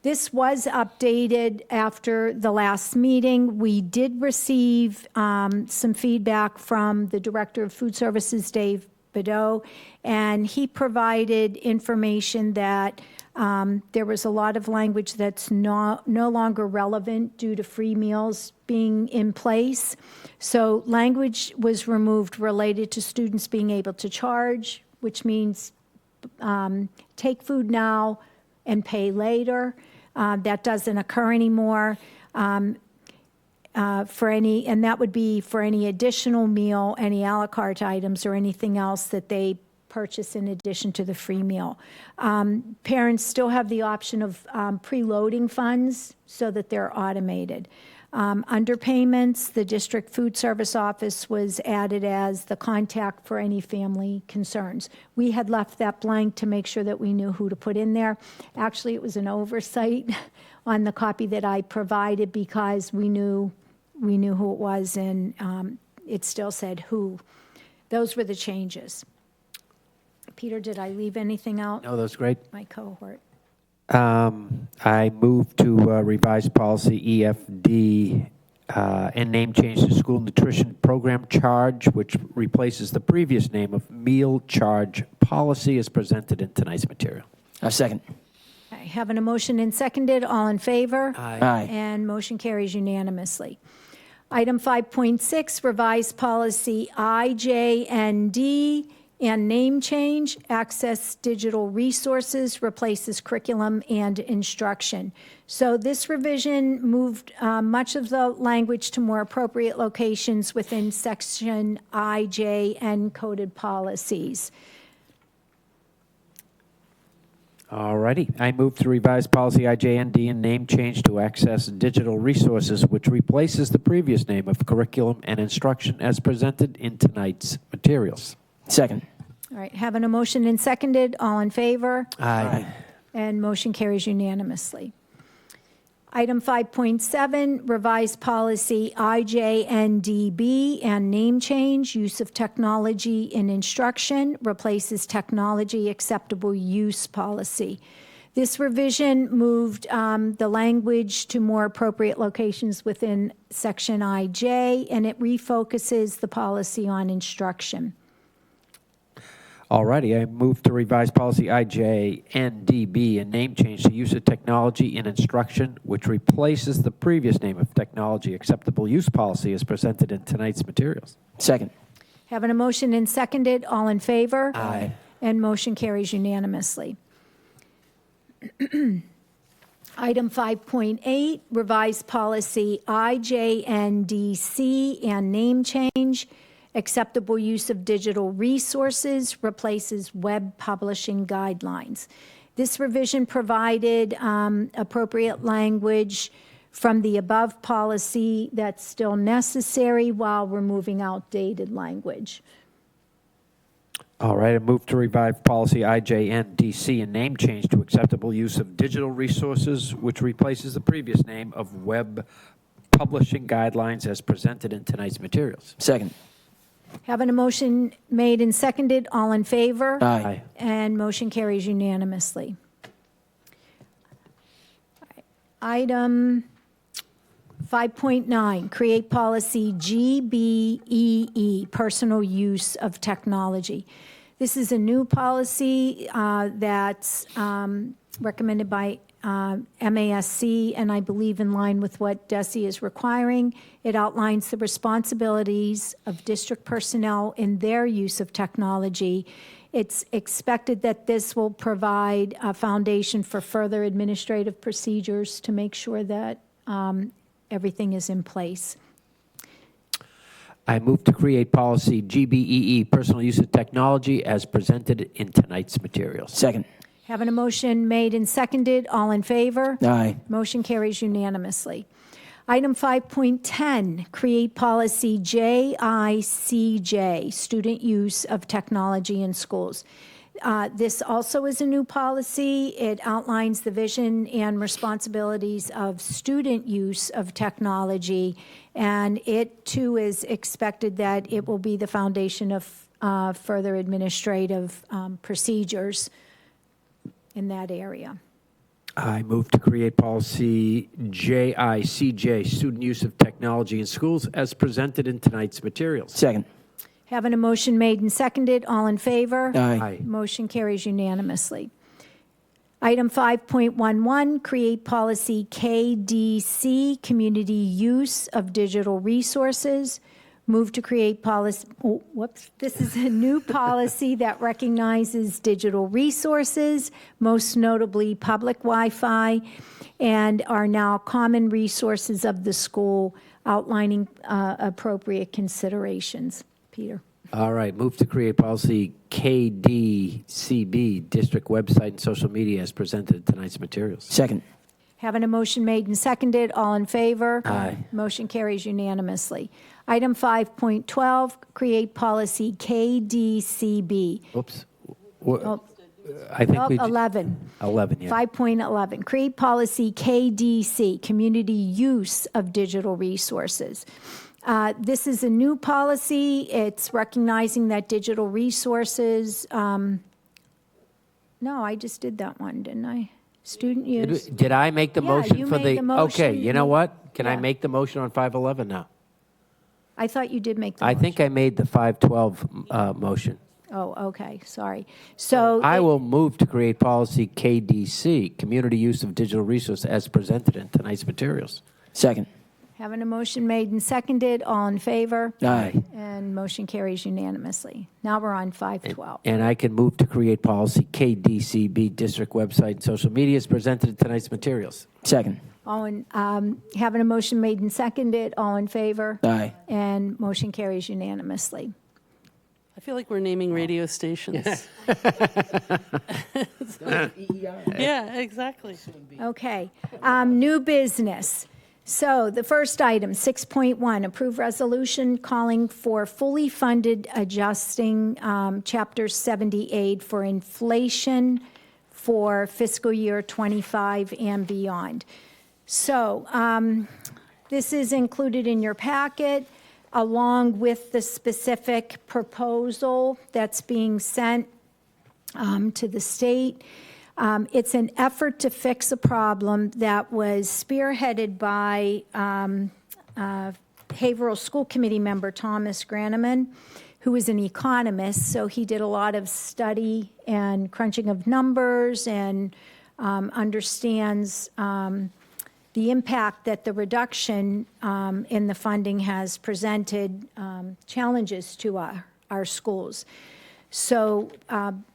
This was updated after the last meeting. We did receive some feedback from the Director of Food Services, Dave Bedeau, and he provided information that there was a lot of language that's no longer relevant due to free meals being in place. So language was removed related to students being able to charge, which means take food now and pay later. That doesn't occur anymore and that would be for any additional meal, any a la carte items, or anything else that they purchase in addition to the free meal. Parents still have the option of preloading funds so that they're automated. Underpayments, the district food service office was added as the contact for any family concerns. We had left that blank to make sure that we knew who to put in there. Actually, it was an oversight on the copy that I provided because we knew who it was, and it still said who. Those were the changes. Peter, did I leave anything out? No, that's great. My cohort. I move to revise policy EFD and name change to school nutrition program charge, which replaces the previous name of meal charge policy as presented in tonight's material. Second. Okay, having a motion and seconded, all in favor? Aye. Aye. And motion carries unanimously. Item 5.6, revised policy IJND and name change, access digital resources, replaces curriculum and instruction. So this revision moved much of the language to more appropriate locations within section IJ and coded policies. All righty. I move to revise policy IJND and name change to access digital resources, which replaces the previous name of curriculum and instruction as presented in tonight's materials. Second. All right, having a motion and seconded, all in favor? Aye. And motion carries unanimously. Item 5.7, revised policy IJNDB and name change, use of technology in instruction, replaces technology acceptable use policy. This revision moved the language to more appropriate locations within section IJ, and it refocuses the policy on instruction. All righty, I move to revise policy IJNDB and name change to use of technology in instruction, which replaces the previous name of technology acceptable use policy as presented in tonight's materials. Second. Having a motion and seconded, all in favor? Aye. And motion carries unanimously. Item 5.8, revised policy IJNDC and name change. Acceptable use of digital resources replaces web publishing guidelines. This revision provided appropriate language from the above policy that's still necessary while removing outdated language. All right, I move to revive policy IJNDC and name change to acceptable use of digital resources, which replaces the previous name of web publishing guidelines as presented in tonight's materials. Second. Having a motion made and seconded, all in favor? Aye. And motion carries unanimously. Item 5.9, create policy GBEE, personal use of technology. This is a new policy that's recommended by MASC, and I believe in line with what DESE is requiring. It outlines the responsibilities of district personnel in their use of technology. It's expected that this will provide a foundation for further administrative procedures to make sure that everything is in place. I move to create policy GBEE, personal use of technology, as presented in tonight's materials. Second. Having a motion made and seconded, all in favor? Aye. Motion carries unanimously. Item 5.10, create policy JICJ, student use of technology in schools. This also is a new policy. It outlines the vision and responsibilities of student use of technology, and it too is expected that it will be the foundation of further administrative procedures in that area. I move to create policy JICJ, student use of technology in schools, as presented in tonight's materials. Second. Having a motion made and seconded, all in favor? Aye. Motion carries unanimously. Item 5.11, create policy KDC, community use of digital resources. Move to create policy, this is a new policy that recognizes digital resources, most notably public Wi-Fi, and are now common resources of the school, outlining appropriate considerations. Peter. All right, move to create policy KDCB, district website and social media, as presented in tonight's materials. Second. Having a motion made and seconded, all in favor? Aye. Motion carries unanimously. Item 5.12, create policy KDCB. Oops. I think we 11. 11, yeah. 5.11, create policy KDC, community use of digital resources. This is a new policy. It's recognizing that digital resources, no, I just did that one, didn't I? Student use. Did I make the motion you for made the motion. Okay, you know what? Can I Yeah. make the motion on 511 now? I thought you did make the I motion. think I made the 512 motion. Oh, okay, sorry. So I will move to create policy KDC, community use of digital resources, as presented in tonight's materials. Second. having a motion made and seconded, all in favor? Aye. And motion carries unanimously. Now we're on 512. And I can move to create policy KDCB, district website and social media, as presented in tonight's materials. Second. All in, having a motion made and seconded, all in favor? Aye. And motion carries unanimously. I feel like we're naming radio stations. Yeah, exactly. Okay. New business. So the first item, 6.1, approve resolution calling for fully funded adjusting Chapter 70 aid for inflation for fiscal year 25 and beyond. So this is included in your packet along with the specific proposal that's being sent to the state. It's an effort to fix a problem that was spearheaded by behavioral school committee member Thomas Granneman, who is an economist, so he did a lot of study and crunching of numbers and understands the impact that the reduction in the funding has presented challenges to our schools. So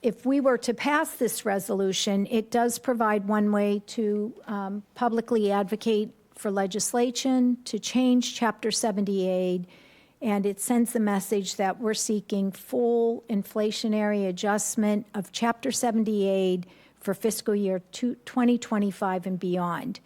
if we were to pass this resolution, it does provide one way to publicly advocate for legislation to change Chapter 70 aid, and it sends the message that we're seeking full inflationary adjustment of Chapter 70 aid for fiscal year 2025 and beyond.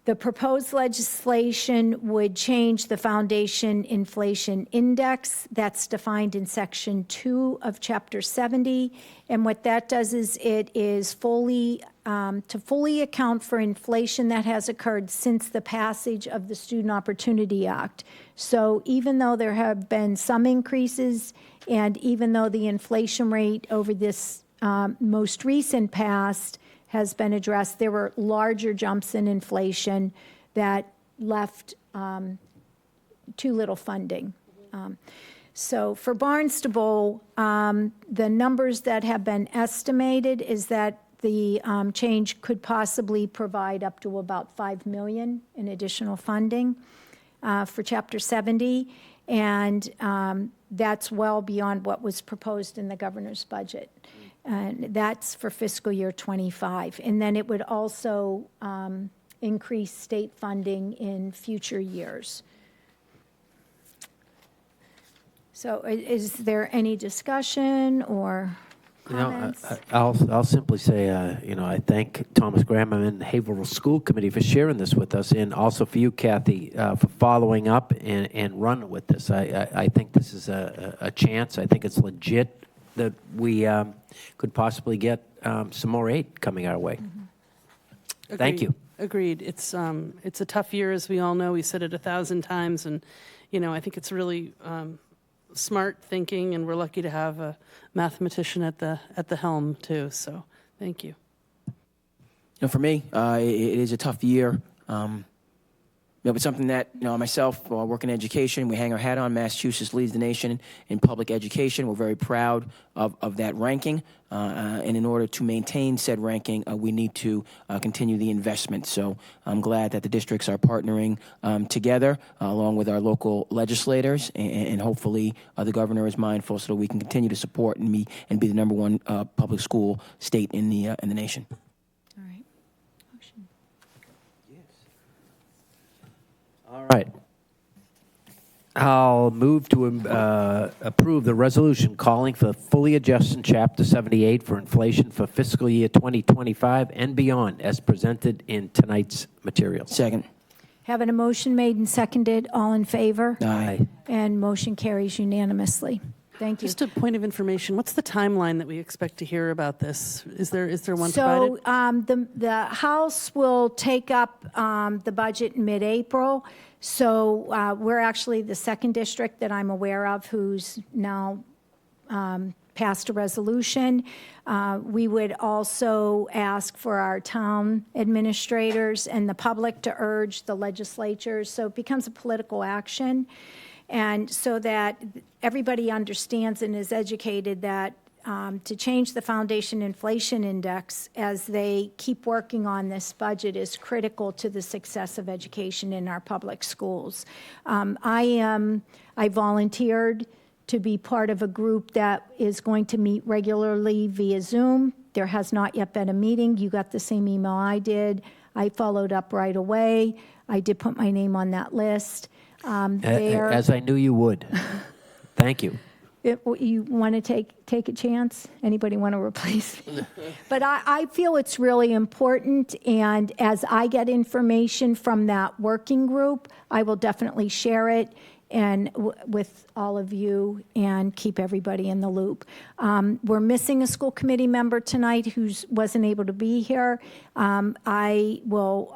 The proposed legislation would change the foundation inflation index that's defined in Section 2 of Chapter 70. And what that does is it is to fully account for inflation that has occurred since the passage of the Student Opportunity Act. So even though there have been some increases, and even though the inflation rate over this most recent past has been addressed, there were larger jumps in inflation that left too little funding. So for Barnstable, the numbers that have been estimated is that the change could possibly provide up to about $5 million in additional funding for Chapter 70, and that's well beyond what was proposed in the governor's budget. And that's for fiscal year 25. And then it would also increase state funding in future years. So is there any discussion or comments? I'll simply say, I thank Thomas Graham and the Haverhill School Committee for sharing this with us, and also for you, Kathy, for following up and running with this. I think this is a chance. I think it's legit that we could possibly get some more aid coming our way. Mm-hmm. Thank you. Agreed. It's a tough year, as we all know. We said it 1,000 times, and I think it's really smart thinking, and we're lucky to have a mathematician at the helm too. So thank you. For me, it is a tough year. It's something that, myself, work in education, we hang our hat on. Massachusetts leads the nation in public education. We're very proud of that ranking. And in order to maintain said ranking, we need to continue the investment. So I'm glad that the districts are partnering together along with our local legislators. And hopefully the governor is mindful so that we can continue to support and be the #1 public school state in the nation. All right. I'll move to approve the resolution calling for fully adjusted Chapter 78 for inflation for fiscal year 2025 and beyond, as presented in tonight's material. Second. Having a motion made and seconded, all in favor? Aye. And motion carries unanimously. Thank you. Just a point of information, what's the timeline that we expect to hear about this? Is there one So provided? the House will take up the budget in mid-April. So we're actually the second district that I'm aware of who's now passed a resolution. We would also ask for our town administrators and the public to urge the legislatures, so it becomes a political action. And so that everybody understands and is educated that to change the foundation inflation index as they keep working on this budget is critical to the success of education in our public schools. I volunteered to be part of a group that is going to meet regularly via Zoom. There has not yet been a meeting. You got the same email I did. I followed up right away. I did put my name on that list. As I knew you would. Thank you. You want to take a chance? Anybody want to replace me? But I feel it's really important, and as I get information from that working group, I will definitely share it and with all of you and keep everybody in the loop. We're missing a school committee member tonight who wasn't able to be here. I will,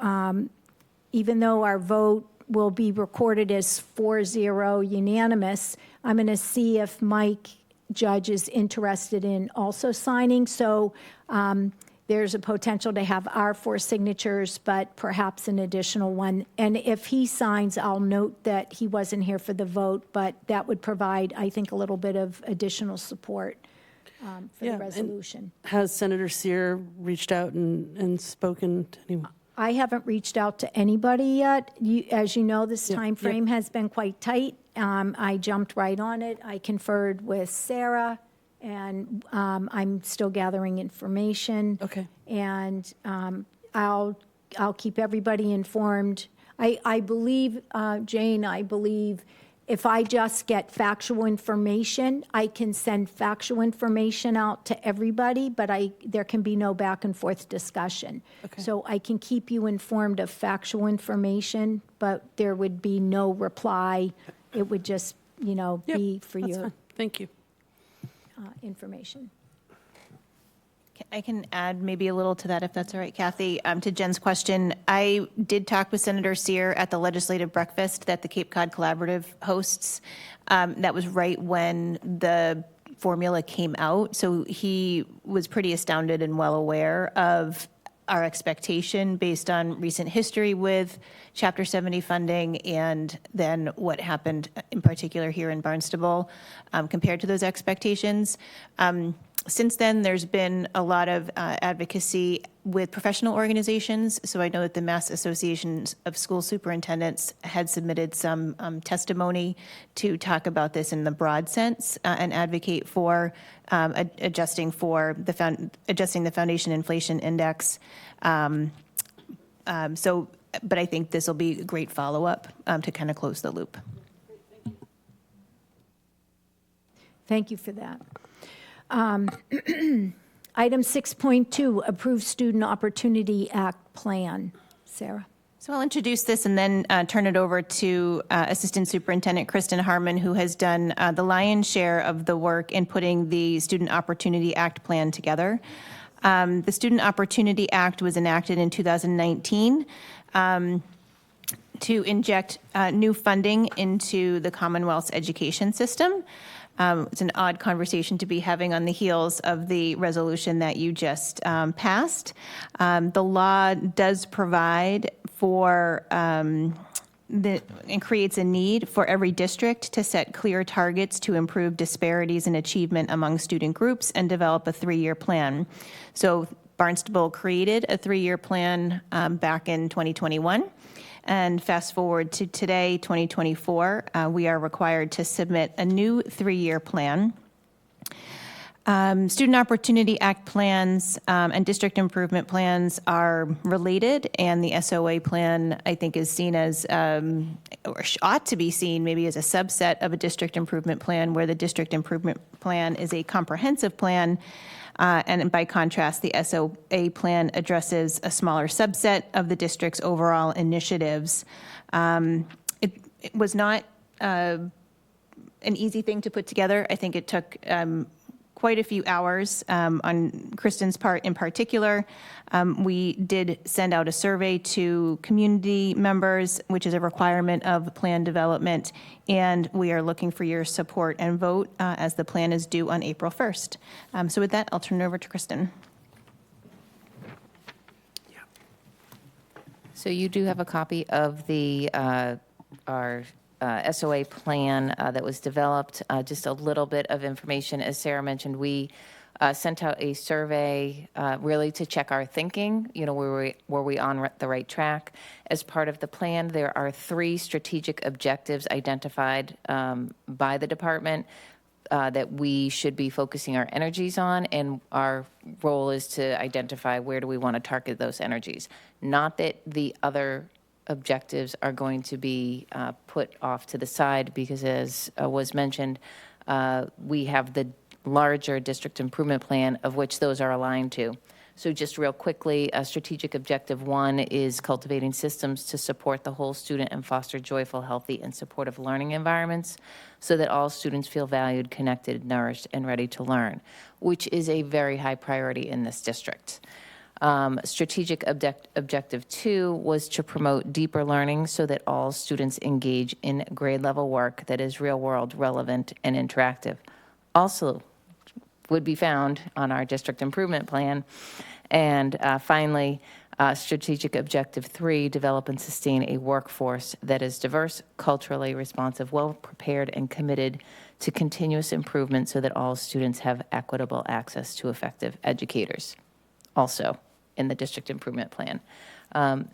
even though our vote will be recorded as 4-0 unanimous, I'm going to see if Mike Judge is interested in also signing. So there's a potential to have our 4 signatures, but perhaps an additional one. And if he signs, I'll note that he wasn't here for the vote, but that would provide, I think, a little bit of additional support for the and resolution. Has Senator Sear reached out and spoken to anyone? I haven't reached out to anybody yet. As you know, this time frame has been quite tight. I jumped right on it. I conferred with Sarah, and I'm still gathering information. Okay. And I'll keep everybody informed. I believe, Jane, I believe if I just get factual information, I can send factual information out to everybody, but there can be no back and forth discussion. Okay. So I can keep you informed of factual information, but there would be no reply. It would just, be for That's your fine. Thank you. information. I can add maybe a little to that, if that's all right, Kathy. To Jen's question, I did talk with Senator Sear at the legislative breakfast that the Cape Cod Collaborative hosts. That was right when the formula came out, so he was pretty astounded and well aware of our expectation based on recent history with Chapter 70 funding and then what happened in particular here in Barnstable compared to those expectations. Since then, there's been a lot of advocacy with professional organizations. So I know that the Mass Associations of School Superintendents had submitted some testimony to talk about this in the broad sense and advocate for adjusting the foundation inflation index. But I think this will be a great follow-up to kind of close the loop. Thank you for that. Item 6.2, approve Student Opportunity Act Plan. Sarah. So I'll introduce this and then turn it over to Assistant Superintendent Kristen Harmon, who has done the lion's share of the work in putting the Student Opportunity Act Plan together. The Student Opportunity Act was enacted in 2019 to inject new funding into the Commonwealth's education system. It's an odd conversation to be having on the heels of the resolution that you just passed. The law does provide for and creates a need for every district to set clear targets to improve disparities in achievement among student groups and develop a 3-year plan. So Barnstable created a 3-year plan back in 2021. And fast forward to today, 2024, we are required to submit a new 3-year plan. Student Opportunity Act plans and district improvement plans are related, and the SOA plan, I think, is seen as, or ought to be seen maybe as a subset of a district improvement plan, where the district improvement plan is a comprehensive plan. And by contrast, the SOA plan addresses a smaller subset of the district's overall initiatives. It was not an easy thing to put together. I think it took quite a few hours on Kristen's part in particular. We did send out a survey to community members, which is a requirement of plan development, and we are looking for your support and vote as the plan is due on April 1st. So with that, I'll turn it over to Kristen. So you do have a copy of the our SOA plan that was developed. Just a little bit of information. As Sarah mentioned, we sent out a survey really to check our thinking, were we on the right track. As part of the plan, there are 3 strategic objectives identified by the department that we should be focusing our energies on, and our role is to identify where do we want to target those energies. Not that the other objectives are going to be put off to the side, because as was mentioned, we have the larger district improvement plan of which those are aligned to. So just real quickly, strategic objective 1 is cultivating systems to support the whole student and foster joyful, healthy, and supportive learning environments so that all students feel valued, connected, nourished, and ready to learn, which is a very high priority in this district. Strategic objective 2 was to promote deeper learning so that all students engage in grade level work that is real world, relevant, and interactive. Also would be found on our district improvement plan. And finally, strategic objective 3, develop and sustain a workforce that is diverse, culturally responsive, well-prepared, and committed to continuous improvement so that all students have equitable access to effective educators, also in the district improvement plan.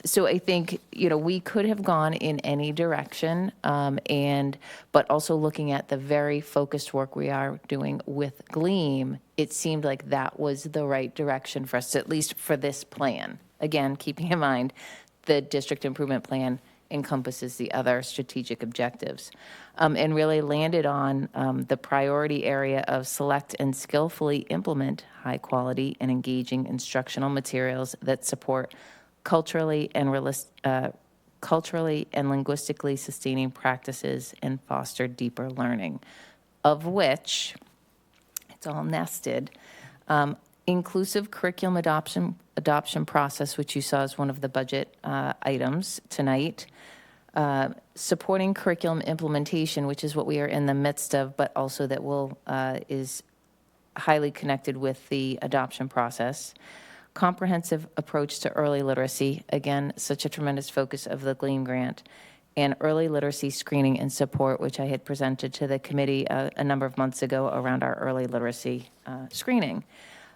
So I think, we could have gone in any direction, but also looking at the very focused work we are doing with Gleam, it seemed like that was the right direction for us, at least for this plan. Again, keeping in mind the district improvement plan encompasses the other strategic objectives, and really landed on the priority area of select and skillfully implement high quality and engaging instructional materials that support culturally and linguistically sustaining practices and foster deeper learning, of which it's all nested. Inclusive curriculum adoption process, which you saw as one of the budget items tonight. Supporting curriculum implementation, which is what we are in the midst of, but also that is highly connected with the adoption process. Comprehensive approach to early literacy, again, such a tremendous focus of the Gleam grant, and early literacy screening and support, which I had presented to the committee a number of months ago around our early literacy screening.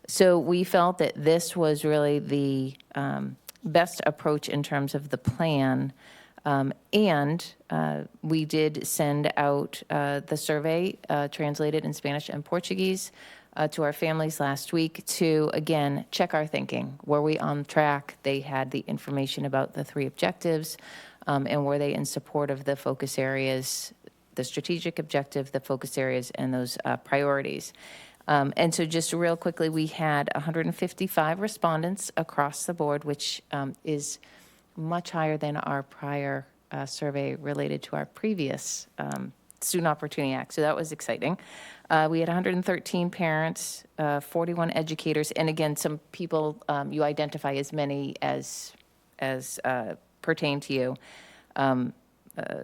So we felt that this was really the best approach in terms of the plan. And we did send out the survey translated in Spanish and Portuguese to our families last week to, again, check our thinking. Were we on track? They had the information about the 3 objectives, and were they in support of the focus areas, the strategic objective, the focus areas, and those priorities. And so just real quickly, we had 155 respondents across the board, which is much higher than our prior survey related to our previous Student Opportunity Act. So that was exciting. We had 113 parents, 41 educators, and again, some people you identify as many as pertain to you.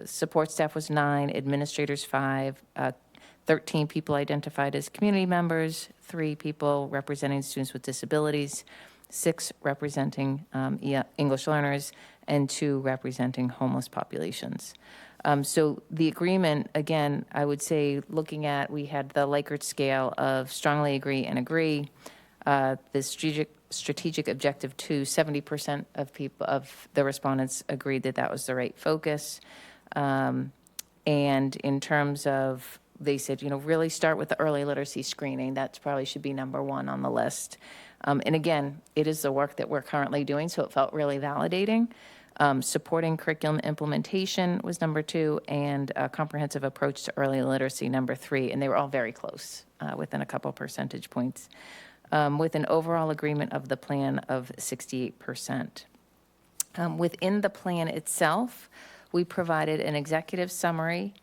Support staff was 9, administrators 5, 13 people identified as community members, 3 people representing students with disabilities, 6 representing English learners, and 2 representing homeless populations. So the agreement, again, I would say looking at, we had the Likert scale of strongly agree and agree. The strategic objective 2, 70% of the respondents agreed that that was the right focus. And in terms of, they said, really start with the early literacy screening. That probably should be number 1 on the list. And again, it is the work that we're currently doing, so it felt really validating. Supporting curriculum implementation was number 2, and a comprehensive approach to early literacy, number 3, and they were all very close, within a couple percentage points, with an overall agreement of the plan of 68%. Within the plan itself, we provided an executive summary,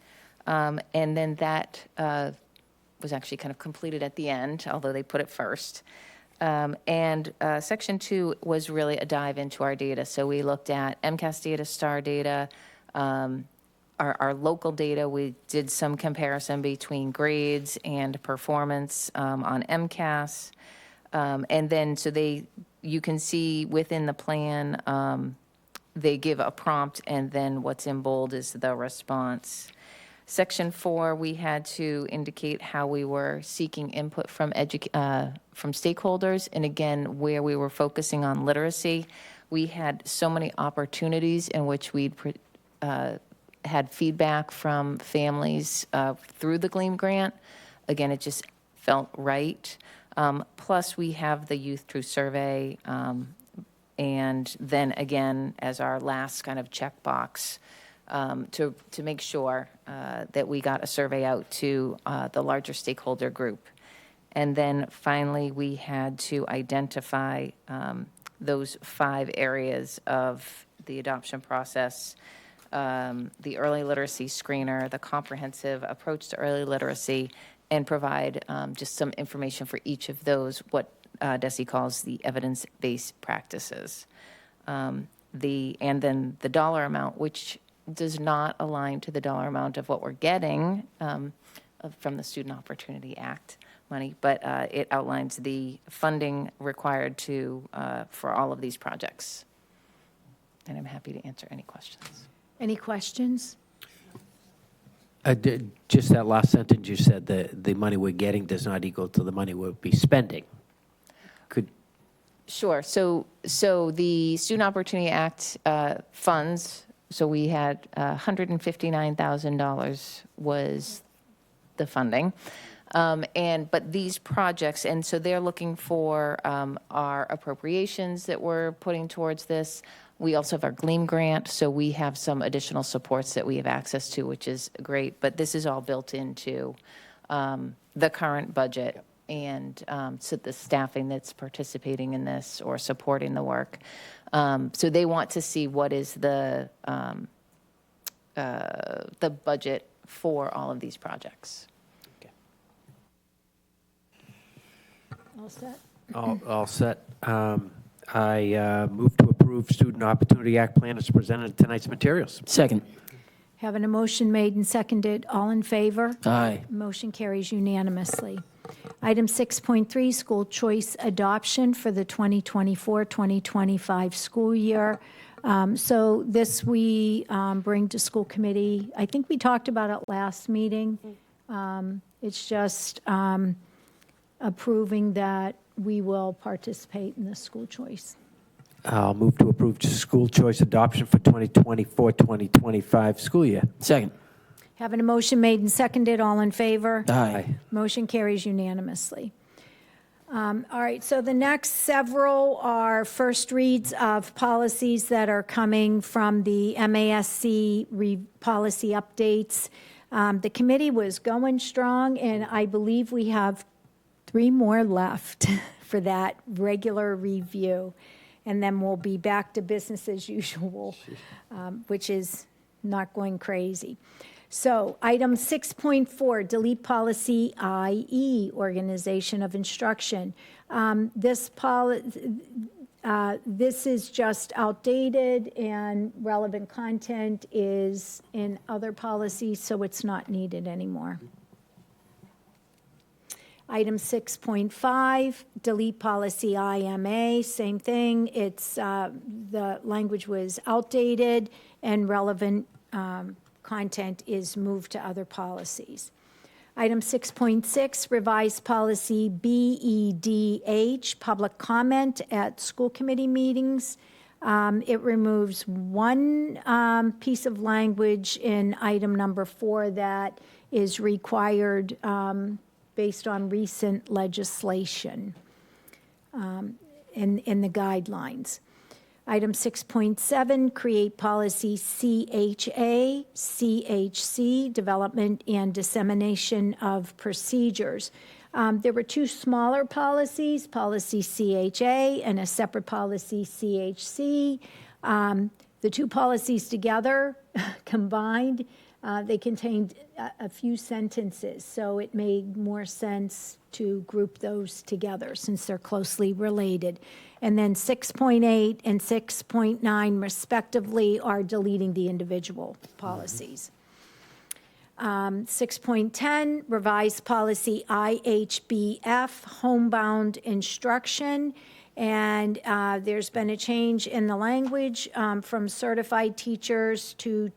and then that was actually kind of completed at the end, although they put it first. And section 2 was really a dive into our data. So we looked at MCAS data, STAR data, our local data. We did some comparison between grades and performance on MCAS. And then so you can see within the plan, they give a prompt, and then what's in bold is the response. Section 4, we had to indicate how we were seeking input from stakeholders, and again, where we were focusing on literacy. We had so many opportunities in which we'd had feedback from families through the Gleam grant. Again, it just felt right. Plus, we have the Youth Truth Survey, and then again, as our last kind of checkbox, to make sure that we got a survey out to the larger stakeholder group. And then finally, we had to identify those 5 areas of the adoption process, the early literacy screener, the comprehensive approach to early literacy, and provide just some information for each of those, what DESE calls the evidence-based practices. And then the dollar amount, which does not align to the dollar amount of what we're getting from the Student Opportunity Act, money, but it outlines the funding required for all of these projects. And I'm happy to answer any questions. Any questions? Just that last sentence you said, the money we're getting does not equal to the money we'll be spending. Sure. So the Student Opportunity Act funds, so we had $159,000 was the funding. But these projects, and so they're looking for our appropriations that we're putting towards this. We also have our GLEAM grant, so we have some additional supports that we have access to, which is great. But this is all built into the current budget. And so the staffing that's participating in this or supporting the work. So they want to see what is the budget for all of these projects. All set? All set. I move to approve Student Opportunity Act plan as presented in tonight's materials. Second. Having a motion made and seconded, all in favor? Aye. Motion carries unanimously. Item 6.3, school choice adoption for the 2024-2025 school year. So this we bring to school committee. I think we talked about it last meeting. It's just approving that we will participate in the school choice. I'll move to approve school choice adoption for 2024-2025 school year. Second. Having a motion made and seconded, all in favor? Aye. Motion carries unanimously. All right, so the next several are first reads of policies that are coming from the MASC policy updates. The committee was going strong, and I believe we have 3 more left for that regular review. And then we'll be back to business as usual, which is not going crazy. So item 6.4, delete policy IE, organization of instruction. This is just outdated, and relevant content is in other policies, so it's not needed anymore. Item 6.5, delete policy IMA, same thing. It's, the language was outdated, and relevant content is moved to other policies. Item 6.6, revised policy BEDH, public comment at school committee meetings. It removes one piece of language in item number 4 that is required based on recent legislation in the guidelines. Item 6.7, create policy CHA, CHC, development and dissemination of procedures. There were 2 smaller policies, policy CHA and a separate policy CHC. The 2 policies together, combined, they contained a few sentences, so it made more sense to group those together since they're closely related. And then 6.8 and 6.9 respectively are deleting the individual policies. 6.10, revised policy IHBF, homebound instruction. And there's been a change in the language from certified teachers to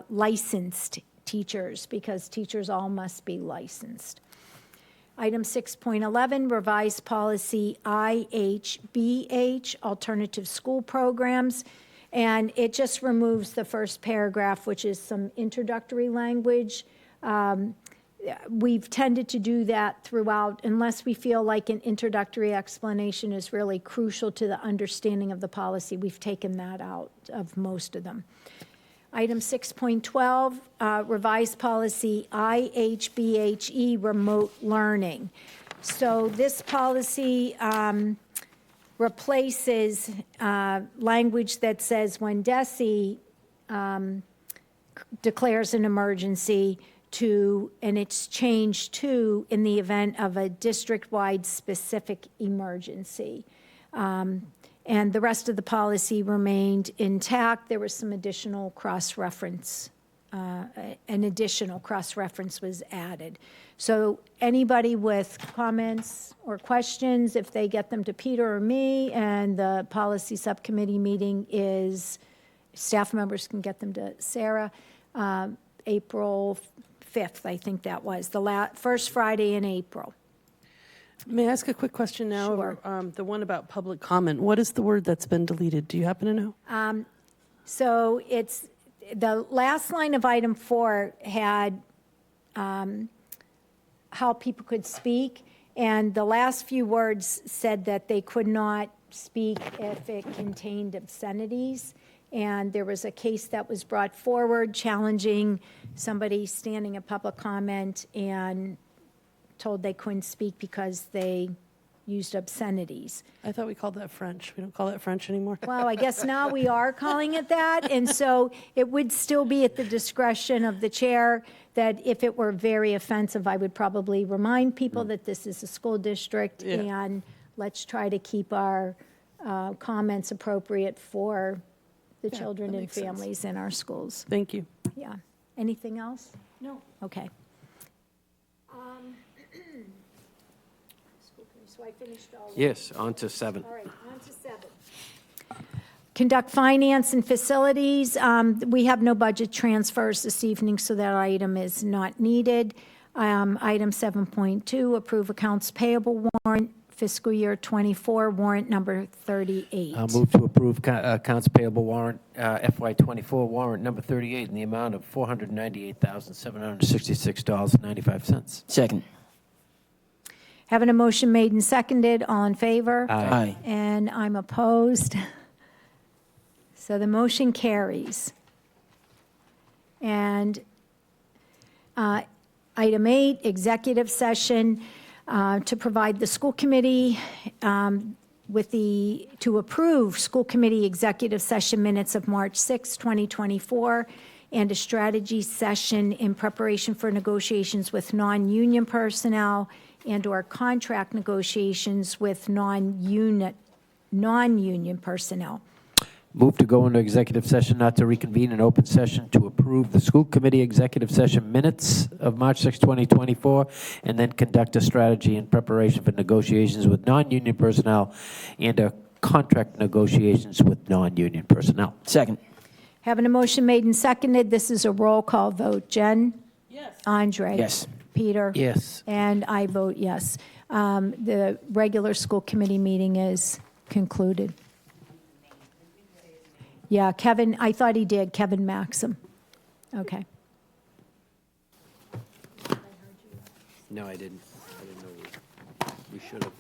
licensed teachers, because teachers all must be licensed. Item 6.11, revised policy IHBH, alternative school programs. And it just removes the first paragraph, which is some introductory language. We've tended to do that throughout, unless we feel like an introductory explanation is really crucial to the understanding of the policy. We've taken that out of most of them. Item 6.12, revised policy IHBHE, remote learning. So this policy replaces language that says when DESE declares an emergency to, and it's changed to, in the event of a district-wide specific emergency. And the rest of the policy remained intact. There was some additional cross-reference an additional cross-reference was added. So anybody with comments or questions, if they get them to Peter or me, and the policy subcommittee meeting is, staff members can get them to Sarah, April 5th, I think that was, the first Friday in April. May I ask a quick question now? Sure. The one about public comment. What is the word that's been deleted? Do you happen to know? So it's, the last line of item 4 had how people could speak, and the last few words said that they could not speak if it contained obscenities. And there was a case that was brought forward challenging somebody standing at public comment and told they couldn't speak because they used obscenities. I thought we called that French. We don't call that French anymore. Well, I guess now we are calling it that, and so it would still be at the discretion of the chair that if it were very offensive, I would probably remind people that this is a school district, and let's try to keep our comments appropriate for the children and families in our schools. Thank you. Yeah. Anything else? No. Okay. So I finished all of Yes, on to 7. All right, on to 7. Conduct finance and facilities. We have no budget transfers this evening, so that item is not needed. Item 7.2, approve accounts payable warrant, fiscal year 24, warrant number 38. I'll move to approve accounts payable warrant, FY24 warrant number 38 in the amount of $498,766.95. Second. Having a motion made and seconded, all in favor? Aye. And I'm opposed. So the motion carries. And item 8, executive session to provide the school committee to approve school committee executive session minutes of March 6, 2024, and a strategy session in preparation for negotiations with non-union personnel and/or contract negotiations with non-union personnel. Move to go into executive session, not to reconvene in open session, to approve the school committee executive session minutes of March 6, 2024, and then conduct a strategy in preparation for negotiations with non-union personnel and contract negotiations with non-union personnel. Second. Having a motion made and seconded, this is a roll call vote. Jen? Yes. Andre? Yes. Peter? Yes. And I vote yes. The regular school committee meeting is concluded. Yeah, Kevin, I thought he did, Kevin Maxim. Okay. No, I didn't. I didn't know we should have.